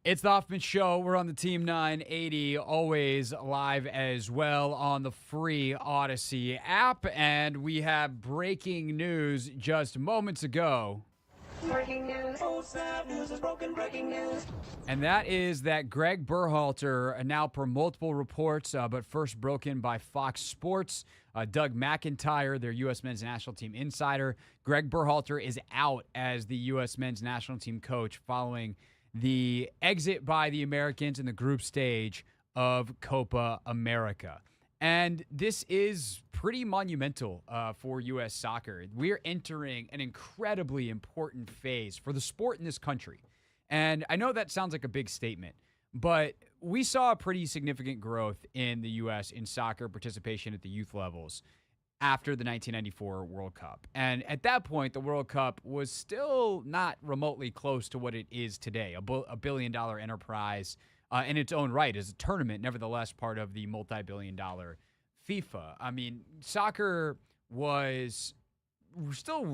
It's the Hoffman Show. We're on the Team 980, always live as well on the free Odyssey app. And we have breaking news just moments ago. Breaking news. Oh, snap. News is broken. Breaking news. And that is that Gregg Berhalter, now per multiple reports, but first broken by Fox Sports, Doug McIntyre, their U.S. men's national team insider. Gregg Berhalter is out as the U.S. men's national team coach following the exit by the Americans in the group stage of Copa America. And this is pretty monumental for U.S. soccer. We're entering an incredibly important phase for the sport in this country. And I know that sounds like a big statement, but we saw a pretty significant growth in the U.S. in soccer participation at the youth levels after the 1994 World Cup. And at that point, the World Cup was still not remotely close to what it is today, a billion-dollar enterprise in its own right as a tournament, nevertheless part of the multi-billion-dollar FIFA. I mean, soccer was still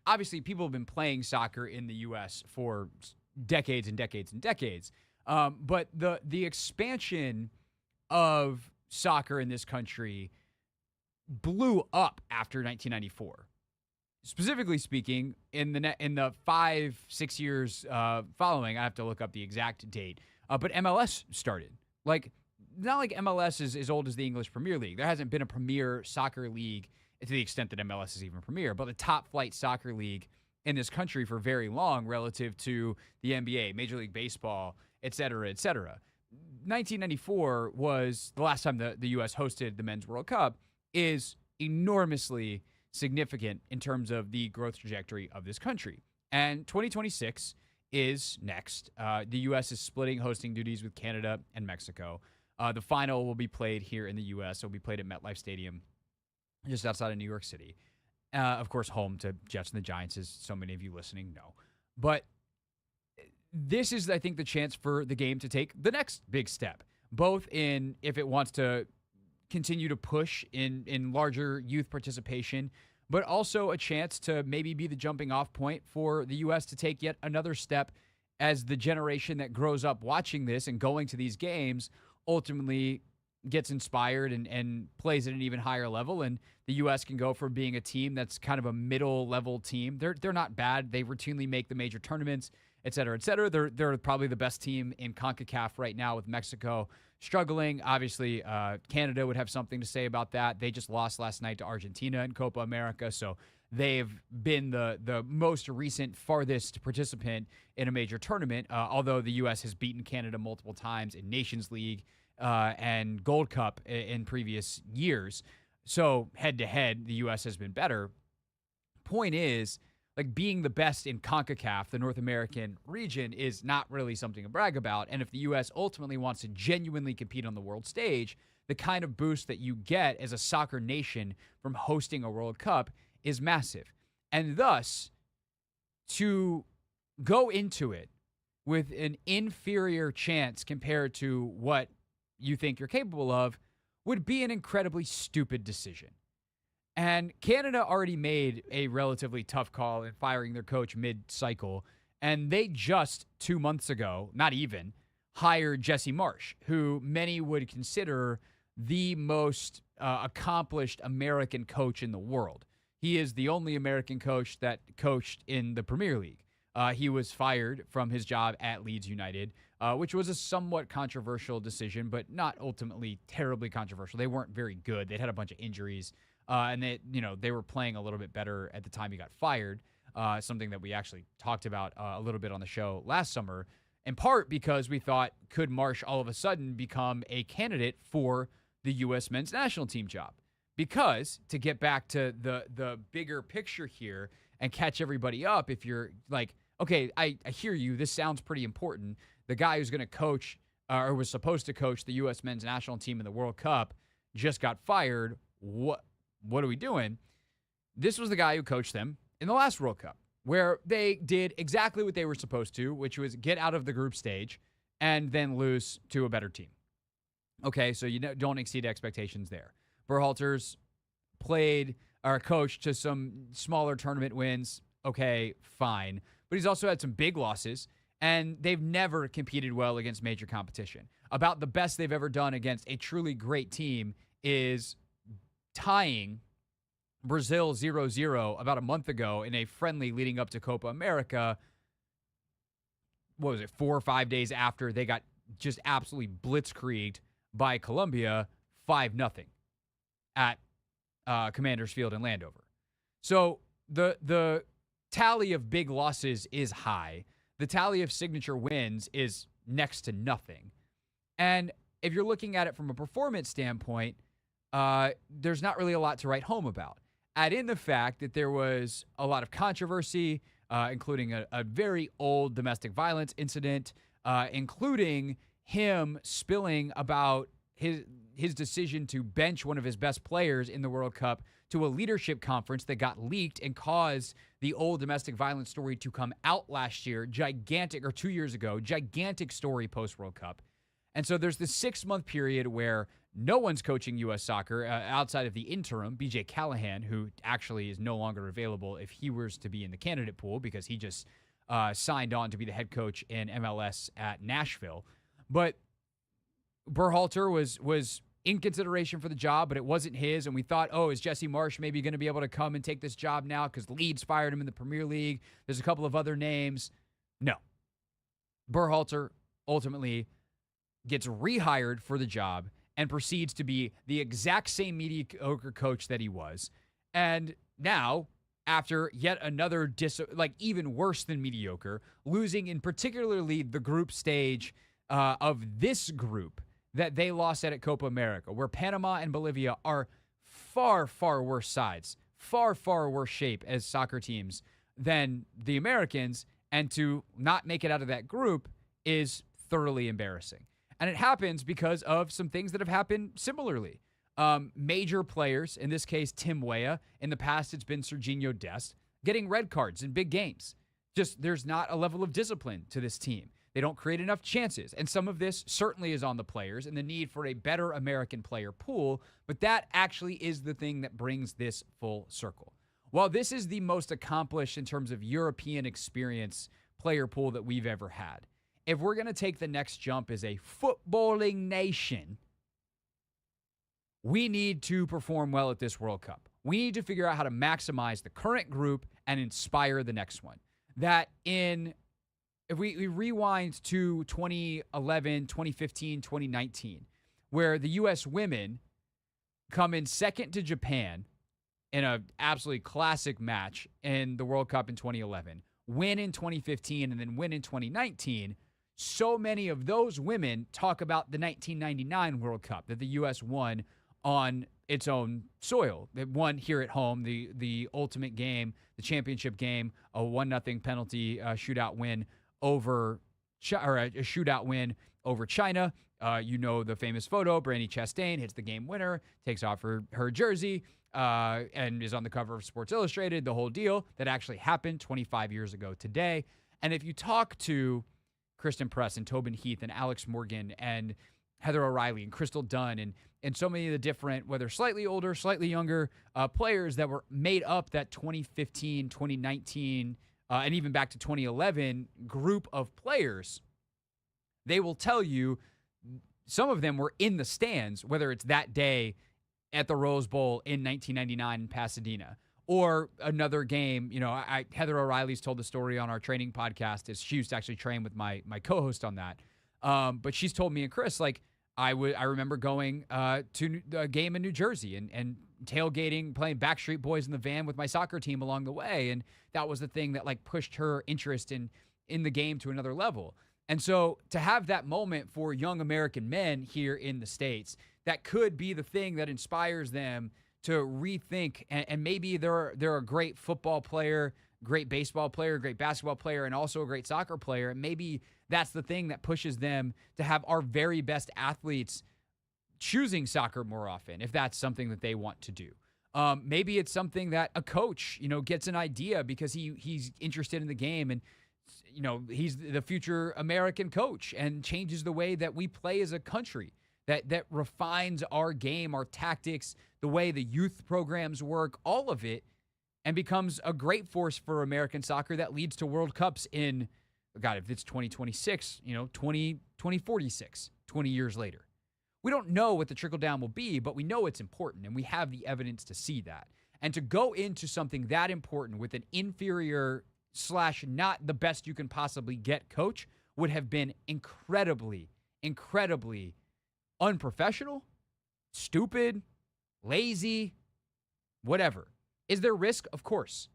obviously people have been playing soccer in the U.S. for decades and decades and decades. But the expansion of soccer in this country blew up after 1994. Specifically speaking, in the 5-6 years following, I have to look up the exact date, but MLS started. Not like MLS is as old as the English Premier League. There hasn't been a premier soccer league to the extent that MLS is even premier, but the top flight soccer league in this country for very long relative to the NBA, Major League Baseball, et cetera, et cetera. 1994 was the last time the U.S. hosted the Men's World Cup, is enormously significant in terms of the growth trajectory of this country. And 2026 is next. The U.S. is splitting hosting duties with Canada and Mexico. The final will be played here in the U.S. It will be played at MetLife Stadium just outside of New York City. Of course, home to Jets and the Giants, as so many of you listening know. But this is, I think, the chance for the game to take the next big step, both in if it wants to continue to push in larger youth participation, but also a chance to maybe be the jumping off point for the U.S. to take yet another step as the generation that grows up watching this and going to these games ultimately gets inspired and plays at an even higher level. And the U.S. can go from being a team that's kind of a middle-level team. They're not bad. They routinely make the major tournaments, et cetera, et cetera. They're probably the best team in CONCACAF right now, with Mexico struggling. Obviously, Canada would have something to say about that. They just lost last night to Argentina in Copa America, so they've been the most recent, farthest participant in a major tournament, although the U.S. has beaten Canada multiple times in Nations League and Gold Cup in previous years. So head-to-head, the U.S. has been better. Point is, being the best in CONCACAF, the North American region, is not really something to brag about. And if the U.S. ultimately wants to genuinely compete on the world stage, the kind of boost that you get as a soccer nation from hosting a World Cup is massive. And thus, to go into it with an inferior chance compared to what you think you're capable of would be an incredibly stupid decision. And Canada already made a relatively tough call in firing their coach mid-cycle, and they just 2 months ago, not even, hired Jesse Marsch, who many would consider the most accomplished American coach in the world. He is the only American coach that coached in the Premier League. He was fired from his job at Leeds United, which was a somewhat controversial decision, but not ultimately terribly controversial. They weren't very good. They'd had a bunch of injuries. And they were playing a little bit better at the time he got fired, something that we actually talked about a little bit on the show last summer, in part because we thought, could Marsch all of a sudden become a candidate for the U.S. men's national team job? Because, to get back to the bigger picture here and catch everybody up, if you're like, okay, I hear you, this sounds pretty important. The guy who's going to coach or was supposed to coach the U.S. men's national team in the World Cup just got fired. What are we doing? This was the guy who coached them in the last World Cup, where they did exactly what they were supposed to, which was get out of the group stage and then lose to a better team. Okay, so you don't exceed expectations there. Berhalter's played or coached to some smaller tournament wins. Okay, fine. But he's also had some big losses. And they've never competed well against major competition. About the best they've ever done against a truly great team is tying Brazil 0-0 about a month ago in a friendly leading up to Copa America. What was it, 4 or 5 days after they got just absolutely blitzkrieged by Colombia 5-0 at Commanders Field in Landover. So the tally of big losses is high. The tally of signature wins is next to nothing. And if you're looking at it from a performance standpoint, there's not really a lot to write home about. Add in the fact that there was a lot of controversy, including a very old domestic violence incident, including him spilling about his decision to bench one of his best players in the World Cup to a leadership conference that got leaked and caused the old domestic violence story to come out last year, gigantic, or 2 years ago, gigantic story post-World Cup. And so there's this 6-month period where no one's coaching U.S. soccer outside of the interim, B.J. Callahan, who actually is no longer available if he was to be in the candidate pool because he just signed on to be the head coach in MLS at Nashville. But Berhalter was in consideration for the job, but it wasn't his. And we thought, oh, is Jesse Marsch maybe going to be able to come and take this job now because Leeds fired him in the Premier League? There's a couple of other names. No. Berhalter ultimately gets rehired for the job and proceeds to be the exact same mediocre coach that he was. And now, after yet another, even worse than mediocre, losing in particularly the group stage of this group that they lost at Copa America, where Panama and Bolivia are far, far worse sides, far, far worse shape as soccer teams than the Americans, and to not make it out of that group is thoroughly embarrassing. And it happens because of some things that have happened similarly. Major players, in this case, Tim Weah, in the past it's been Serginho Dest, getting red cards in big games. Just there's not a level of discipline to this team. They don't create enough chances. And some of this certainly is on the players and the need for a better American player pool, but that actually is the thing that brings this full circle. While this is the most accomplished in terms of European experience player pool that we've ever had, if we're going to take the next jump as a footballing nation, we need to perform well at this World Cup. We need to figure out how to maximize the current group and inspire the next one. If we rewind to 2011, 2015, 2019, where the U.S. women come in second to Japan in an absolutely classic match in the World Cup in 2011, win in 2015, and then win in 2019, so many of those women talk about the 1999 World Cup that the U.S. won on its own soil. It won here at home, the ultimate game, the championship game, a 1-0 penalty shootout win over a shootout win over China. You know the famous photo. Brandi Chastain hits the game winner, takes off her jersey, and is on the cover of Sports Illustrated, the whole deal. That actually happened 25 years ago today. And if you talk to Kristen Press and Tobin Heath and Alex Morgan and Heather O'Reilly and Crystal Dunn and so many of the different, whether slightly older, slightly younger players that were made up that 2015, 2019, and even back to 2011 group of players, they will tell you some of them were in the stands, whether it's that day at the Rose Bowl in 1999 in Pasadena or another game. Heather O'Reilly's told the story on our training podcast. She used to actually train with my co-host on that. But she's told me and Chris, I remember going to a game in New Jersey and tailgating, playing Backstreet Boys in the van with my soccer team along the way. And that was the thing that pushed her interest in the game to another level. And so to have that moment for young American men here in the States, that could be the thing that inspires them to rethink. And maybe they're a great football player, great baseball player, great basketball player, and also a great soccer player. And maybe that's the thing that pushes them to have our very best athletes choosing soccer more often, if that's something that they want to do. Maybe it's something that a coach, gets an idea because he's interested in the game and, he's the future American coach and changes the way that we play as a country, that refines our game, our tactics, the way the youth programs work, all of it, and becomes a great force for American soccer that leads to World Cups in God, if it's 2026, 2046, 20 years later. We don't know what the trickle down will be, but we know it's important, and we have the evidence to see that. And to go into something that important with an inferior / not the best you can possibly get coach would have been incredibly, incredibly unprofessional, stupid, lazy, whatever. Is there risk? Of course.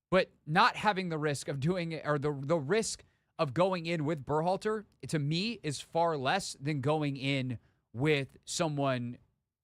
But not having the risk of doing it, or the risk of going in with Berhalter, to me, is far less than going in with someone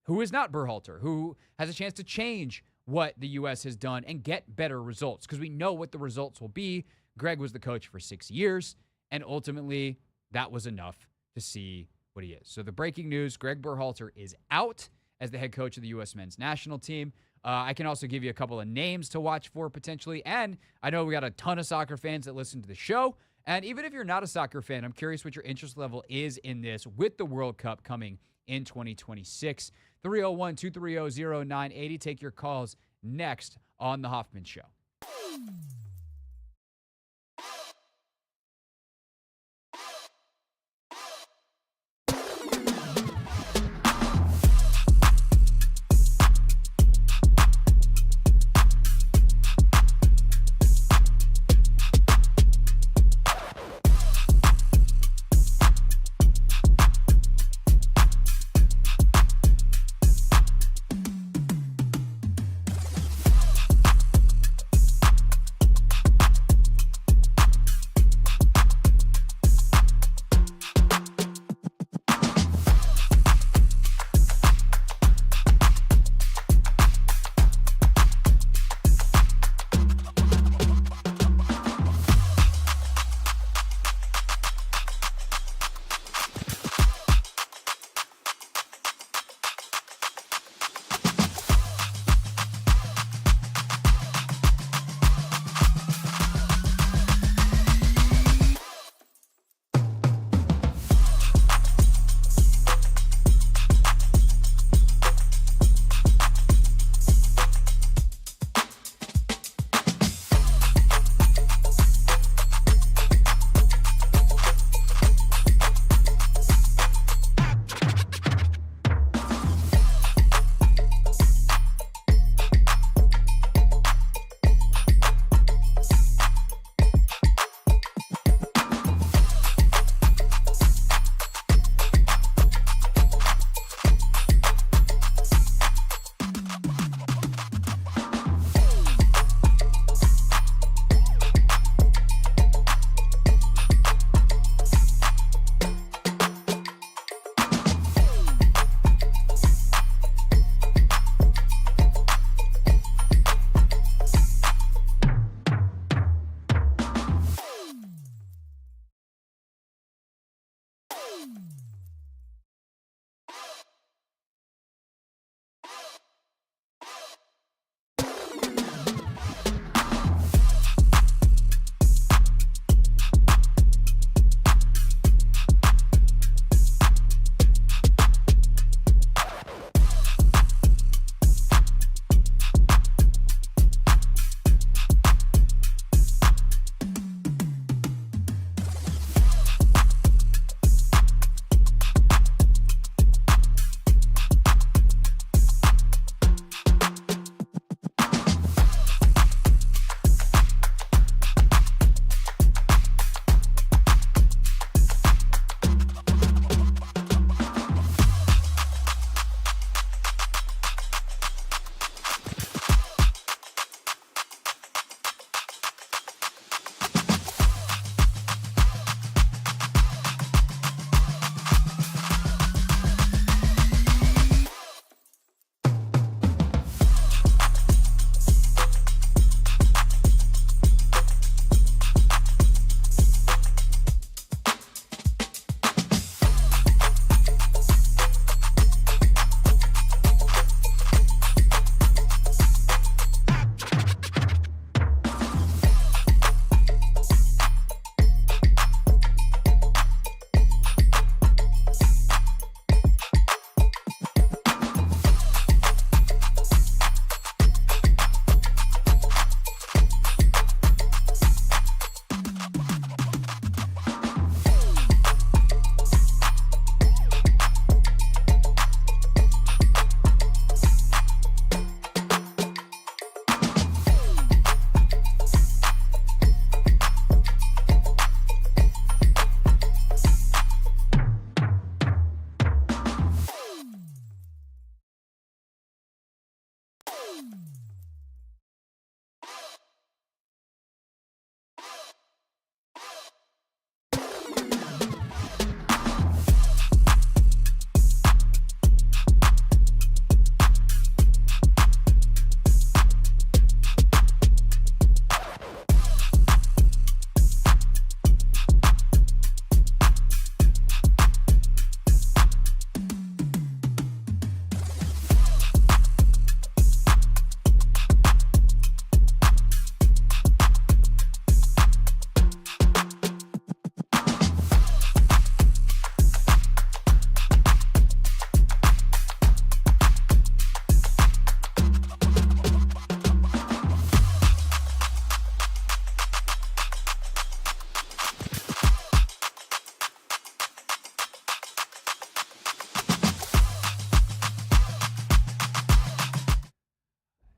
who is not Berhalter, who has a chance to change what the U.S. has done and get better results, because we know what the results will be. Gregg was the coach for 6 years, and ultimately that was enough to see what he is. So the breaking news, Gregg Berhalter is out as the head coach of the U.S. men's national team. I can also give you a couple of names to watch for potentially, and I know we got a ton of soccer fans that listen to the show. And even if you're not a soccer fan, I'm curious what your interest level is in this with the World Cup coming in 2026. 301-230-0980. Take your calls next on The Hoffman Show.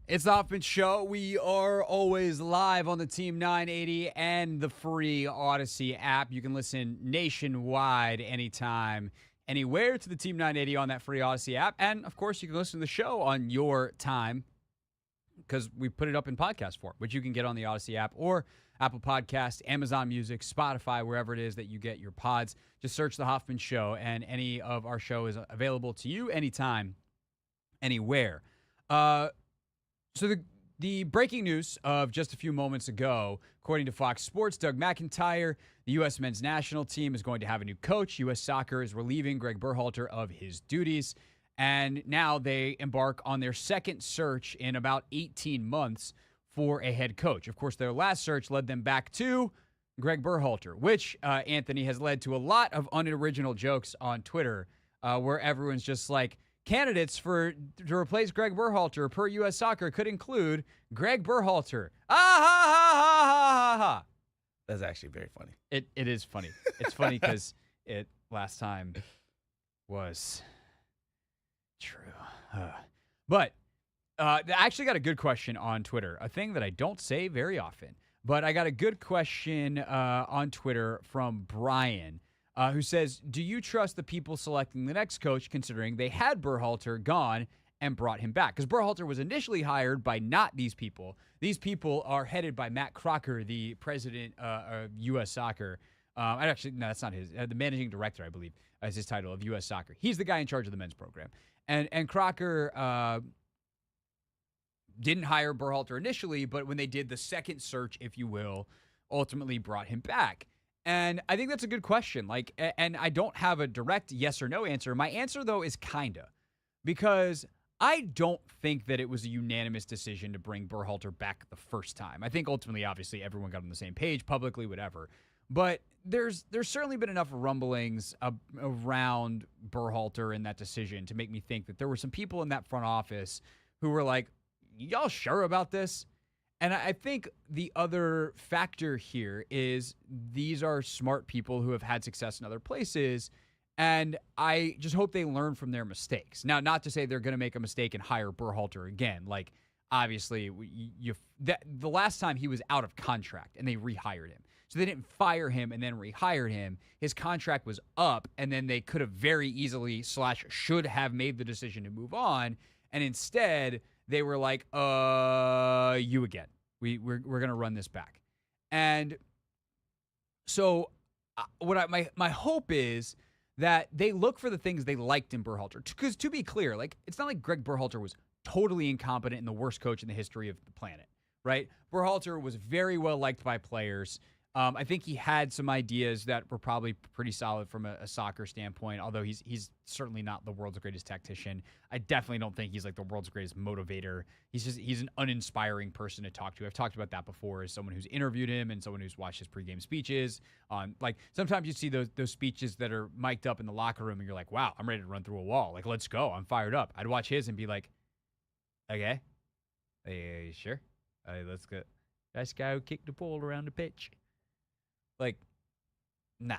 It's the Hoffman Show. We are always live on the Team 980 and the free Odyssey app. You can listen nationwide anytime, anywhere to the Team 980 on that free Odyssey app. And, of course, you can listen to the show on your time because we put it up in podcast form, which you can get on the Odyssey app or Apple Podcasts, Amazon Music, Spotify, wherever it is that you get your pods. Just search the Hoffman Show, and any of our show is available to you anytime, anywhere. So the breaking news of just a few moments ago, according to Fox Sports, Doug McIntyre, the U.S. men's national team is going to have a new coach. U.S. Soccer is relieving Gregg Berhalter of his duties. And now they embark on their second search in about 18 months for a head coach. Of course, their last search led them back to Gregg Berhalter, which, Anthony, has led to a lot of unoriginal jokes on Twitter where everyone's just like, candidates to replace Gregg Berhalter per U.S. Soccer could include Gregg Berhalter. Ah, ha, ha, ha, ha, ha, ha. That's actually very funny. It is funny. It's funny because it last time was true. But I actually got a good question on Twitter, a thing that I don't say very often. But I got a good question on Twitter from Brian, who says, do you trust the people selecting the next coach considering they had Berhalter gone and brought him back? Because Berhalter was initially hired by not these people. These people are headed by Matt Crocker, the president of U.S. Soccer. Actually, no, that's not his. The managing director, I believe, is his title of U.S. Soccer. He's the guy in charge of the men's program. And Crocker didn't hire Berhalter initially, but when they did the second search, if you will, ultimately brought him back. And I think that's a good question. And I don't have a direct yes or no answer. My answer, though, is kinda. Because I don't think that it was a unanimous decision to bring Berhalter back the first time. I think ultimately, obviously, everyone got on the same page, publicly, whatever. But there's certainly been enough rumblings around Berhalter and that decision to make me think that there were some people in that front office who were like, y'all sure about this? And I think the other factor here is these are smart people who have had success in other places, and I just hope they learn from their mistakes. Now, not to say they're going to make a mistake and hire Berhalter again. Like, obviously, the last time he was out of contract, and they rehired him. So they didn't fire him and then rehired him. His contract was up, and then they could have very easily / should have made the decision to move on, and instead they were like, you again. We're going to run this back. And so my hope is that they look for the things they liked in Berhalter. Because to be clear, it's not like Gregg Berhalter was totally incompetent and the worst coach in the history of the planet, right? Berhalter was very well liked by players. I think he had some ideas that were probably pretty solid from a soccer standpoint, although he's certainly not the world's greatest tactician. I definitely don't think he's like the world's greatest motivator. He's an uninspiring person to talk to. I've talked about that before as someone who's interviewed him and someone who's watched his pregame speeches. Sometimes you see those speeches that are mic'd up in the locker room and you're like, wow, I'm ready to run through a wall. Like, let's go. I'm fired up. I'd watch his and be like, okay, sure. Let's go. Let's go kick the ball around the pitch. Nah.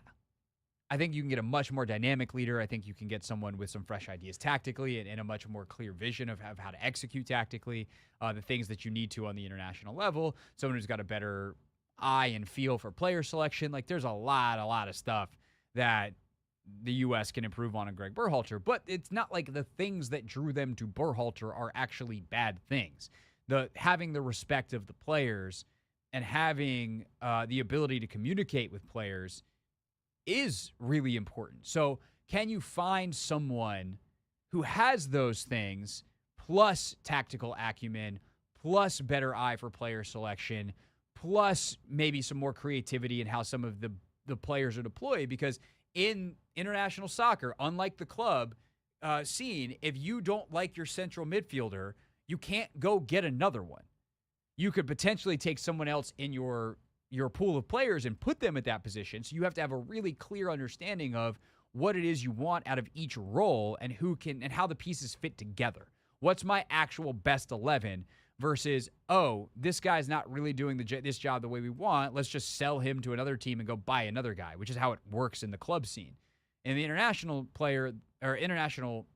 I think you can get a much more dynamic leader. I think you can get someone with some fresh ideas tactically and a much more clear vision of how to execute tactically the things that you need to on the international level. Someone who's got a better eye and feel for player selection. There's a lot of stuff that the U.S. can improve on in Gregg Berhalter, but it's not like the things that drew them to Berhalter are actually bad things. Having the respect of the players and having the ability to communicate with players is really important. So can you find someone who has those things, plus tactical acumen, plus better eye for player selection, plus maybe some more creativity in how some of the players are deployed? Because in international soccer, unlike the club scene, if you don't like your central midfielder, you can't go get another one. You could potentially take someone else in your pool of players and put them at that position. So you have to have a really clear understanding of what it is you want out of each role and how the pieces fit together. What's my actual best 11 versus, this guy's not really doing this job the way we want. Let's just sell him to another team and go buy another guy, which is how it works in the club scene. In the international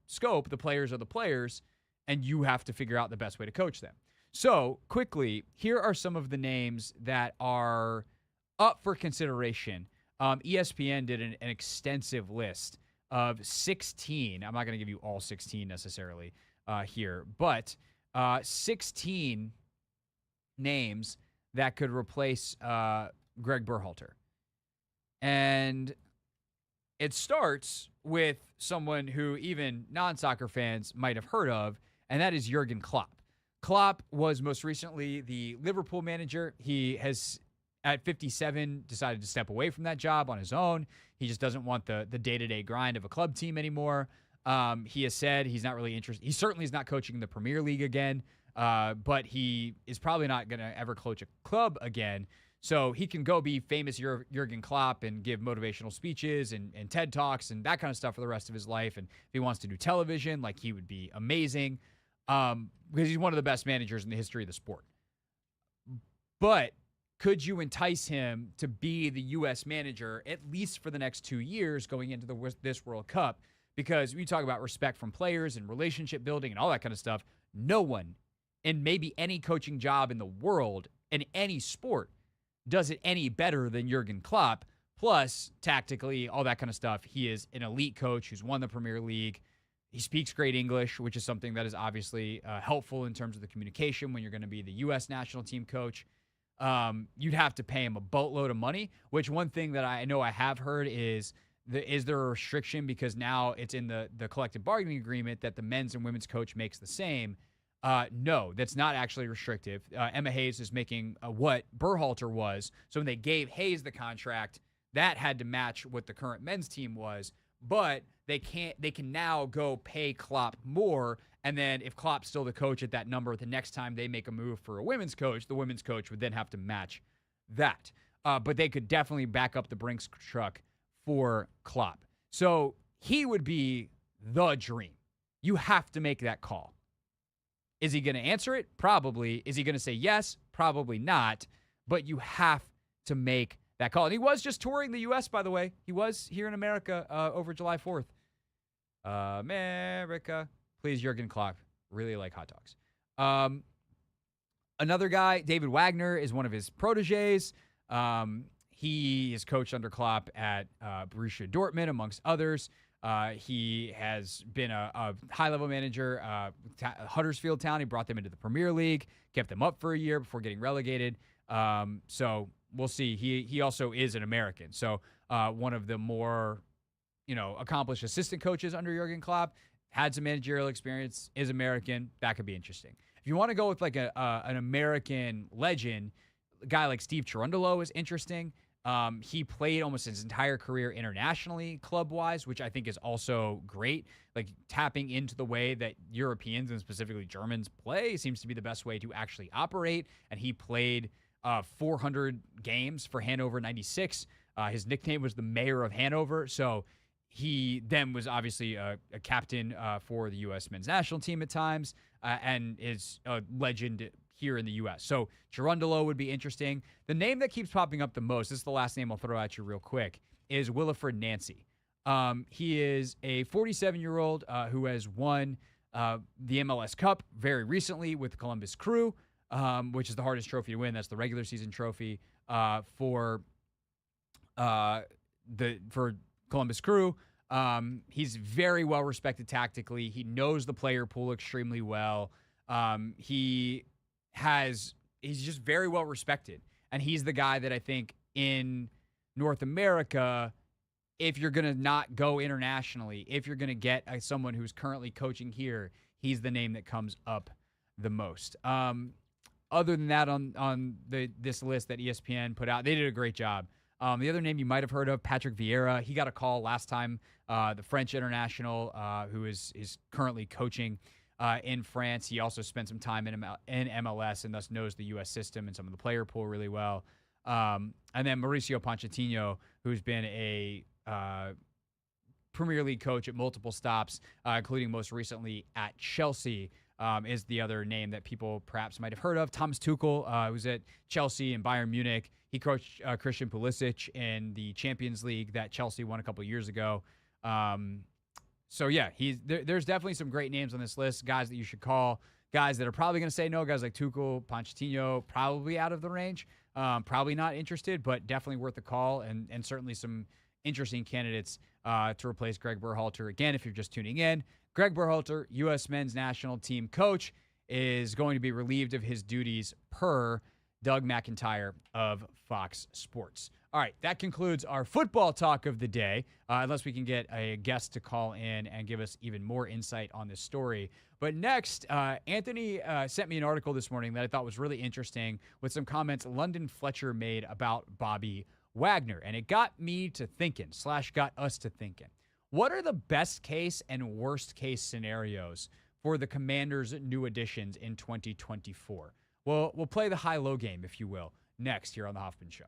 scope, the players are the players, and you have to figure out the best way to coach them. So, quickly, here are some of the names that are up for consideration. ESPN did an extensive list of 16. I'm not going to give you all 16 necessarily here, but 16 names that could replace Gregg Berhalter. And it starts with someone who even non-soccer fans might have heard of, and that is Jurgen Klopp. Klopp was most recently the Liverpool manager. He has, at 57, decided to step away from that job on his own. He just doesn't want the day-to-day grind of a club team anymore. He has said he's not really interested. He certainly is not coaching the Premier League again, but he is probably not going to ever coach a club again. So he can go be famous Jurgen Klopp and give motivational speeches and TED Talks and that kind of stuff for the rest of his life. And if he wants to do television, like, he would be amazing because he's one of the best managers in the history of the sport. But could you entice him to be the U.S. manager at least for the next 2 years going into this World Cup? Because we talk about respect from players and relationship building and all that kind of stuff. No one in maybe any coaching job in the world in any sport does it any better than Jurgen Klopp. Plus, tactically, all that kind of stuff. He is an elite coach who's won the Premier League. He speaks great English, which is something that is obviously helpful in terms of the communication when you're going to be the U.S. national team coach. You'd have to pay him a boatload of money, which one thing that I know I have heard is there a restriction because now it's in the collective bargaining agreement that the men's and women's coach makes the same. No, that's not actually restrictive. Emma Hayes is making what Berhalter was. So when they gave Hayes the contract, that had to match what the current men's team was. But they can now go pay Klopp more. And then if Klopp's still the coach at that number, the next time they make a move for a women's coach, the women's coach would then have to match that. But they could definitely back up the Brinks truck for Klopp. So he would be the dream. You have to make that call. Is he going to answer it? Probably. Is he going to say yes? Probably not. But you have to make that call. And he was just touring the U.S., by the way. He was here in America over July 4th. America. Please, Jurgen Klopp. Really like hot dogs. Another guy, David Wagner, is one of his proteges. He is coached under Klopp at Borussia Dortmund, amongst others. He has been a high-level manager, Huddersfield Town. He brought them into the Premier League, kept them up for a year before getting relegated. So we'll see. He also is an American. So one of the more, accomplished assistant coaches under Jurgen Klopp, had some managerial experience, is American. That could be interesting. If you want to go with like an American legend, a guy like Steve Cherundolo is interesting. He played almost his entire career internationally, club-wise, which I think is also great. Like, tapping into the way that Europeans and specifically Germans play seems to be the best way to actually operate. And he played 400 games for Hannover 96. His nickname was the Mayor of Hanover. So he then was obviously a captain for the U.S. men's national team at times and is a legend here in the U.S. So Cherundolo would be interesting. The name that keeps popping up the most, this is the last name I'll throw at you real quick, is Wilfried Nancy. He is a 47-year-old who has won the MLS Cup very recently with the Columbus Crew, which is the hardest trophy to win. That's the regular season trophy for Columbus Crew. He's very well respected tactically. He knows the player pool extremely well. He's just very well respected. And he's the guy that I think in North America, if you're going to not go internationally, if you're going to get someone who's currently coaching here, he's the name that comes up the most. Other than that, on this list that ESPN put out, they did a great job. The other name you might have heard of, Patrick Vieira. He got a call last time, the French international, who is currently coaching in France. He also spent some time in MLS and thus knows the U.S. system and some of the player pool really well. And then Mauricio Pochettino, who's been a Premier League coach at multiple stops, including most recently at Chelsea, is the other name that people perhaps might have heard of. Thomas Tuchel, who's at Chelsea and Bayern Munich. He coached Christian Pulisic in the Champions League that Chelsea won a couple years ago. So yeah, there's definitely some great names on this list, guys that you should call. guys that are probably going to say no, guys like Tuchel, Pochettino, probably out of the range, probably not interested, but definitely worth a call, and certainly some interesting candidates to replace Gregg Berhalter. Again, if you're just tuning in, Gregg Berhalter, U.S. men's national team coach, is going to be relieved of his duties per Doug McIntyre of Fox Sports. All right, that concludes our football talk of the day, unless we can get a guest to call in and give us even more insight on this story. But next, Anthony sent me an article this morning that I thought was really interesting with some comments London Fletcher made about Bobby Wagner. And it got me to thinking, / got us to thinking. What are the best case and worst case scenarios for the Commanders' new additions in 2024? Well, we'll play the high-low game, if you will, next here on The Hoffman Show.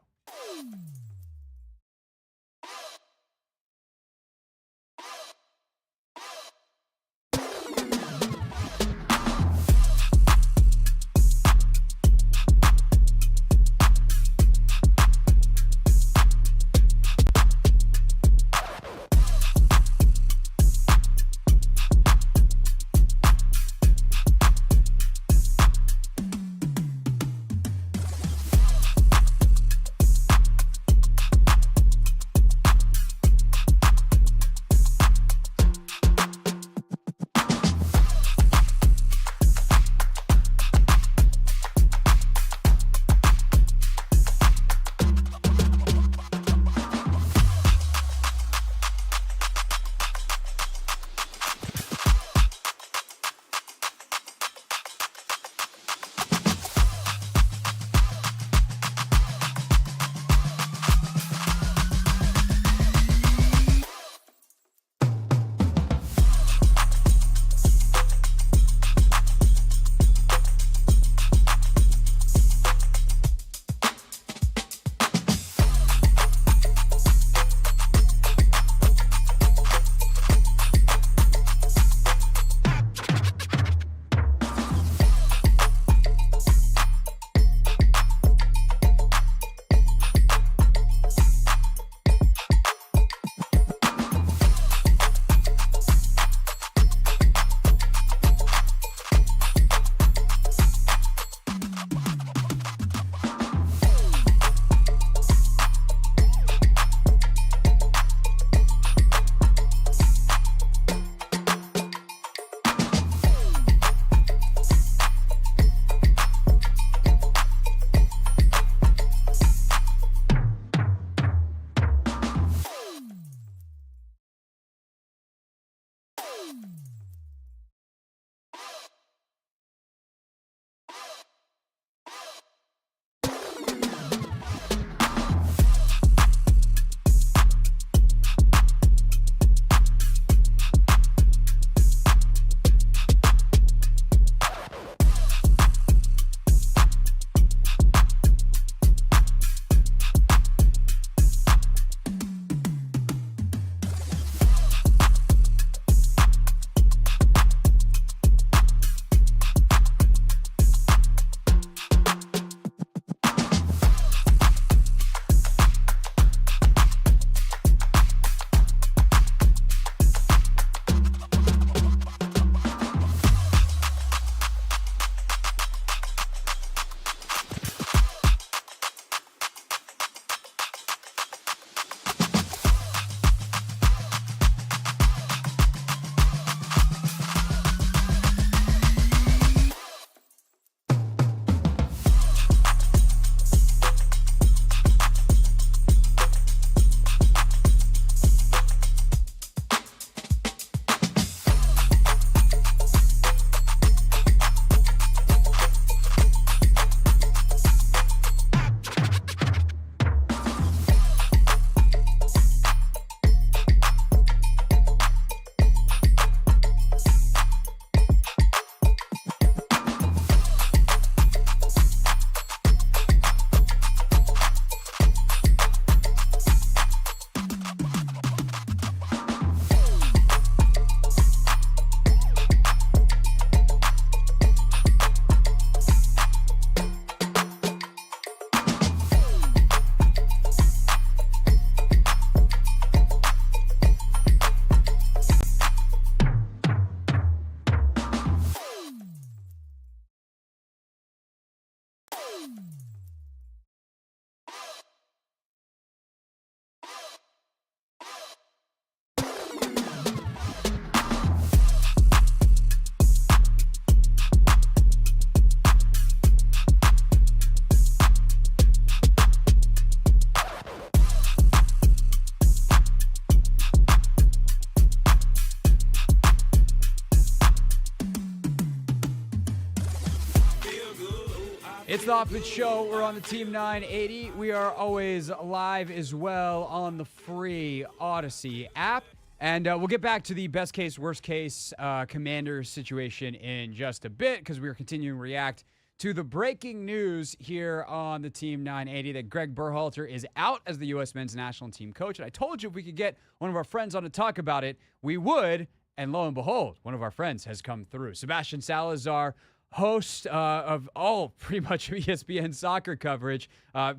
It's the Hoffman Show. We're on the Team 980. We are always live as well on the free Odyssey app. And we'll get back to the best case, worst case Commanders situation in just a bit because we're continuing to react to the breaking news here on the Team 980 that Gregg Berhalter is out as the U.S. men's national team coach. And I told you if we could get one of our friends on to talk about it, we would. And lo and behold, one of our friends has come through. Sebastian Salazar, host of all pretty much ESPN soccer coverage.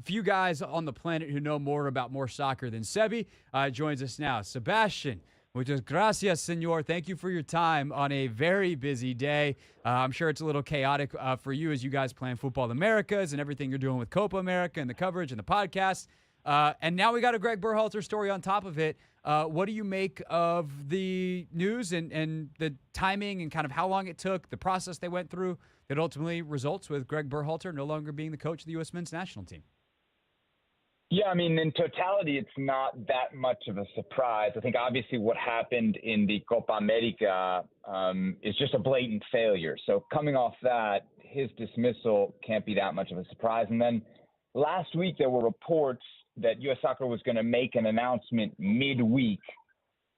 Few guys on the planet who know more about more soccer than Sebi joins us now. Sebastian, muchas gracias, senor. Thank you for your time on a very busy day. I'm sure it's a little chaotic for you as you guys plan Football Americas and everything you're doing with Copa America and the coverage and the podcast. And now we got a Gregg Berhalter story on top of it. What do you make of the news and the timing and kind of how long it took, the process they went through that ultimately results with Gregg Berhalter no longer being the coach of the U.S. men's national team? Yeah, I mean, in totality, it's not that much of a surprise. I think obviously what happened in the Copa America is just a blatant failure. So coming off that, his dismissal can't be that much of a surprise. And then last week there were reports that U.S. Soccer was going to make an announcement midweek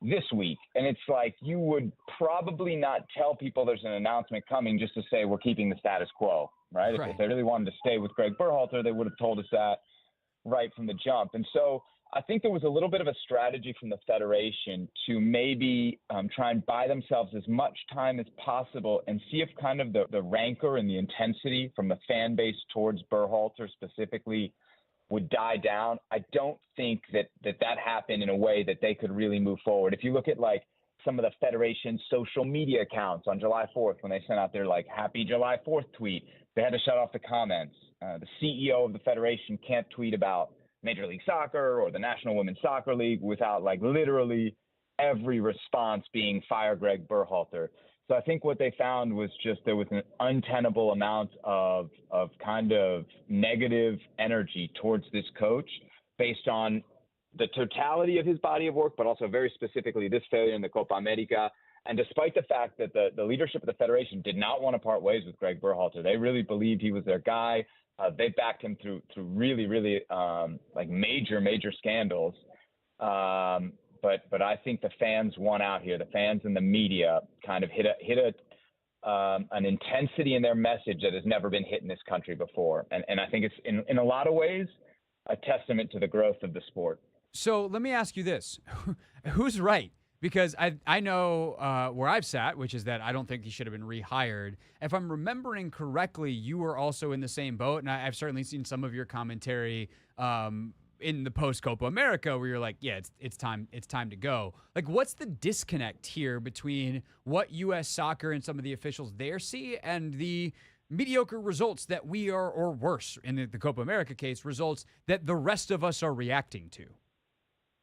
this week. And it's like you would probably not tell people there's an announcement coming just to say we're keeping the status quo, right? If they really wanted to stay with Gregg Berhalter, they would have told us that right from the jump. And so I think there was a little bit of a strategy from the federation to maybe try and buy themselves as much time as possible and see if kind of the rancor and the intensity from the fan base towards Berhalter specifically would die down. I don't think that happened in a way that they could really move forward. If you look at like some of the federation's social media accounts on July 4th, when they sent out their like happy July 4th tweet, they had to shut off the comments. The CEO of the federation can't tweet about Major League Soccer or the National Women's Soccer League without like literally every response being fire Gregg Berhalter. So I think what they found was just there was an untenable amount of kind of negative energy towards this coach based on the totality of his body of work, but also very specifically this failure in the Copa America. And despite the fact that the leadership of the federation did not want to part ways with Gregg Berhalter, they really believed he was their guy. They backed him through really, really like major scandals. But I think the fans won out here. The fans and the media kind of hit an intensity in their message that has never been hit in this country before. And I think it's in a lot of ways a testament to the growth of the sport. So let me ask you this. Who's right? Because I know where I've sat, which is that I don't think he should have been rehired. If I'm remembering correctly, you were also in the same boat, and I've certainly seen some of your commentary in the post-Copa America where you're like, yeah, it's time to go. Like, what's the disconnect here between what U.S. Soccer and some of the officials there see and the mediocre results that we are, or worse, in the Copa America case, results that the rest of us are reacting to?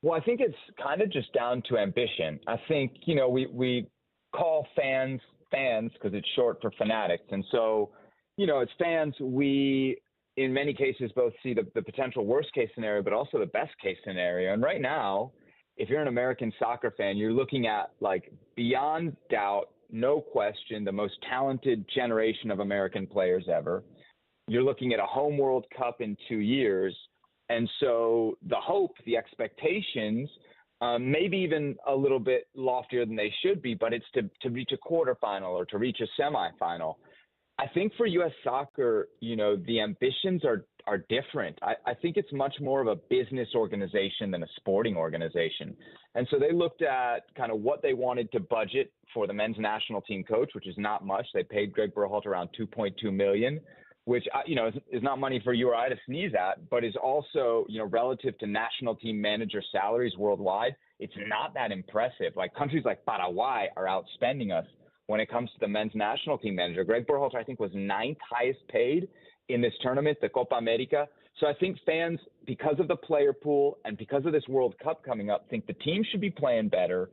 Well, I think it's kind of just down to ambition. I think, you know, we call fans because it's short for fanatics. And so, you know, as fans, we, in many cases, both see the potential worst case scenario, but also the best case scenario. And right now, if you're an American soccer fan, you're looking at, like, beyond doubt, no question, the most talented generation of American players ever. You're looking at a home World Cup in 2 years. And so the hope, the expectations, maybe even a little bit loftier than they should be, but it's to reach a quarterfinal or to reach a semifinal. I think for U.S. Soccer, you know, the ambitions are different. I think it's much more of a business organization than a sporting organization. And so they looked at kind of what they wanted to budget for the men's national team coach, which is not much. They paid Gregg Berhalter around $2.2 million. Which, you know, is not money for you or I to sneeze at, but is also, you know, relative to national team manager salaries worldwide, it's not that impressive. Like countries like Paraguay are outspending us when it comes to the men's national team manager. Gregg Berhalter, I think, was 9th highest paid in this tournament, the Copa America. So I think fans, because of the player pool and because of this World Cup coming up, think the team should be playing better,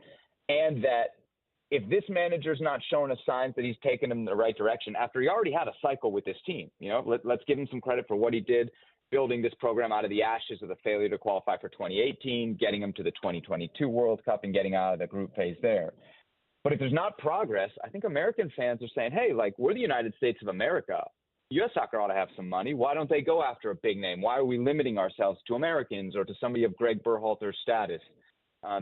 and that if this manager's not showing us signs that he's taken him in the right direction after he already had a cycle with this team, you know, let's give him some credit for what he did, building this program out of the ashes of the failure to qualify for 2018, getting him to the 2022 World Cup and getting out of the group phase there. But if there's not progress, I think American fans are saying, hey, like, we're the United States of America. U.S. soccer ought to have some money. Why don't they go after a big name? Why are we limiting ourselves to Americans or to somebody of Gregg Berhalter's status?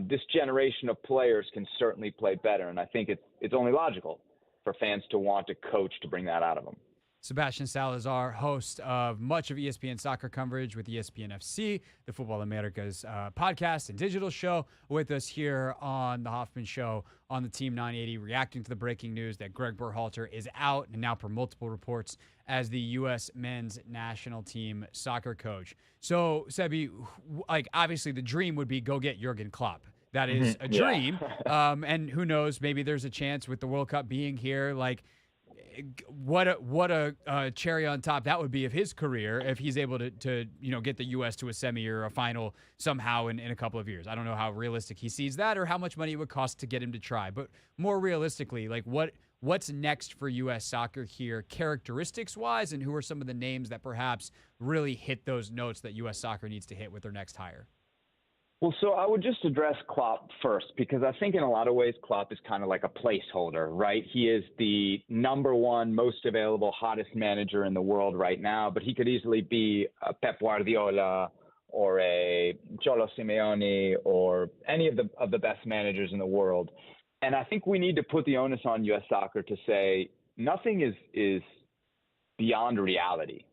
This generation of players can certainly play better, and I think it's only logical for fans to want a coach to bring that out of them. Sebastian Salazar, host of much of ESPN soccer coverage with ESPN FC, the Football Americas podcast and digital show, with us here on the Hoffman Show on the Team 980, reacting to the breaking news that Gregg Berhalter is out, and now per multiple reports, as the U.S. men's national team soccer coach. So, Sebi, like, obviously the dream would be go get Jurgen Klopp. That is a dream. And who knows, maybe there's a chance with the World Cup being here, like, what a cherry on top that would be of his career if he's able to get the U.S. to a semi or a final somehow in a couple of years. I don't know how realistic he sees that or how much money it would cost to get him to try. But more realistically, like what's next for U.S. soccer here, characteristics-wise, and who are some of the names that perhaps really hit those notes that U.S. soccer needs to hit with their next hire? Well, so I would just address Klopp first, because I think in a lot of ways Klopp is kind of like a placeholder, right? He is the number one most available, hottest manager in the world right now, but he could easily be a Pep Guardiola or a Cholo Simeone or any of the best managers in the world. And I think we need to put the onus on U.S. soccer to say nothing is beyond reality.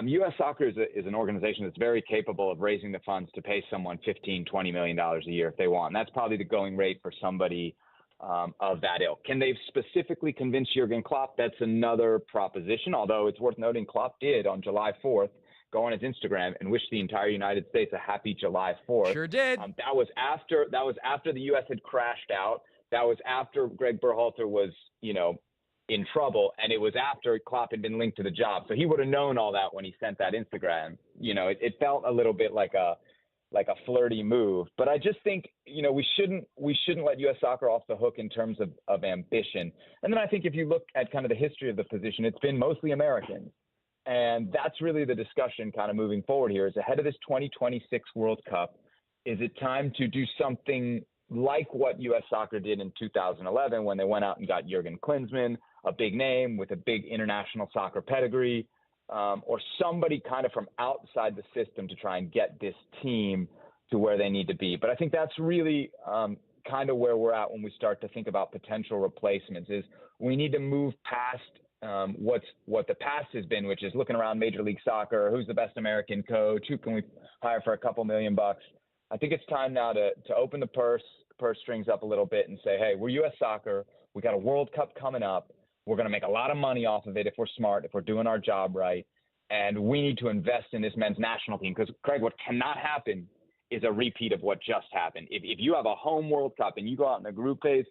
U.S. Soccer is an organization that's very capable of raising the funds to pay someone $15-20 million a year if they want. And that's probably the going rate for somebody of that ilk. Can they specifically convince Jurgen Klopp? That's another proposition, although it's worth noting Klopp did on July 4th go on his Instagram and wish the entire United States a happy July 4th. Sure did. That was after the U.S. had crashed out. That was after Gregg Berhalter was, in trouble, and it was after Klopp had been linked to the job. So he would have known all that when he sent that Instagram. It felt a little bit like a flirty move. But I just think, we shouldn't let U.S. soccer off the hook in terms of ambition. And then I think if you look at kind of the history of the position, it's been mostly Americans. And that's really the discussion kind of moving forward here is ahead of this 2026 World Cup, is it time to do something like what U.S. soccer did in 2011 when they went out and got Jurgen Klinsmann, a big name with a big international soccer pedigree, or somebody kind of from outside the system to try and get this team to where they need to be. But I think that's really kind of where we're at when we start to think about potential replacements is we need to move past what the past has been, which is looking around Major League Soccer, who's the best American coach, who can we hire for a couple $1 million. I think it's time now to open the purse strings up a little bit and say, hey, we're U.S. soccer. We got a World Cup coming up. We're going to make a lot of money off of it if we're smart, if we're doing our job right. And we need to invest in this men's national team because, Craig, what cannot happen is a repeat of what just happened. If you have a home World Cup and you go out in the group phase,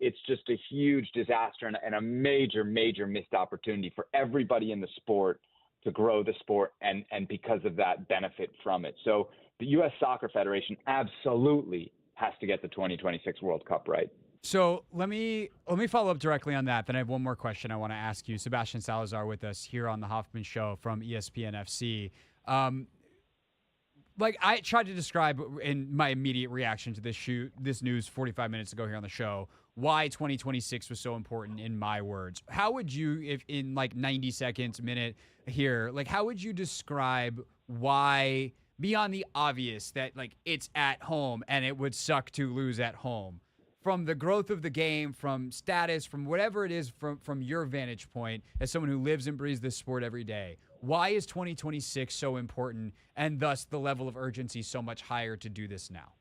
it's just a huge disaster and a major, major missed opportunity for everybody in the sport to grow the sport and because of that benefit from it. So the U.S. Soccer Federation absolutely has to get the 2026 World Cup right. So let me follow up directly on that. Then I have one more question I want to ask you. Sebastian Salazar with us here on the Hoffman Show from ESPN FC. Like I tried to describe in my immediate reaction to this news 45 minutes ago here on the show, why 2026 was so important in my words. How would you, if in like 90 seconds, minute here, like how would you describe why, beyond the obvious that like it's at home and it would suck to lose at home, from the growth of the game, from status, from whatever it is from your vantage point as someone who lives and breathes this sport every day, why is 2026 so important and thus the level of urgency so much higher to do this now?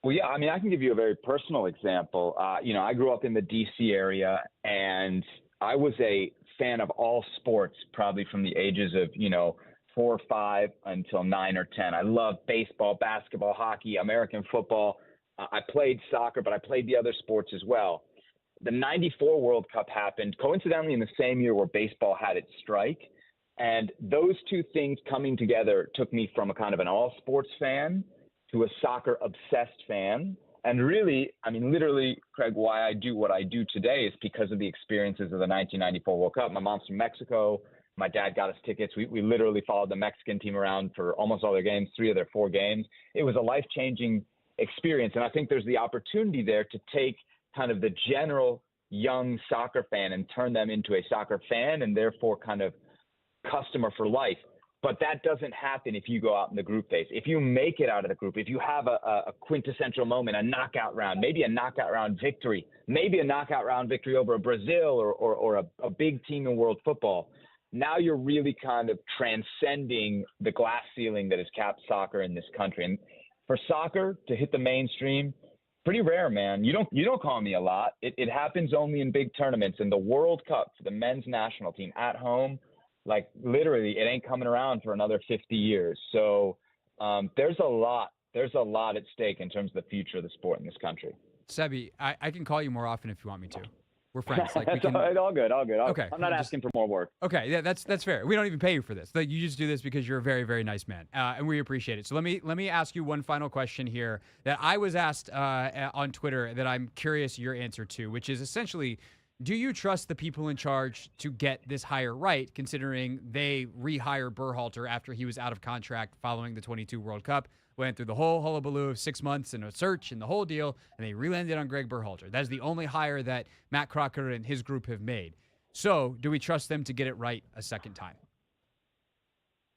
Well, yeah, I mean, I can give you a very personal example. I grew up in the D.C. area, and I was a fan of all sports probably from the ages of, 4 or 5 until 9 or 10. I loved baseball, basketball, hockey, American football. I played soccer, but I played the other sports as well. The 94 World Cup happened coincidentally in the same year where baseball had its strike. And those two things coming together took me from a kind of an all sports fan to a soccer obsessed fan. And really, I mean, literally, Craig, why I do what I do today is because of the experiences of the 1994 World Cup. My mom's from Mexico. My dad got us tickets. We literally followed the Mexican team around for almost all their games, 3 of their 4 games. It was a life-changing experience. And I think there's the opportunity there to take kind of the general young soccer fan and turn them into a soccer fan and therefore kind of customer for life. But that doesn't happen if you go out in the group phase. If you make it out of the group, if you have a quintessential moment, a knockout round, maybe a knockout round victory, maybe a knockout round victory over a Brazil or a big team in world football, now you're really kind of transcending the glass ceiling that is capped soccer in this country. And for soccer to hit the mainstream, pretty rare, man. You don't call me a lot. It happens only in big tournaments. And the World Cup for the men's national team at home, like literally, it ain't coming around for another 50 years. So there's a lot at stake in terms of the future of the sport in this country. Sebi, I can call you more often if you want me to. We're friends. Like That's all good. Okay. I'm not asking for more work. Okay, yeah, that's fair. We don't even pay you for this. Like, you just do this because you're a very, very nice man, and we appreciate it. So let me ask you one final question here that I was asked on Twitter that I'm curious your answer to, which is essentially, do you trust the people in charge to get this hire right, considering they rehired Berhalter after he was out of contract following the 22 World Cup, went through the whole hullabaloo of 6 months and a search and the whole deal, and they relanded on Gregg Berhalter? That is the only hire that Matt Crocker and his group have made. So do we trust them to get it right a second time?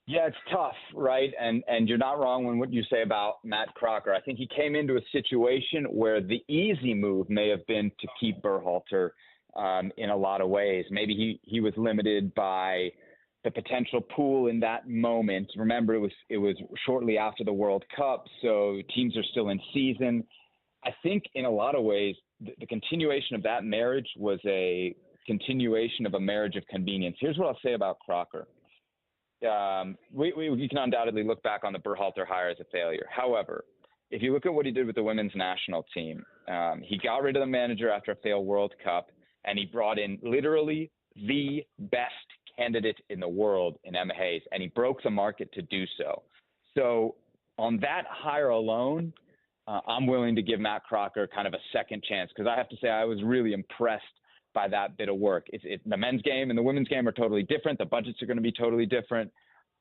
Yeah, it's tough, right? And you're not wrong when what you say about Matt Crocker. I think he came into a situation where the easy move may have been to keep Berhalter in a lot of ways. Maybe he was limited by the potential pool in that moment. Remember, it was shortly after the World Cup, so teams are still in season. I think in a lot of ways, the continuation of that marriage was a continuation of a marriage of convenience. Here's what I'll say about Crocker. We can undoubtedly look back on the Berhalter hire as a failure. However, if you look at what he did with the women's national team, he got rid of the manager after a failed World Cup, and he brought in literally the best candidate in the world in Emma Hayes, and he broke the market to do so. So on that hire alone, I'm willing to give Matt Crocker kind of a second chance, because I have to say I was really impressed by that bit of work. The men's game and the women's game are totally different. The budgets are going to be totally different,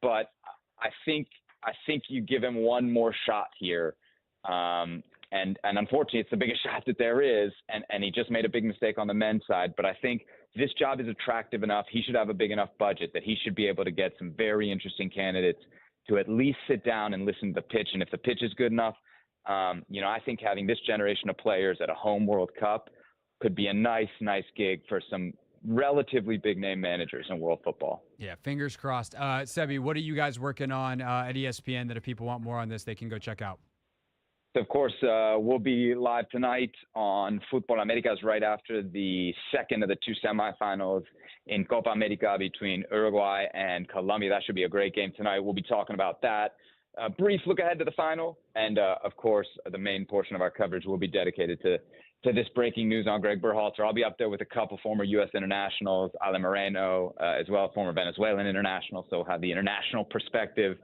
but I think you give him one more shot here. And unfortunately, it's the biggest shot that there is, and he just made a big mistake on the men's side. But I think this job is attractive enough. He should have a big enough budget that he should be able to get some very interesting candidates to at least sit down and listen to the pitch. And if the pitch is good enough, I think having this generation of players at a home World Cup could be a nice gig for some relatively big-name managers in world football. Yeah, fingers crossed. Sebi, what are you guys working on at ESPN that if people want more on this, they can go check out? Of course, we'll be live tonight on Fútbol Américas right after the second of the two semifinals in Copa América between Uruguay and Colombia. That should be a great game tonight. We'll be talking about that. A brief look ahead to the final. And, of course, the main portion of our coverage will be dedicated to this breaking news on Gregg Berhalter. I'll be up there with a couple former U.S. internationals, Ale Moreno, as well as former Venezuelan internationals, so we'll have the international perspective.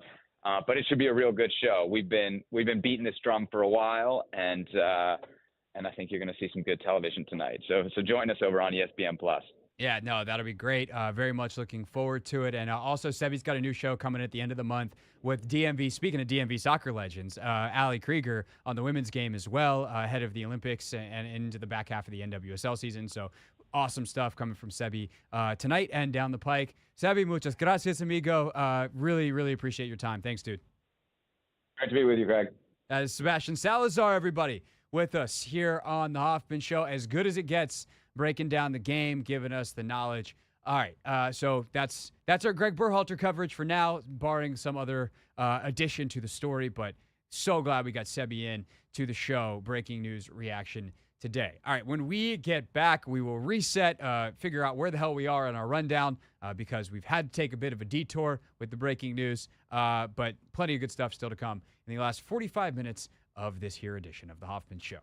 But it should be a real good show. We've been beating this drum for a while, and I think you're going to see some good television tonight. So join us over on ESPN Plus. Yeah, no, that'll be great. Very much looking forward to it. And also, Sebi's got a new show coming at the end of the month with DMV. Speaking of DMV soccer legends, Ali Krieger on the women's game as well, ahead of the Olympics and into the back half of the NWSL season. So awesome stuff coming from Sebi tonight and down the pike. Sebi, muchas gracias, amigo. Really, really appreciate your time. Thanks, dude. Great to be with you, Greg. That is Sebastian Salazar, everybody, with us here on the Hoffman Show. As good as it gets, breaking down the game, giving us the knowledge. All right, so that's our Gregg Berhalter coverage for now, barring some other addition to the story. But so glad we got Sebi in to the show, breaking news reaction today. All right, when we get back, we will reset, figure out where the hell we are on our rundown, because we've had to take a bit of a detour with the breaking news, but plenty of good stuff still to come in the last 45 minutes of this here edition of the Hoffman Show.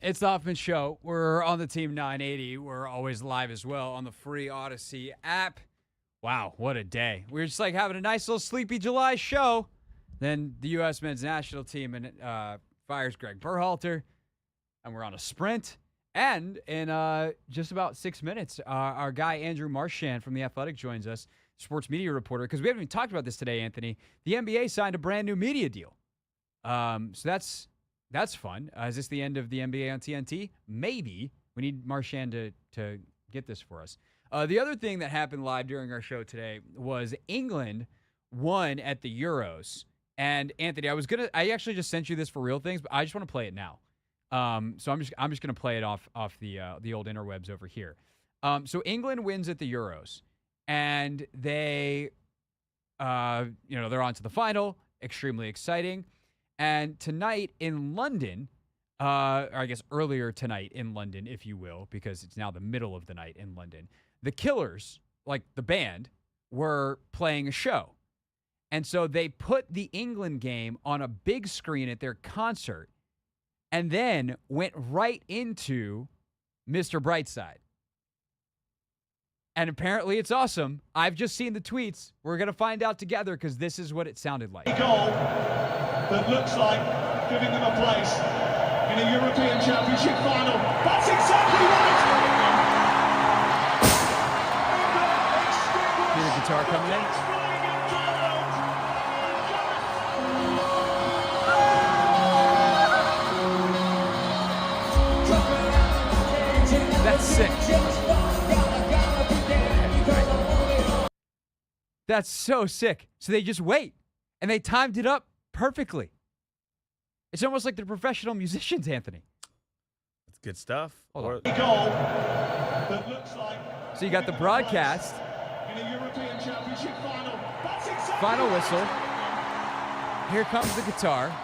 It's the Hoffman Show. We're on the Team 980. We're always live as well on the free Odyssey app. Wow, what a day. We're just like having a nice little sleepy July show. Then the U.S. men's national team fires Gregg Berhalter, and we're on a sprint. And in just about 6 minutes, our guy Andrew Marchand from The Athletic joins us, sports media reporter, because we haven't even talked about this today, Anthony. The NBA signed a brand new media deal. So that's fun. Is this the end of the NBA on TNT? Maybe. We need Marchand to get this for us. The other thing that happened live during our show today was England won at the Euros. And Anthony, I actually just sent you this for real things, but I just want to play it now. So I'm just gonna play it off the old interwebs over here. So England wins at the Euros, and they, they're on to the final. Extremely exciting. And tonight in London, or I guess earlier tonight in London, if you will, because it's now the middle of the night in London, the Killers, like the band, were playing a show. And so they put the England game on a big screen at their concert and then went right into Mr. Brightside. And apparently it's awesome. I've just seen the tweets. We're going to find out together because this is what it sounded like. Goal that looks like giving them a place in a European Championship final. That's exactly right. Hear the guitar coming in. That's sick. That's so sick. So they just wait, and they timed it up perfectly. It's almost like they're professional musicians, Anthony. That's good stuff. Goal that looks like So you got the broadcast, in a European Championship final. That's exactly final whistle. Here comes the guitar.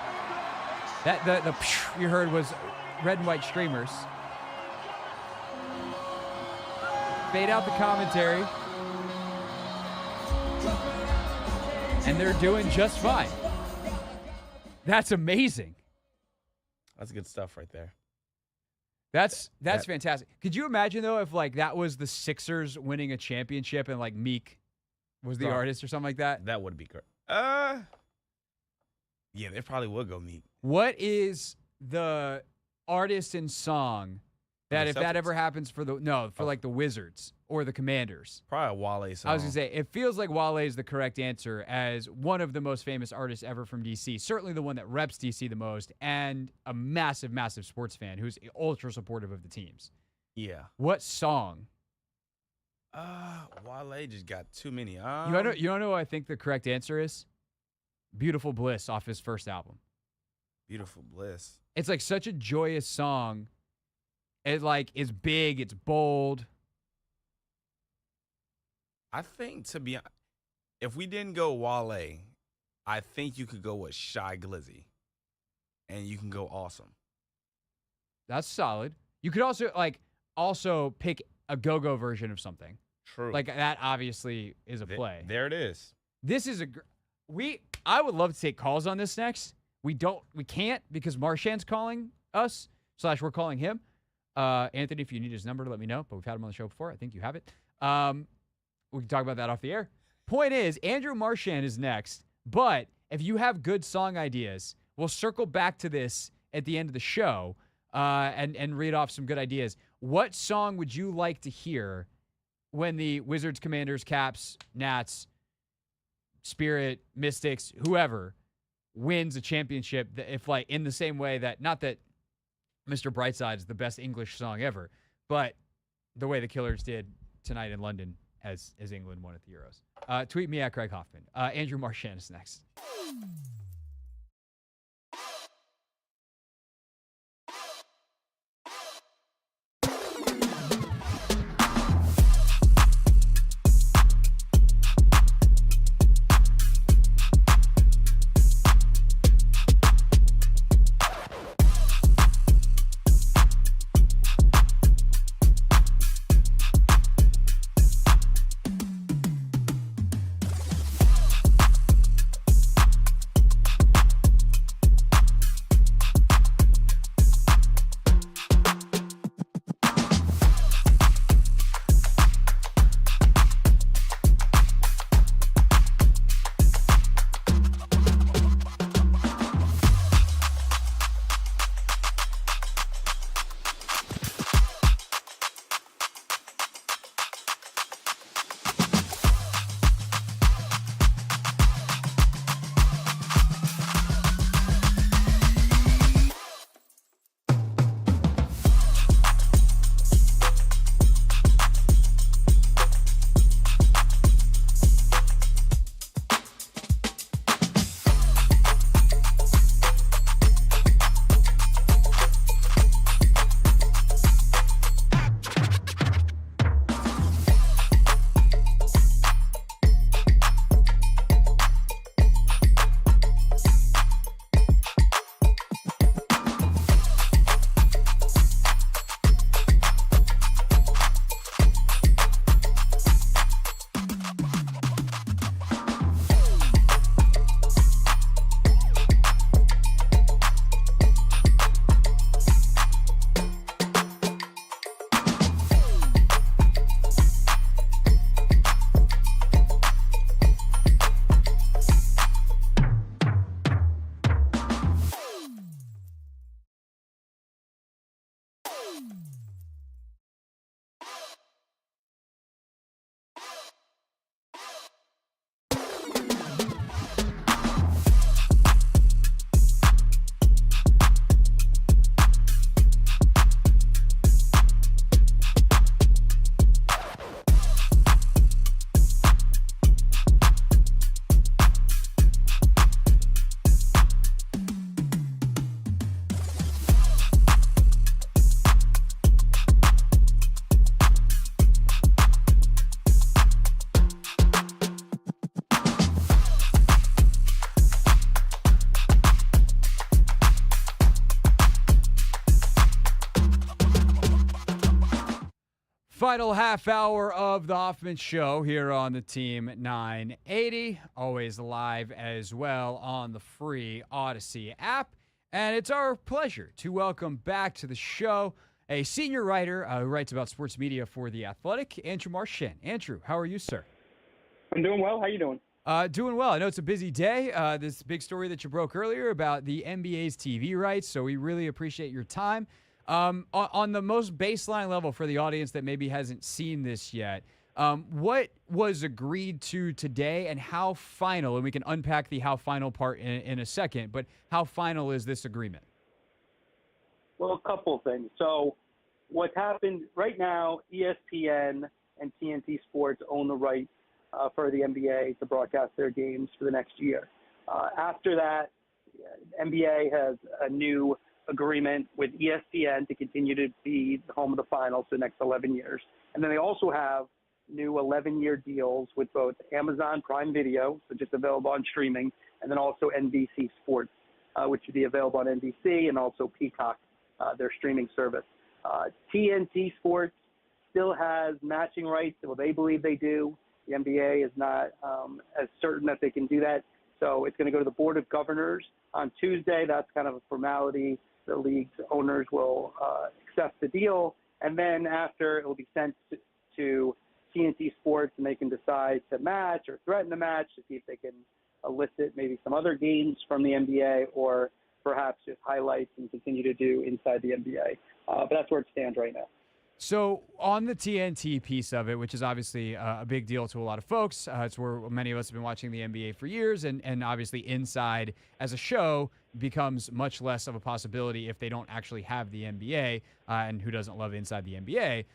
That the you heard was red and white streamers. Fade out the commentary. And they're doing just fine. That's amazing. That's good stuff right there. That's fantastic. Could you imagine, though, if, like, that was the Sixers winning a championship and, like, Meek was the artist or something like that? That would be great. Yeah, they probably would go Meek. What is the artist and song that, if that Celtics? ever happens for like the Wizards or the Commanders? Probably a Wale song. I was going to say, it feels like Wale is the correct answer as one of the most famous artists ever from D.C. Certainly the one that reps D.C. the most and a massive, massive sports fan who's ultra supportive of the teams. Yeah. What song? Wale just got too many. You don't know what I think the correct answer is? Beautiful Bliss off his first album. Beautiful Bliss. It's like such a joyous song. It like is big, it's bold. I think, to be honest, if we didn't go Wale, I think you could go with Shy Glizzy. And you can go Awesome. That's solid. You could also pick a go-go version of something. True. Like that obviously is a play. There it is. This is I would love to take calls on this next. We can't because Marchand's calling us / we're calling him. Anthony, if you need his number, let me know. But we've had him on the show before. I think you have it. We can talk about that off the air. Point is, Andrew Marchand is next. But if you have good song ideas, we'll circle back to this at the end of the show and read off some good ideas. What song would you like to hear when the Wizards, Commanders, Caps, Nats, Spirit, Mystics, whoever wins a championship? If like in the same way that, not that Mr. Brightside is the best English song ever, but the way the Killers did tonight in London as England won at the Euros. Tweet me at Craig Hoffman. Andrew Marchand is next. Final half hour of the Hoffman Show here on the Team 980. Always live as well on the free Odyssey app. And it's our pleasure to welcome back to the show a senior writer who writes about sports media for The Athletic, Andrew Marchand. Andrew, how are you, sir? I'm doing well. How you doing? Doing well. I know it's a busy day. This big story that you broke earlier about the NBA's TV rights, so we really appreciate your time. On the most baseline level for the audience that maybe hasn't seen this yet, what was agreed to today and how final, and we can unpack the how final part in a second, but how final is this agreement? Well, a couple of things. So what's happened right now, ESPN and TNT Sports own the rights for the NBA to broadcast their games for the next year. After that, NBA has a new agreement with ESPN to continue to be the home of the finals for the next 11 years. And then they also have new 11-year deals with both Amazon Prime Video, so just available on streaming, and then also NBC Sports, which would be available on NBC, and also Peacock, their streaming service. TNT Sports still has matching rights. Well, they believe they do. The NBA is not as certain that they can do that. So it's going to go to the Board of Governors on Tuesday. That's kind of a formality. The league's owners will accept the deal. And then after, it will be sent to TNT Sports, and they can decide to match or threaten to match to see if they can elicit maybe some other games from the NBA or perhaps just highlights and continue to do inside the NBA. But that's where it stands right now. So on the TNT piece of it, which is obviously a big deal to a lot of folks, it's where many of us have been watching the NBA for years, and obviously Inside as a show becomes much less of a possibility if they don't actually have the NBA, and who doesn't love Inside the NBA?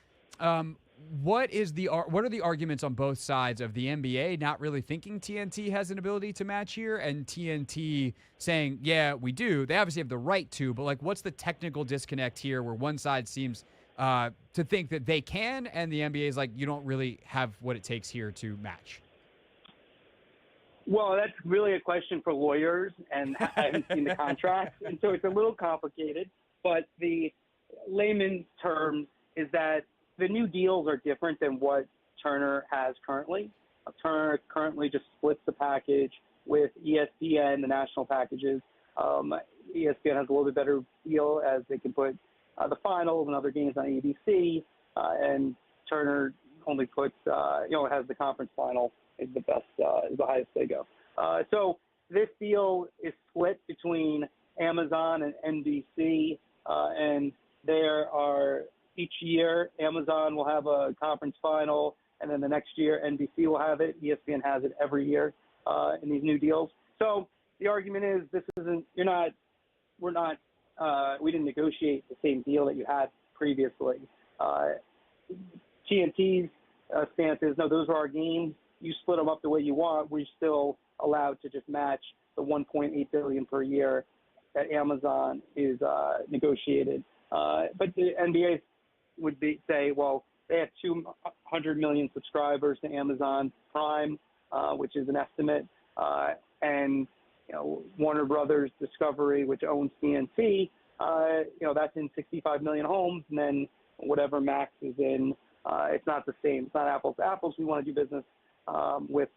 What are the arguments on both sides of the NBA not really thinking TNT has an ability to match here, and TNT saying, yeah, we do. They obviously have the right to, but like, what's the technical disconnect here where one side seems to think that they can, and the NBA is like, you don't really have what it takes here to match? Well, that's really a question for lawyers, and I haven't seen the contract, and so it's a little complicated. But the layman's term is that the new deals are different than what Turner has currently. Turner currently just splits the package with ESPN, the national packages. ESPN has a little bit better deal as they can put the finals and other games on ABC, and Turner only puts, has the conference final is the best, is the highest they go. So this deal is split between Amazon and NBC, and there are each year Amazon will have a conference final, and then the next year NBC will have it. ESPN has it every year in these new deals. So the argument is we didn't negotiate the same deal that you had previously. TNT's stance is, no, those are our games. You split them up the way you want. We're still allowed to just match the $1.8 billion per year that Amazon is negotiated. But the NBA would say, well, they have 200 million subscribers to Amazon Prime, which is an estimate, and Warner Brothers Discovery, which owns TNT, that's in 65 million homes, and then whatever Max is in, it's not the same. It's not apples to apples. We want to do business with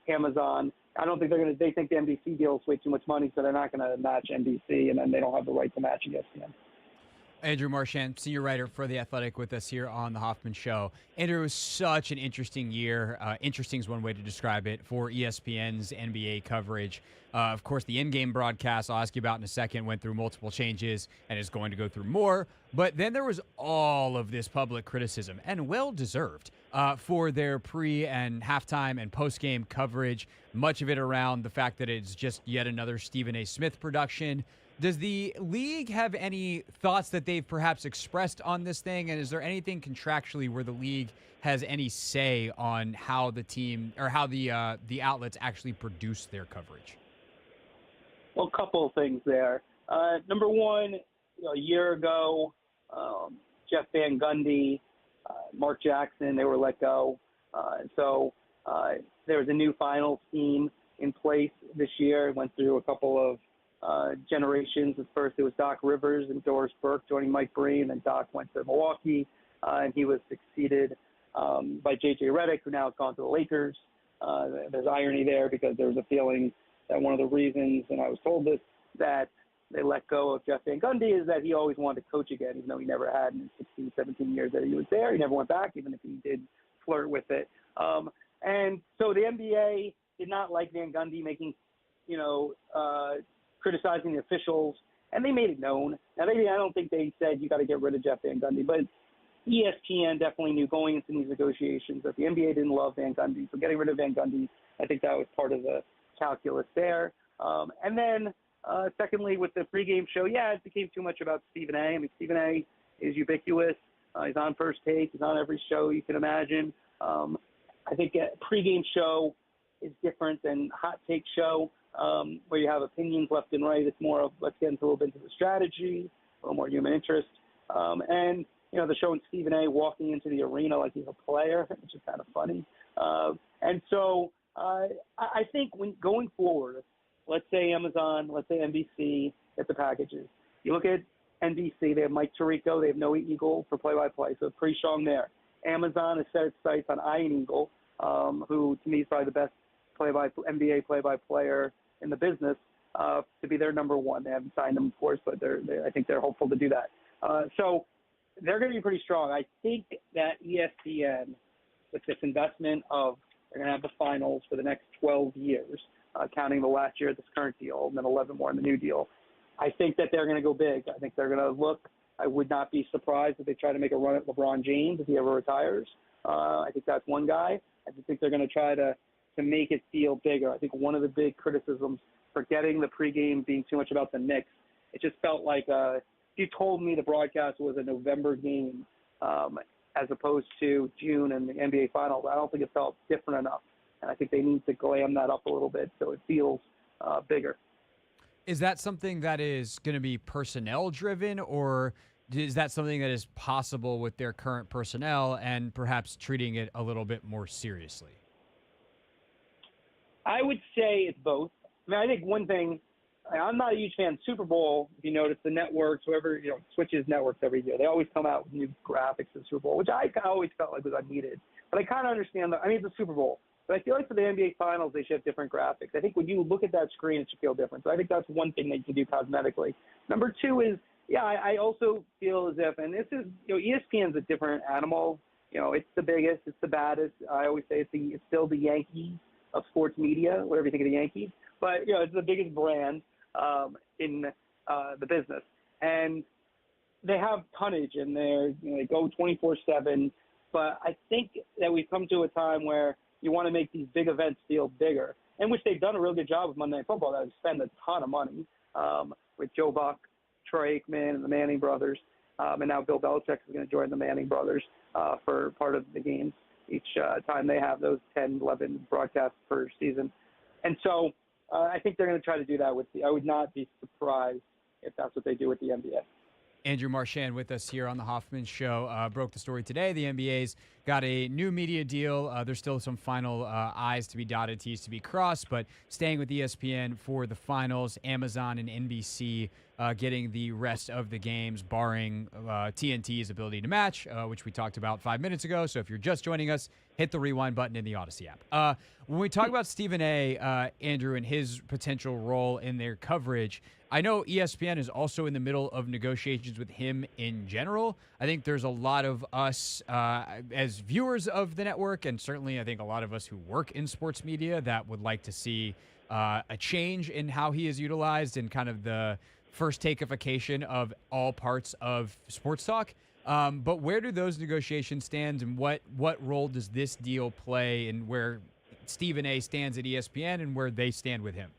Amazon. I don't think they think the NBC deal is way too much money, so they're not going to match NBC, and then they don't have the right to match ESPN. Andrew Marchand, senior writer for The Athletic, with us here on The Hoffman Show. Andrew, it was such an interesting year. Interesting is one way to describe it for ESPN's NBA coverage. Of course, the in-game broadcast, I'll ask you about in a second, went through multiple changes and is going to go through more. But then there was all of this public criticism, and well-deserved, for their pre- and halftime and post-game coverage, much of it around the fact that it's just yet another Stephen A. Smith production. Does the league have any thoughts that they've perhaps expressed on this thing? And is there anything contractually where the league has any say on how the team or how the outlets actually produce their coverage? Well, a couple of things there. Number one, a year ago, Jeff Van Gundy, Mark Jackson, they were let go. So there was a new finals team in place this year. It went through a couple of generations. At first, it was Doc Rivers and Doris Burke joining Mike Breen, and Doc went to Milwaukee. and he was succeeded by J.J. Redick, who now has gone to the Lakers. There's irony there because there was a feeling that one of the reasons, and I was told this, that they let go of Jeff Van Gundy is that he always wanted to coach again, even though he never had in 16, 17 years that he was there. He never went back, even if he did flirt with it. And so the NBA did not like Van Gundy making, criticizing the officials, and they made it known. Now, I don't think they said you got to get rid of Jeff Van Gundy, but ESPN definitely knew going into these negotiations that the NBA didn't love Van Gundy. So getting rid of Van Gundy, I think that was part of the calculus there. And then, secondly, with the pregame show, it became too much about Stephen A. I mean, Stephen A. is ubiquitous. He's on First Take. He's on every show you can imagine. I think a pregame show is different than hot take show, where you have opinions left and right. It's more of let's get into a little bit into the strategy, a little more human interest. And they're showing Stephen A. walking into the arena like he's a player, which is kind of funny. And so I think when going forward, let's say Amazon, let's say NBC, get the packages. You look at NBC, they have Mike Tirico, they have Noah Eagle for play-by-play, so pretty strong there. Amazon has set its sights on Ian Eagle, who to me is probably the best NBA play-by-player in the business, to be their number one. They haven't signed him, of course, but I think they're hopeful to do that. So they're going to be pretty strong. I think that ESPN, with this investment of they're going to have the finals for the next 12 years, counting the last year of this current deal, and then 11 more in the new deal. I think that they're going to go big. I think they're going to look. I would not be surprised if they try to make a run at LeBron James if he ever retires. I think that's one guy. I think they're going to try to make it feel bigger. I think one of the big criticisms for getting the pregame being too much about the Knicks, it just felt like if you told me the broadcast was a November game as opposed to June and the NBA Finals, I don't think it felt different enough. And I think they need to glam that up a little bit so it feels bigger. Is that something that is going to be personnel driven, or is that something that is possible with their current personnel and perhaps treating it a little bit more seriously? I would say it's both. I mean, I think one thing, I'm not a huge fan of Super Bowl. If you notice, the networks, whoever switches networks every year, they always come out with new graphics for the Super Bowl, which I always felt like was unneeded. But I kind of understand that. I mean, it's a Super Bowl. But I feel like for the NBA Finals, they should have different graphics. I think when you look at that screen, it should feel different. So I think that's one thing that you can do cosmetically. Number two is, I also feel as if, and this is, ESPN's a different animal. It's the biggest, it's the baddest. I always say it's still the Yankees of sports media, whatever you think of the Yankees. But, it's the biggest brand in the business. And they have tonnage, and they go 24/7. But I think that we've come to a time where you want to make these big events feel bigger, and which they've done a real good job with Monday Night Football. They've spent a ton of money with Joe Buck, Troy Aikman, and the Manning brothers. And now Bill Belichick is going to join the Manning brothers for part of the games each time they have those 10, 11 broadcasts per season. And so I think they're going to try to do that I would not be surprised if that's what they do with the NBA. Andrew Marchand with us here on the Hoffman Show. Broke the story today. The NBA's got a new media deal. There's still some final I's to be dotted, T's to be crossed, but staying with ESPN for the finals, Amazon and NBC getting the rest of the games, barring TNT's ability to match, which we talked about 5 minutes ago. So if you're just joining us, hit the rewind button in the Odyssey app. When we talk about Stephen A., Andrew, and his potential role in their coverage, I know ESPN is also in the middle of negotiations with him in general. I think there's a lot of us as viewers of the network, and certainly I think a lot of us who work in sports media that would like to see a change in how he is utilized and kind of the first takeification of all parts of sports talk. But where do those negotiations stand, and what role does this deal play in where Stephen A. stands at ESPN and where they stand with him?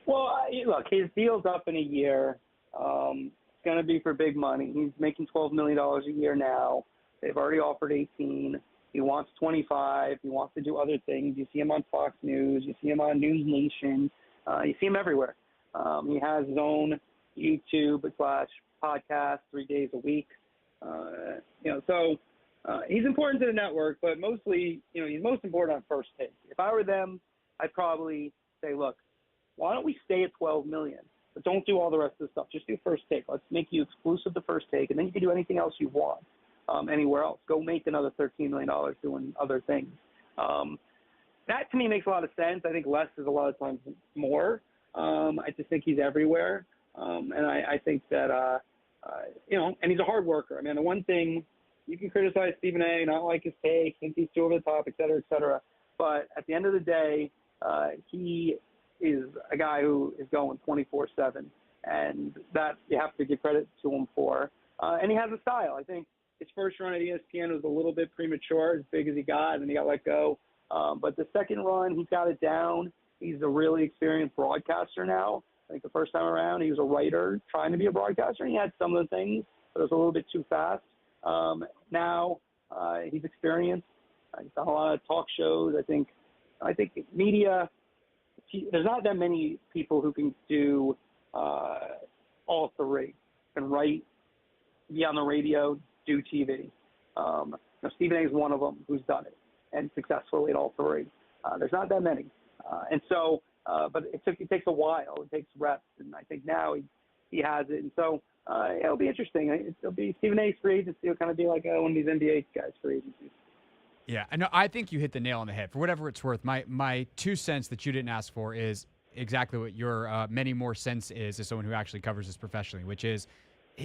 Well, look, his deal's up in a year. It's going to be for big money. He's making $12 million a year now. They've already offered 18. He wants 25. He wants to do other things. You see him on Fox News. You see him on News Nation. You see him everywhere. He has his own YouTube / podcast 3 days a week. So he's important to the network, but mostly, he's most important on First Take. If I were them, I'd probably say, look, why don't we stay at $12 million? but don't do all the rest of the stuff. Just do First Take. Let's make you exclusive to First Take, and then you can do anything else you want anywhere else. Go make another $13 million doing other things. That to me makes a lot of sense. I think less is a lot of times more. I just think he's everywhere, and I think that and he's a hard worker. I mean, the one thing you can criticize Stephen A. not like his take, think he's too over the top, et cetera, but at the end of the day, he is a guy who is going 24/7, and that you have to give credit to him for. And he has a style. I think his first run at ESPN was a little bit premature, as big as he got, and he got let go. But the second run, he got it down. He's a really experienced broadcaster now. I think the first time around, he was a writer trying to be a broadcaster. He had some of the things, but it was a little bit too fast. Now he's experienced. He's done a lot of talk shows. I think media, there's not that many people who can do all three. Can write, be on the radio, do TV. Stephen A. is one of them who's done it and successfully at all three. There's not that many. But it takes a while. It takes reps, and I think now he has it. And so it'll be interesting. It'll be Stephen A.'s free agency. It'll kind of be like one of these NBA guys' free agencies. Yeah, I think you hit the nail on the head. For whatever it's worth, my 2 cents that you didn't ask for is exactly what your many more cents is as someone who actually covers this professionally, which is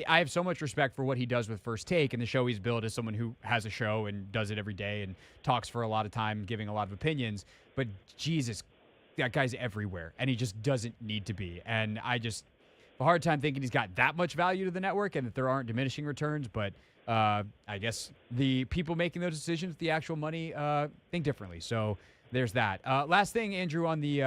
I have so much respect for what he does with First Take and the show he's built as someone who has a show and does it every day and talks for a lot of time, giving a lot of opinions. But Jesus, that guy's everywhere, and he just doesn't need to be. And I just have a hard time thinking he's got that much value to the network and that there aren't diminishing returns. But I guess the people making those decisions, the actual money, think differently. So there's that. Last thing, Andrew, on the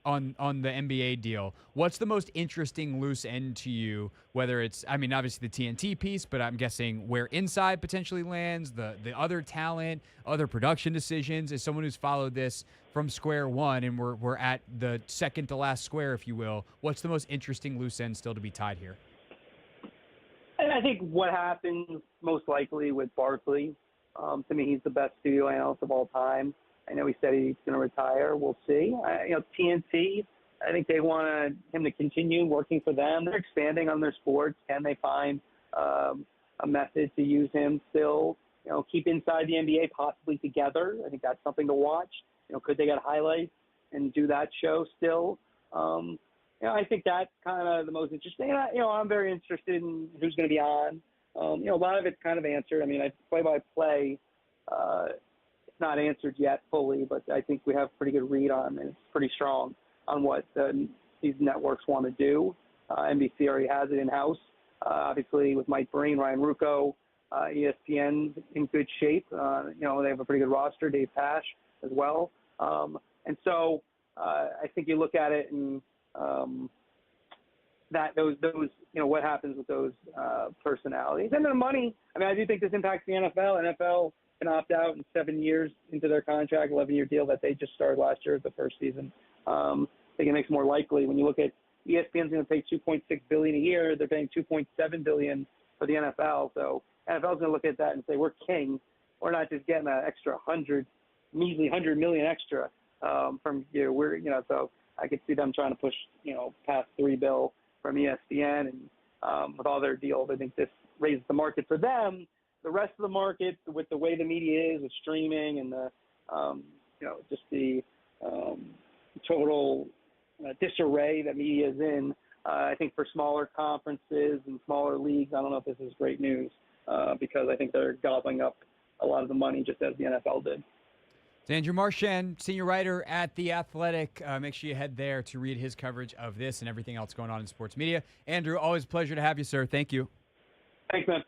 NBA deal, what's the most interesting loose end to you? Whether it's, I mean, obviously the TNT piece, but I'm guessing where Inside potentially lands, the other talent, other production decisions. As someone who's followed this from square one, and we're at the second to last square, if you will, what's the most interesting loose end still to be tied here? And I think what happens most likely with Barkley, to me, he's the best studio analyst of all time. I know he said he's going to retire. We'll see. TNT, I think they want him to continue working for them. They're expanding on their sports. Can they find a method to use him still? Keep Inside the NBA possibly together. I think that's something to watch. Could they get highlights and do that show still? I think that's kind of the most interesting. And I'm very interested in who's going to be on. A lot of it's kind of answered. I mean, play-by-play. Not answered yet fully, but I think we have a pretty good read on, and it's pretty strong on what these networks want to do. NBC already has it in-house. Obviously, with Mike Breen, Ryan Rucco, ESPN's in good shape. They have a pretty good roster, Dave Pasch as well. And so I think you look at it and that those what happens with those personalities. And then the money, I mean, I do think this impacts the NFL. NFL can opt out in 7 years into their contract, 11-year deal that they just started last year as the first season. I think it makes it more likely when you look at ESPN's going to pay $2.6 billion a year. They're paying $2.7 billion for the NFL. So NFL's going to look at that and say, we're king. We're not just getting an extra measly $100 million extra from you. So I could see them trying to push, past $3 billion from ESPN and with all their deals. I think this raises the market for them. The rest of the market, with the way the media is, with streaming and the, just the total disarray that media is in, I think for smaller conferences and smaller leagues, I don't know if this is great news because I think they're gobbling up a lot of the money just as the NFL did. It's Andrew Marchand, senior writer at The Athletic. Make sure you head there to read his coverage of this and everything else going on in sports media. Andrew, always a pleasure to have you, sir. Thank you. Thanks, man.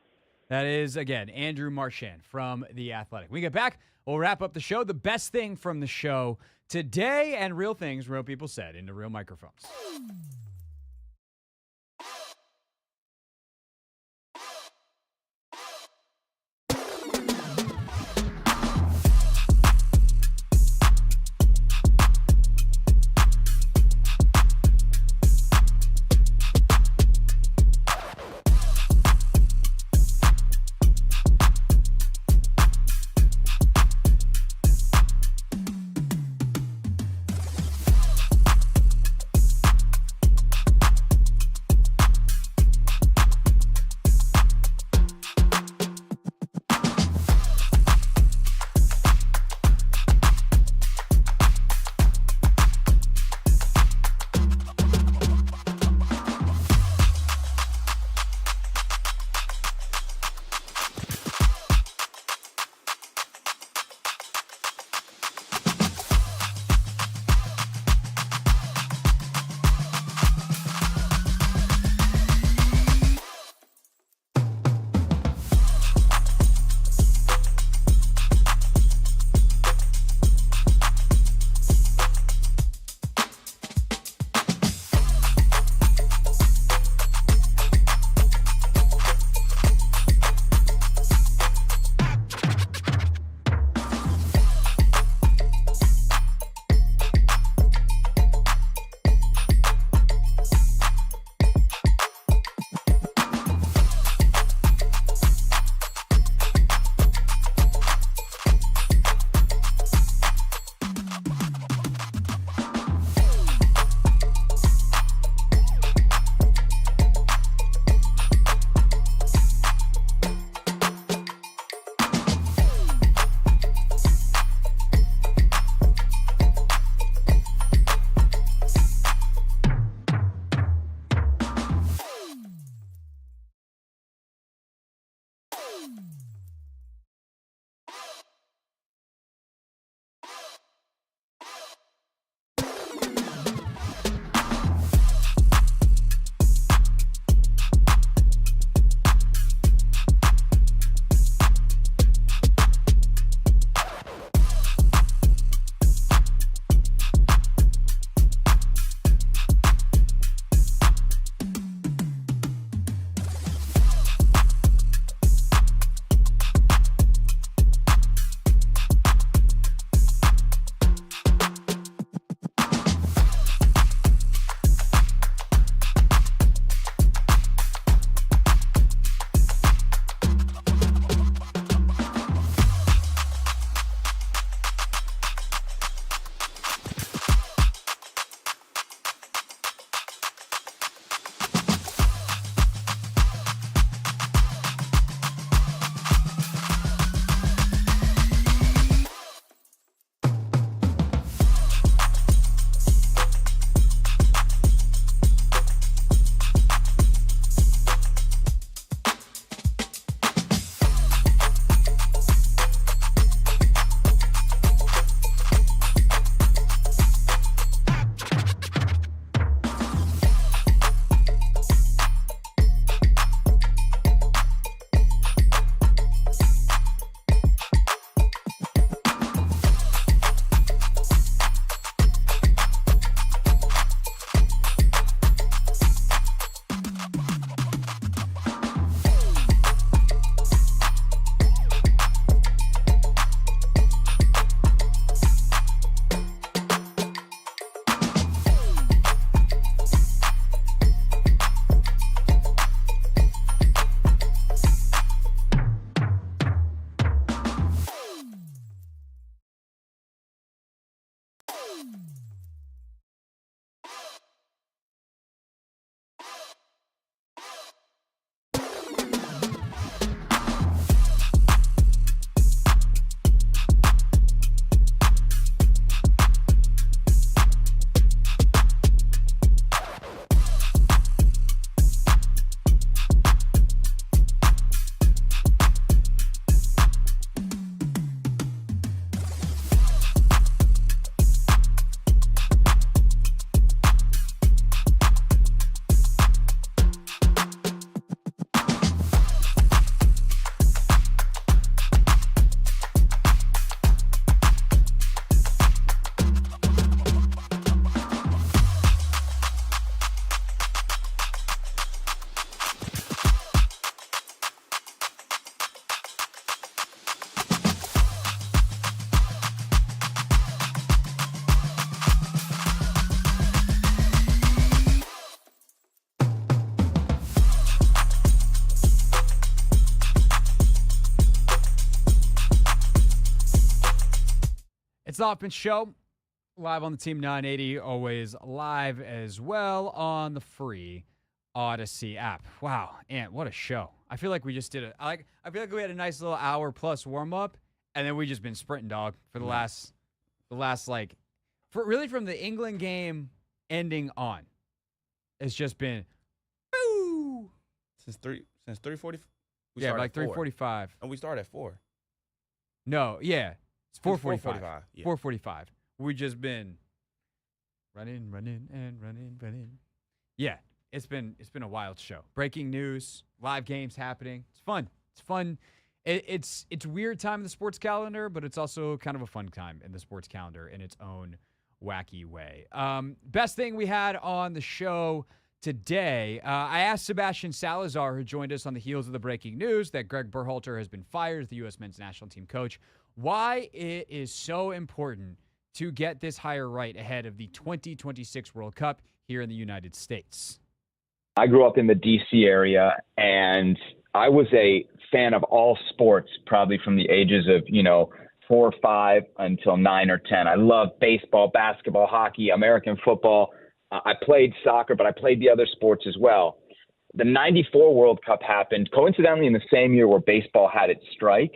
That is, again, Andrew Marchand from The Athletic. When we get back, we'll wrap up the show. The best thing from the show today and real things real people said into real microphones. It's the Hoffman Show, live on the Team 980, always live as well on the free Odyssey app. Wow, Ant, what a show. I feel like we just did I feel like we had a nice little hour plus warm-up, and then we just been sprinting, dog, for the last like, really from the England game ending on. It's just been, boo! Since 3:40. Yeah, like 3:45. And we started at 4. No, yeah. It's 4:45. 4:45, yeah. 4:45. We just been running. Yeah, it's been a wild show. Breaking news, live games happening. It's fun. It's fun. It's weird time in the sports calendar, but it's also kind of a fun time in the sports calendar in its own wacky way. Best thing we had on the show today, I asked Sebastian Salazar, who joined us on the heels of the breaking news that Gregg Berhalter has been fired as the U.S. men's national team coach, why it is so important to get this hire right ahead of the 2026 World Cup here in the United States. I grew up in the D.C. area, and I was a fan of all sports, probably from the ages of, 4 or 5 until 9 or 10. I loved baseball, basketball, hockey, American football. I played soccer, but I played the other sports as well. The 94 World Cup happened, coincidentally, in the same year where baseball had its strike.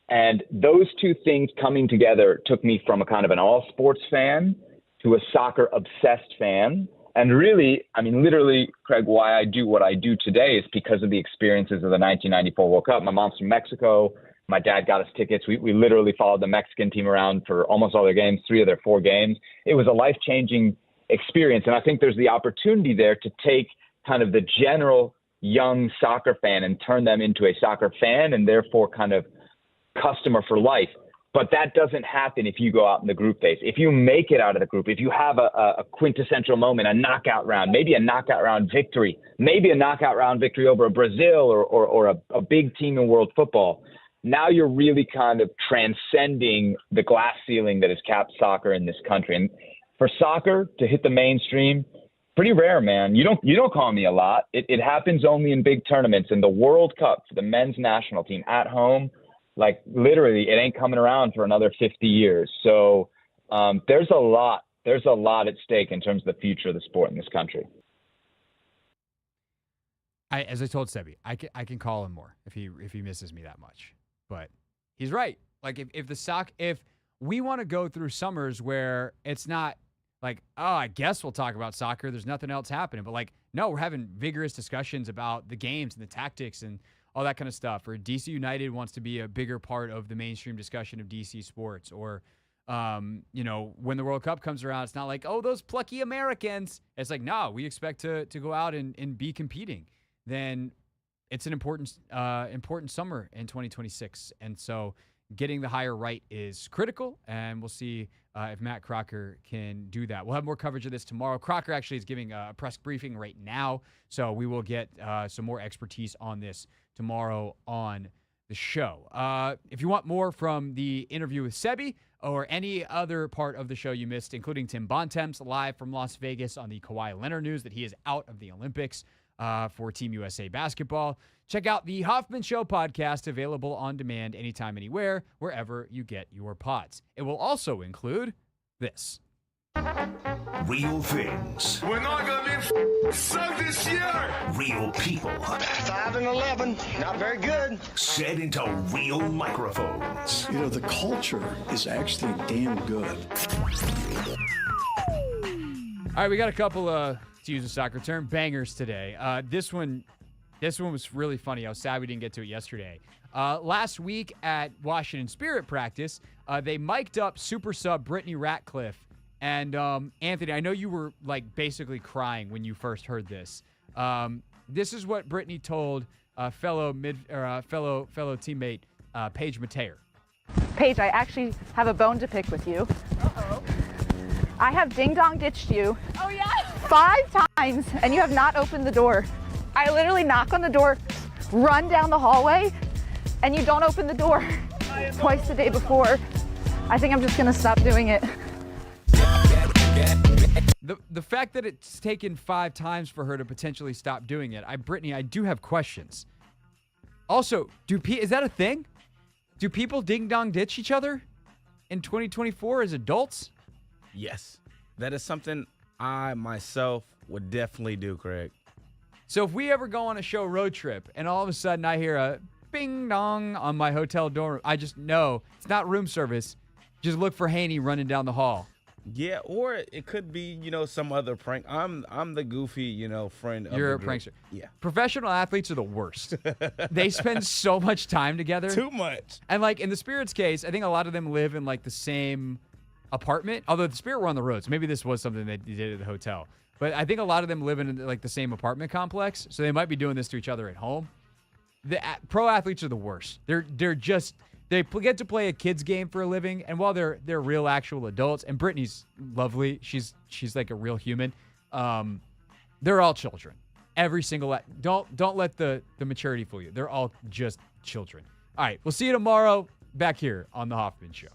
And those two things coming together took me from a kind of an all-sports fan to a soccer-obsessed fan. And really, literally, Craig, why I do what I do today is because of the experiences of the 1994 World Cup. My mom's from Mexico. My dad got us tickets. We literally followed the Mexican team around for almost all their games, 3 of their 4 games. It was a life-changing experience. And I think there's the opportunity there to take kind of the general young soccer fan and turn them into a soccer fan and therefore kind of customer for life. But that doesn't happen if you go out in the group phase. If you make it out of the group, if you have a quintessential moment, a knockout round, maybe a knockout round victory, maybe a knockout round victory over a Brazil or a big team in world football, now you're really kind of transcending the glass ceiling that has capped soccer in this country. And for soccer to hit the mainstream, pretty rare, man. You don't call me a lot. It happens only in big tournaments. And the World Cup for the men's national team at home, like literally, it ain't coming around for another 50 years. So there's a lot at stake in terms of the future of the sport in this country. As I told Sebi, I can call him more if he misses me that much. But he's right. Like if we want to go through summers where it's not like, oh, I guess we'll talk about soccer, there's nothing else happening. But like, no, we're having vigorous discussions about the games and the tactics and all that kind of stuff. Or DC United wants to be a bigger part of the mainstream discussion of DC sports. Or, when the World Cup comes around, it's not like, oh, those plucky Americans. It's like, no, we expect to go out and be competing. Then it's an important summer in 2026. And so getting the hire right is critical, and we'll see if Matt Crocker can do that. We'll have more coverage of this tomorrow. Crocker actually is giving a press briefing right now, so we will get some more expertise on this tomorrow on the show. If you want more from the interview with Sebi or any other part of the show you missed, including Tim Bontemps live from Las Vegas on the Kawhi Leonard news that he is out of the Olympics for Team USA basketball, check out the Hoffman Show podcast, available on demand anytime, anywhere, wherever you get your pods. It will also include this. Real things. We're not going to be so this year. Real people. 5 and 11, not very good. Said into real microphones. The culture is actually damn good. All right, we got a couple to use a soccer term, bangers today. This one was really funny. I was sad we didn't get to it yesterday. Last week at Washington Spirit practice, they mic'd up super sub Brittany Ratcliffe. And Anthony, I know you were like basically crying when you first heard this. This is what Brittany told fellow teammate Paige Mateer. Paige, I actually have a bone to pick with you. Uh-oh. I have ding-dong ditched you. Oh, yeah? 5 times, and you have not opened the door. I literally knock on the door, run down the hallway, and you don't open the door. Twice the day before. I think I'm just going to stop doing it. The fact that it's taken 5 times for her to potentially stop doing it, Brittany, I do have questions. Also, is that a thing? Do people ding-dong ditch each other in 2024 as adults? Yes. That is something I myself would definitely do, Craig. So if we ever go on a show road trip and all of a sudden I hear a bing dong on my hotel dorm, I just know it's not room service. Just look for Haney running down the hall. Yeah, or it could be, some other prank. I'm the goofy, friend of You're the a group. prankster. Yeah. Professional athletes are the worst. They spend so much time together. Too much. And like in the Spirit's case, I think a lot of them live in like the same apartment. Although the Spirit were on the road, so maybe this was something they did at the hotel. But I think a lot of them live in like the same apartment complex, so they might be doing this to each other at home. The pro athletes are the worst. They're just they get to play a kids game for a living, and while they're real actual adults, and Brittany's lovely, she's like a real human. They're all children. Every single don't let the maturity fool you. They're all just children. All right, we'll see you tomorrow back here on the Hoffman Show.